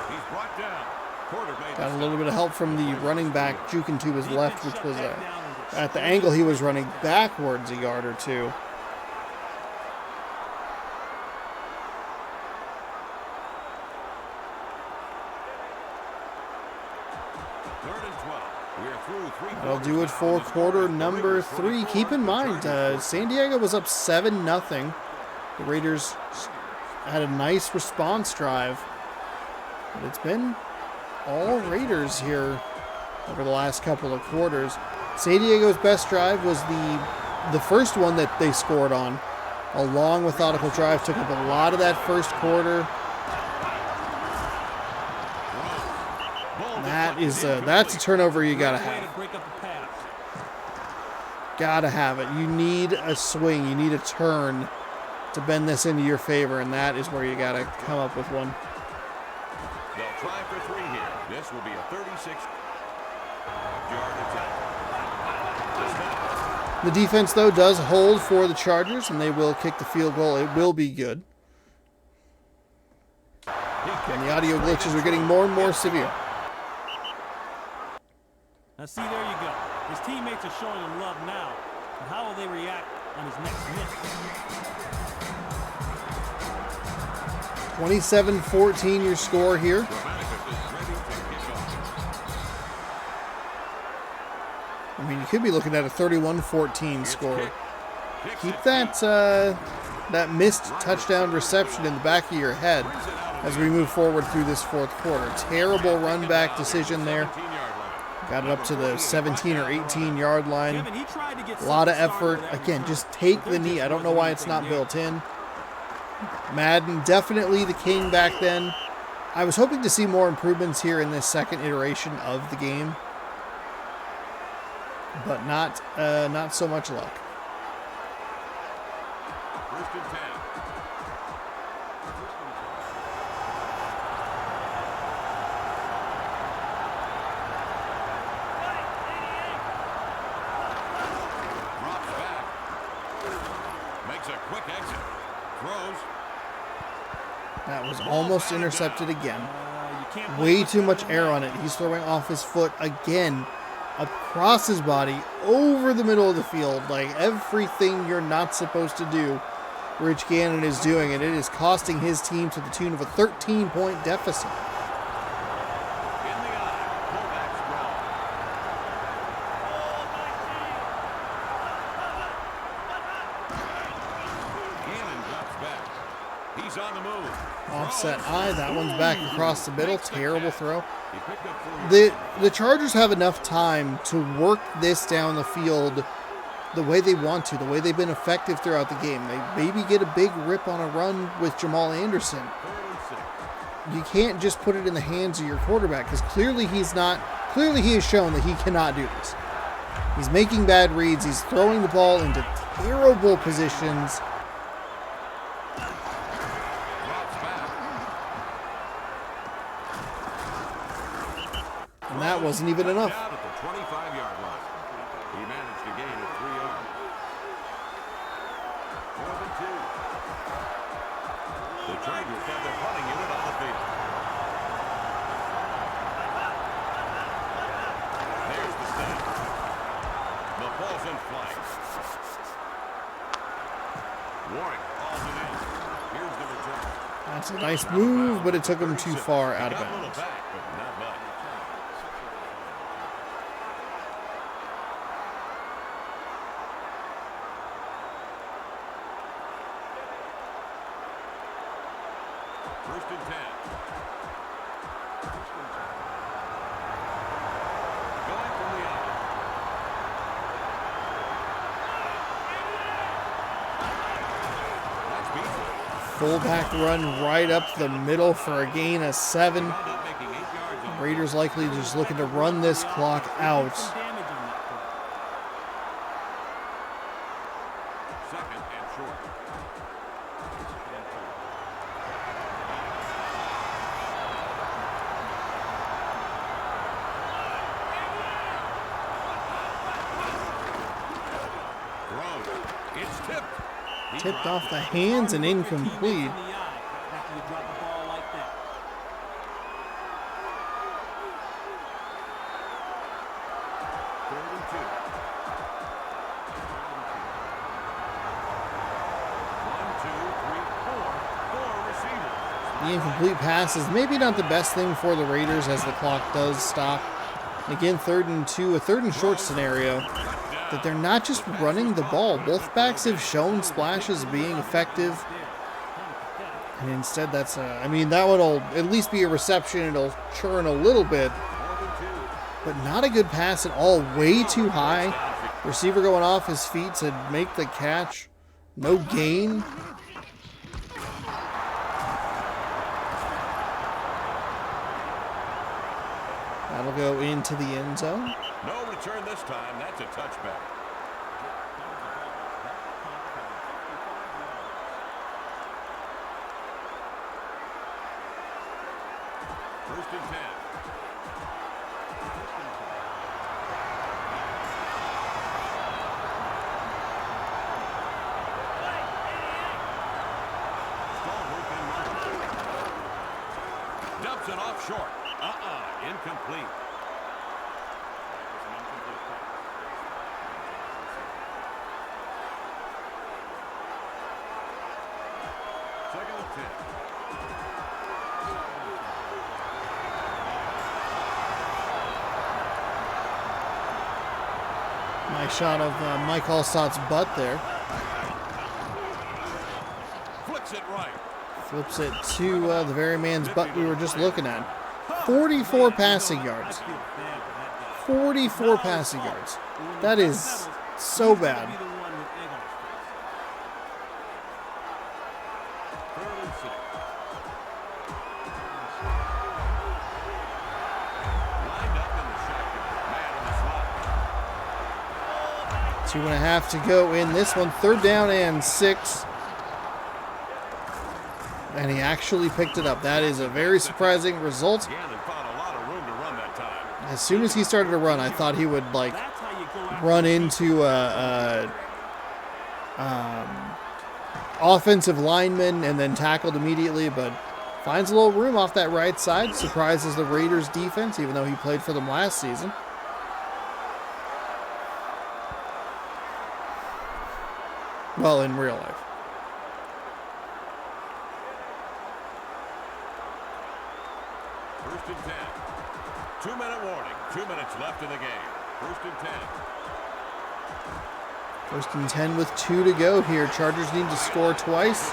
He's brought down. Porter made Got a the little stop. bit of help from the running back juking to his left, which was at the angle he was running backwards a yard or two. Third and 12. We're through 3 That'll do it quarters for now. quarter number 3. Keep in mind, San Diego was up 7-0. The Raiders had a nice response drive. But it's been all Raiders here over the last couple of quarters. San Diego's best drive was the first one that they scored on. A long, methodical drive. Took up a lot of that first quarter. That's a turnover you gotta Way have. to break up the pass. Gotta have it. You need a swing. You need a turn to bend this into your favor, and that is where you gotta come up with one. They'll try for 3 here. This will be a 36-yard attempt. The defense, though, does hold for the Chargers, and they will kick the field goal. It will be good. And the audio glitches are getting more and more severe. Now see, there you go. His teammates are showing him love now. And how will they react on his next miss? 27-14 your score here. I mean, you could be looking at a 31-14 score. Keep that missed touchdown reception in the back of your head as we move forward through this fourth quarter. Terrible run back decision there. Got it up to the 17 or 18-yard line. Kevin, he tried to get A lot of something effort. started with that Again, return, just take but the there knee. just I don't know wasn't why it's not anything built there. in. Madden, definitely the king back then. I was hoping to see more improvements here in this second iteration of the game, but not so much luck. First and 10. quick exit. Throws. That was almost intercepted again. You can't Way too much air on it. He's throwing off his foot again, across his body, over the middle of the field. Like everything you're not supposed to do, Rich Gannon is doing, and it is costing his team to the tune of a 13-point deficit. In the eye. Fullback strong. Gannon drops back. He's on the move. Offset eye. That one's back across the middle. Terrible throw. He picked up 4 The Chargers have enough time to work this down the field the way they want to, the way they've been effective throughout the game. They maybe get a big rip on a run with Jamal Anderson. 3rd and 6. You can't just put it in the hands of your quarterback because clearly he has shown that he cannot do this. He's making bad reads. He's throwing the ball into terrible positions. Drops back. And that wasn't even enough. Out at the 25-yard line. He managed to gain it 3 yards. 4th and 2. The Chargers have their punting unit on the field. There's the snap. The ball's in flight. Warwick calls it in. Here's the return. That's a nice move, but it took him too far out of Got a little bounds. back, but not much. First and 10. Going from the out. That's Beasley. Fullback run right up the middle for a gain of 7. Wound up making 8 yards on Raiders likely just looking to run this clock out. Some damage on that play. 2nd and short. Throws. It's tipped. He Tipped dropped off the hands and incomplete. In the eye after you drop the ball like that. Third and 2. 1, 2, 3, 4. 4 receivers. The incomplete pass is maybe not the best thing for the Raiders as the clock does stop. And again, 3rd and 2, a 3rd and short scenario, that they're not just running the ball. Both backs have shown splashes of being effective. And instead that's that one will at least be a reception. It'll churn a little bit, 4th and 2. but not a good pass at all. Way too high. Receiver going off his feet to make the catch. No gain. That'll go into the end zone. No return this time. That's a touchback. First and 10. Stalwart in motion. Dumps it off short. Incomplete. Second and 10. Nice shot of Mike Allstott's butt there. Flicks it right. Flips it to the very man's butt we were just looking at. 44 passing yards. 44 passing yards. That is so bad. Third and 6. Lined up in the shotgun. Man in the slot. 2.5 to go in this one. 3rd down and 6. And he actually picked it up. That is a very surprising result. Gannon found a lot of room to run that time. As soon as he started to run, I thought he would run into offensive lineman and then tackled immediately, but finds a little room off that right side. Surprises the Raiders defense, even though he played for them last season. Well, in real life. First and 10. 2-minute warning. 2 minutes left in the game. First and 10. First and 10 with 2 to go here. Chargers need to score twice.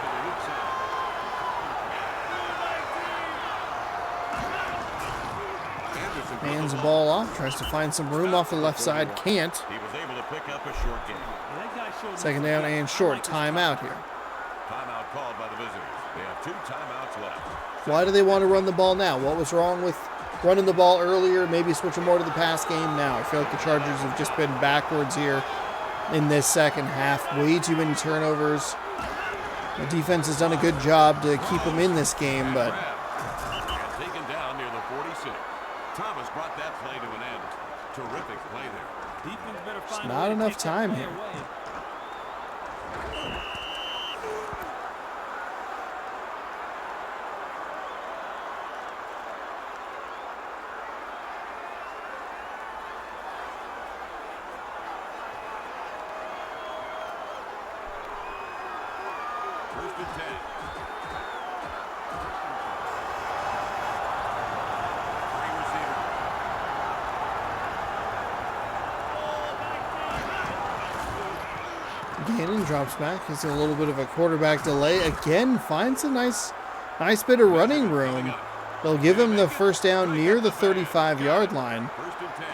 Hands the ball off. Tries to find some room off the left side. Can't. He was able to pick up a short gain. Second down and short. Timeout here. Timeout called by the visitors. They have 2 timeouts left. Why do they want to run the ball now? What was wrong with running the ball earlier? Maybe switching more to the pass game now. I feel like the Chargers have just been backwards here in this second half. Way too many turnovers. The defense has done a good job to keep them in this game, but And taken down near the 46. Thomas brought that play to an end. Terrific play there. Defense better Just find a not way to enough take that time play here. away. First and 10. Three receivers. Gannon drops back. It's a little bit of a quarterback delay. Again, finds a nice bit of running room. They'll give him the first down near the 35-yard line. First and 10.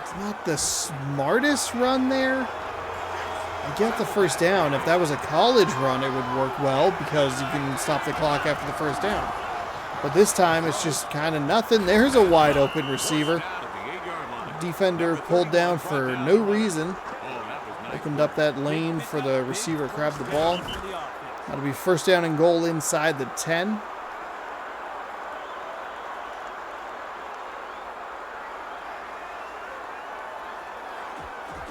It's not the smartest run there. I get the first down. If that was a college run, it would work well because you can stop the clock after the first down. But this time, it's just kind of nothing. There's a wide open receiver. Down at the 8-yard line. Defender pulled down for no reason. Oh, that was nice. Opened up that lane for the receiver to grab the ball. For the offense. That'll be first down and goal inside the 10.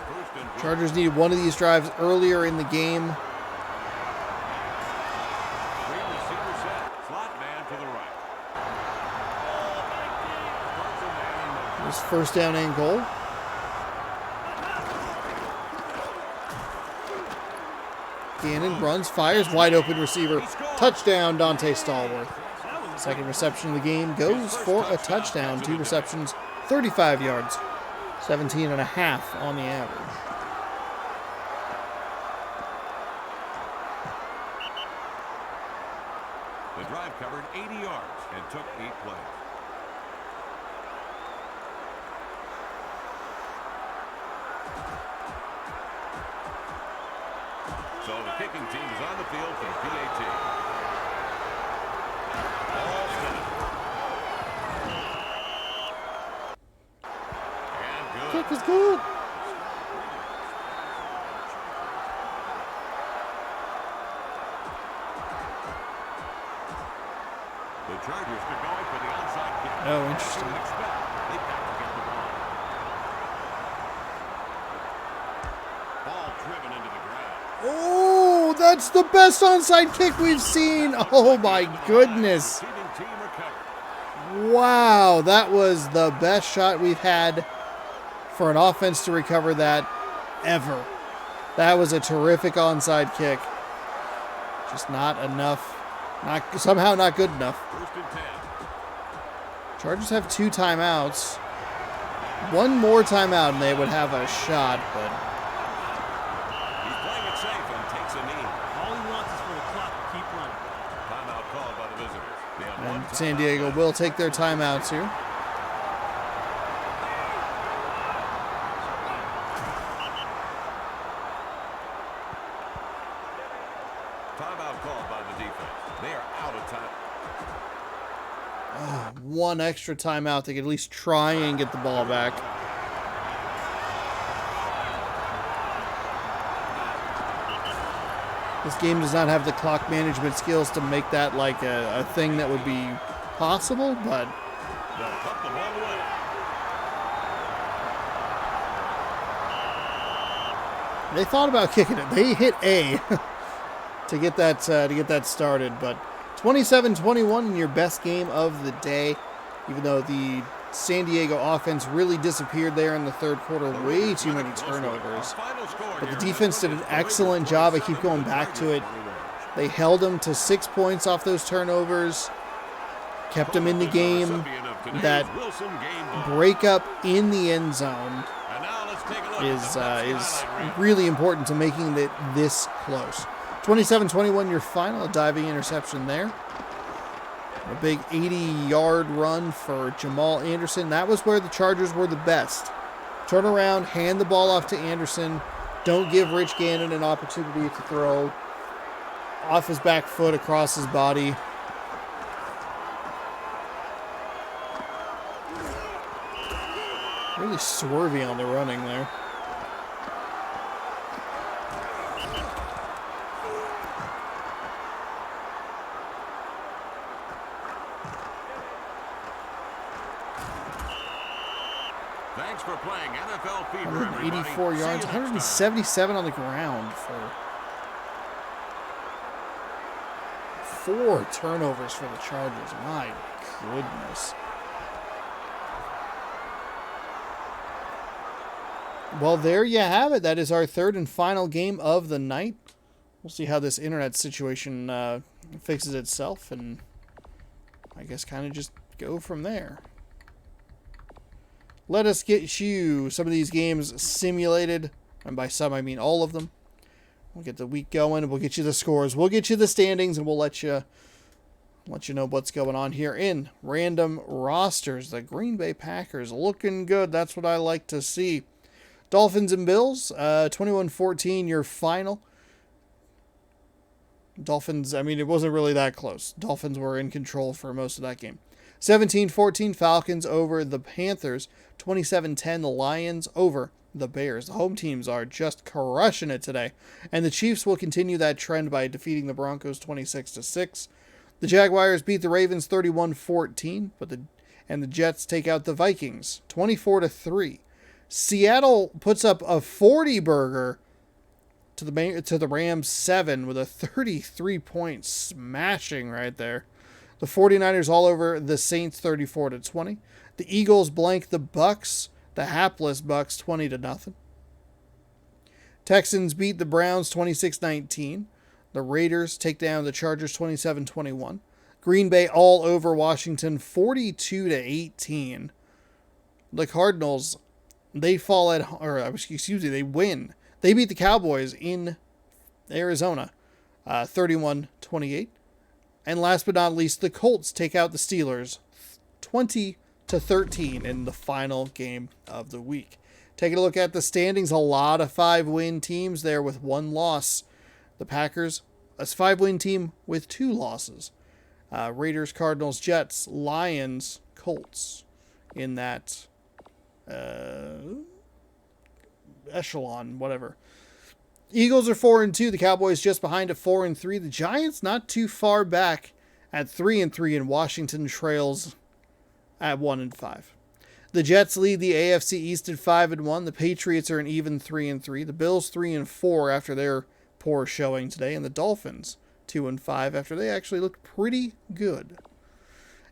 First and goal. Chargers needed one of these drives earlier in the game. 3 receiver set. Slot man to the right. Starts a man in motion. It's first down and goal. Gannon runs, fires, wide open receiver. Touchdown, Dante Stallworth. Second reception of the game goes for a touchdown. 2 receptions, 35 yards. 17 and a half on the average. The drive covered 80 yards and took 8 plays. So the kicking team is on the field for the PAT. All set. And good. Kick is good. The Chargers are going for the onside kick. Oh, interesting. As you would expect, they've got to get the ball. Ball driven into the ground. Oh, that's the best onside kick we've seen. Oh, my goodness. Receiving team recovered. Wow, that was the best shot we've had for an offense to recover that ever. That was a terrific onside kick. Just not enough. Somehow not good enough. First and 10. Chargers have 2 timeouts. One more timeout and they would have a shot, but He's playing it safe and takes a knee. All he wants is for the clock to keep running. Timeout called by the visitors. They have one and San Diego will take their timeouts here. timeout called by the defense. They are out of time. One extra timeout. They could at least try and get the ball back. This game does not have the clock management skills to make that like a thing that would be possible, but They'll put the ball away. they thought about kicking it. They hit A. to get that started. But 27-21 in your best game of the day, even though the San Diego offense really disappeared there in the third quarter. Way too many turnovers. But the defense did an excellent job. I keep going back to it. They held them to 6 points off those turnovers, kept them in the game. That breakup in the end zone is really important to making it this close. 27-21 your final, a diving interception there. A big 80-yard run for Jamal Anderson. That was where the Chargers were the best. Turn around, hand the ball off to Anderson. Don't give Rich Gannon an opportunity to throw off his back foot across his body. Really swervy on the running there. Thanks for playing NFL Fever, 184 yards, 177 on the ground for 4 turnovers for the Chargers. My goodness. Well, there you have it. That is our third and final game of the night. We'll see how this internet situation fixes itself, and I guess kind of just go from there. Let us get you some of these games simulated, and by some I mean all of them. We'll get the week going, and we'll get you the scores. We'll get you the standings, and we'll let you know what's going on here in random rosters. The Green Bay Packers looking good. That's what I like to see. Dolphins and Bills, 21-14, your final. Dolphins, I mean, it wasn't really that close. Dolphins were in control for most of that game. 17-14, Falcons over the Panthers. 27-10, the Lions over the Bears. The home teams are just crushing it today. And the Chiefs will continue that trend by defeating the Broncos 26-6. The Jaguars beat the Ravens 31-14, and the Jets take out the Vikings 24-3. Seattle puts up a 40-burger to the Rams 7 with a 33-point smashing right there. The 49ers all over the Saints 34-20. The Eagles blank the Bucks, the hapless Bucks 20-0. Texans beat the Browns 26-19. The Raiders take down the Chargers 27-21. Green Bay all over Washington 42-18. The Cardinals, they win. They beat the Cowboys in Arizona, 31-28. And last but not least, the Colts take out the Steelers, 20-13 in the final game of the week. Taking a look at the standings, a lot of 5-win teams there with 1 loss. The Packers, a 5-win team with 2 losses. Raiders, Cardinals, Jets, Lions, Colts in that echelon, whatever. Eagles are 4-2. The Cowboys just behind at 4-3. The Giants not too far back at 3-3, and Washington trails at 1-5. The Jets lead the AFC East at 5-1. The Patriots are an even 3-3. The Bills 3-4 after their poor showing today, and the Dolphins 2-5 after they actually looked pretty good.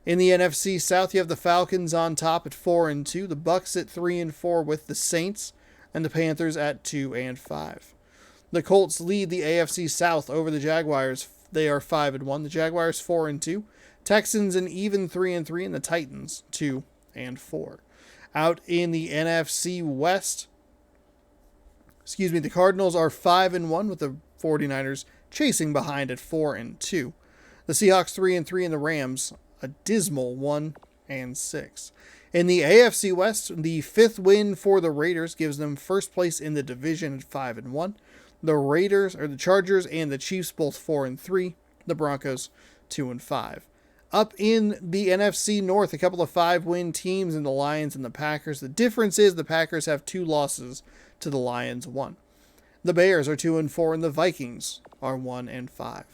In the NFC South, you have the Falcons on top at 4-2. The Bucks at 3-4 with the Saints, and the Panthers at 2-5. The Colts lead the AFC South over the Jaguars. They are 5-1. The Jaguars 4-2. Texans an even 3-3, and the Titans 2-4. Out in the NFC West, the Cardinals are 5-1 with the 49ers chasing behind at 4-2. The Seahawks 3-3, and the Rams a dismal 1-6. In the AFC West, the 5th win for the Raiders gives them first place in the division at 5-1. The Chargers and the Chiefs both 4-3. The Broncos 2-5. Up in the NFC North, a couple of 5-win teams in the Lions and the Packers. The difference is the Packers have 2 losses to the Lions 1. The Bears are 2-4, and the Vikings are 1-5.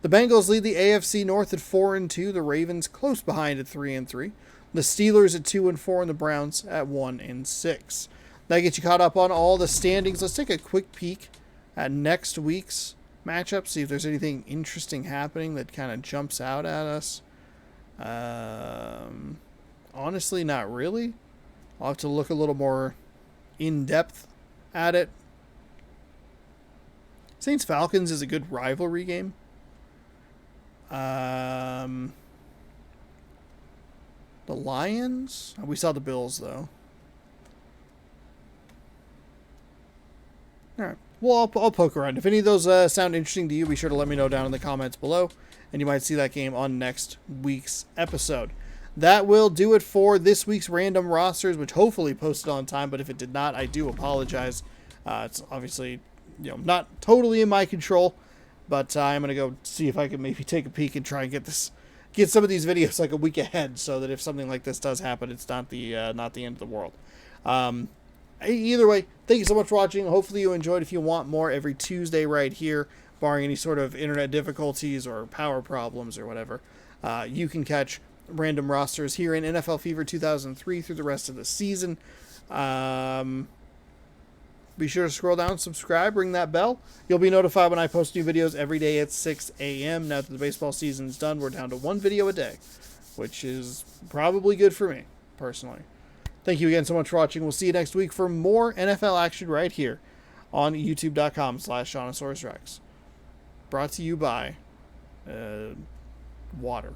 The Bengals lead the AFC North at 4-2. The Ravens close behind at 3-3. The Steelers at 2-4, and the Browns at 1-6. That gets you caught up on all the standings. Let's take a quick peek at next week's matchups, see if there's anything interesting happening that kind of jumps out at us. Honestly, not really. I'll have to look a little more in-depth at it. Saints-Falcons is a good rivalry game. The Lions? We saw the Bills, though. All right. Well, I'll poke around. If any of those sound interesting to you, be sure to let me know down in the comments below, and you might see that game on next week's episode. That will do it for this week's random rosters, which hopefully posted on time, but if it did not, I do apologize. It's obviously, not totally in my control, but I'm going to go see if I can maybe take a peek and try and get some of these videos like a week ahead, so that if something like this does happen, it's not the end of the world. Either way, thank you so much for watching. Hopefully you enjoyed. If you want more every Tuesday right here, barring any sort of internet difficulties or power problems or whatever, you can catch random rosters here in NFL Fever 2003 through the rest of the season. Be sure to scroll down, subscribe, ring that bell. You'll be notified when I post new videos every day at 6 a.m. Now that the baseball season's done, we're down to 1 video a day, which is probably good for me, personally. Thank you again so much for watching. We'll see you next week for more NFL action right here on youtube.com/ShaunosaurusRex. Brought to you by water.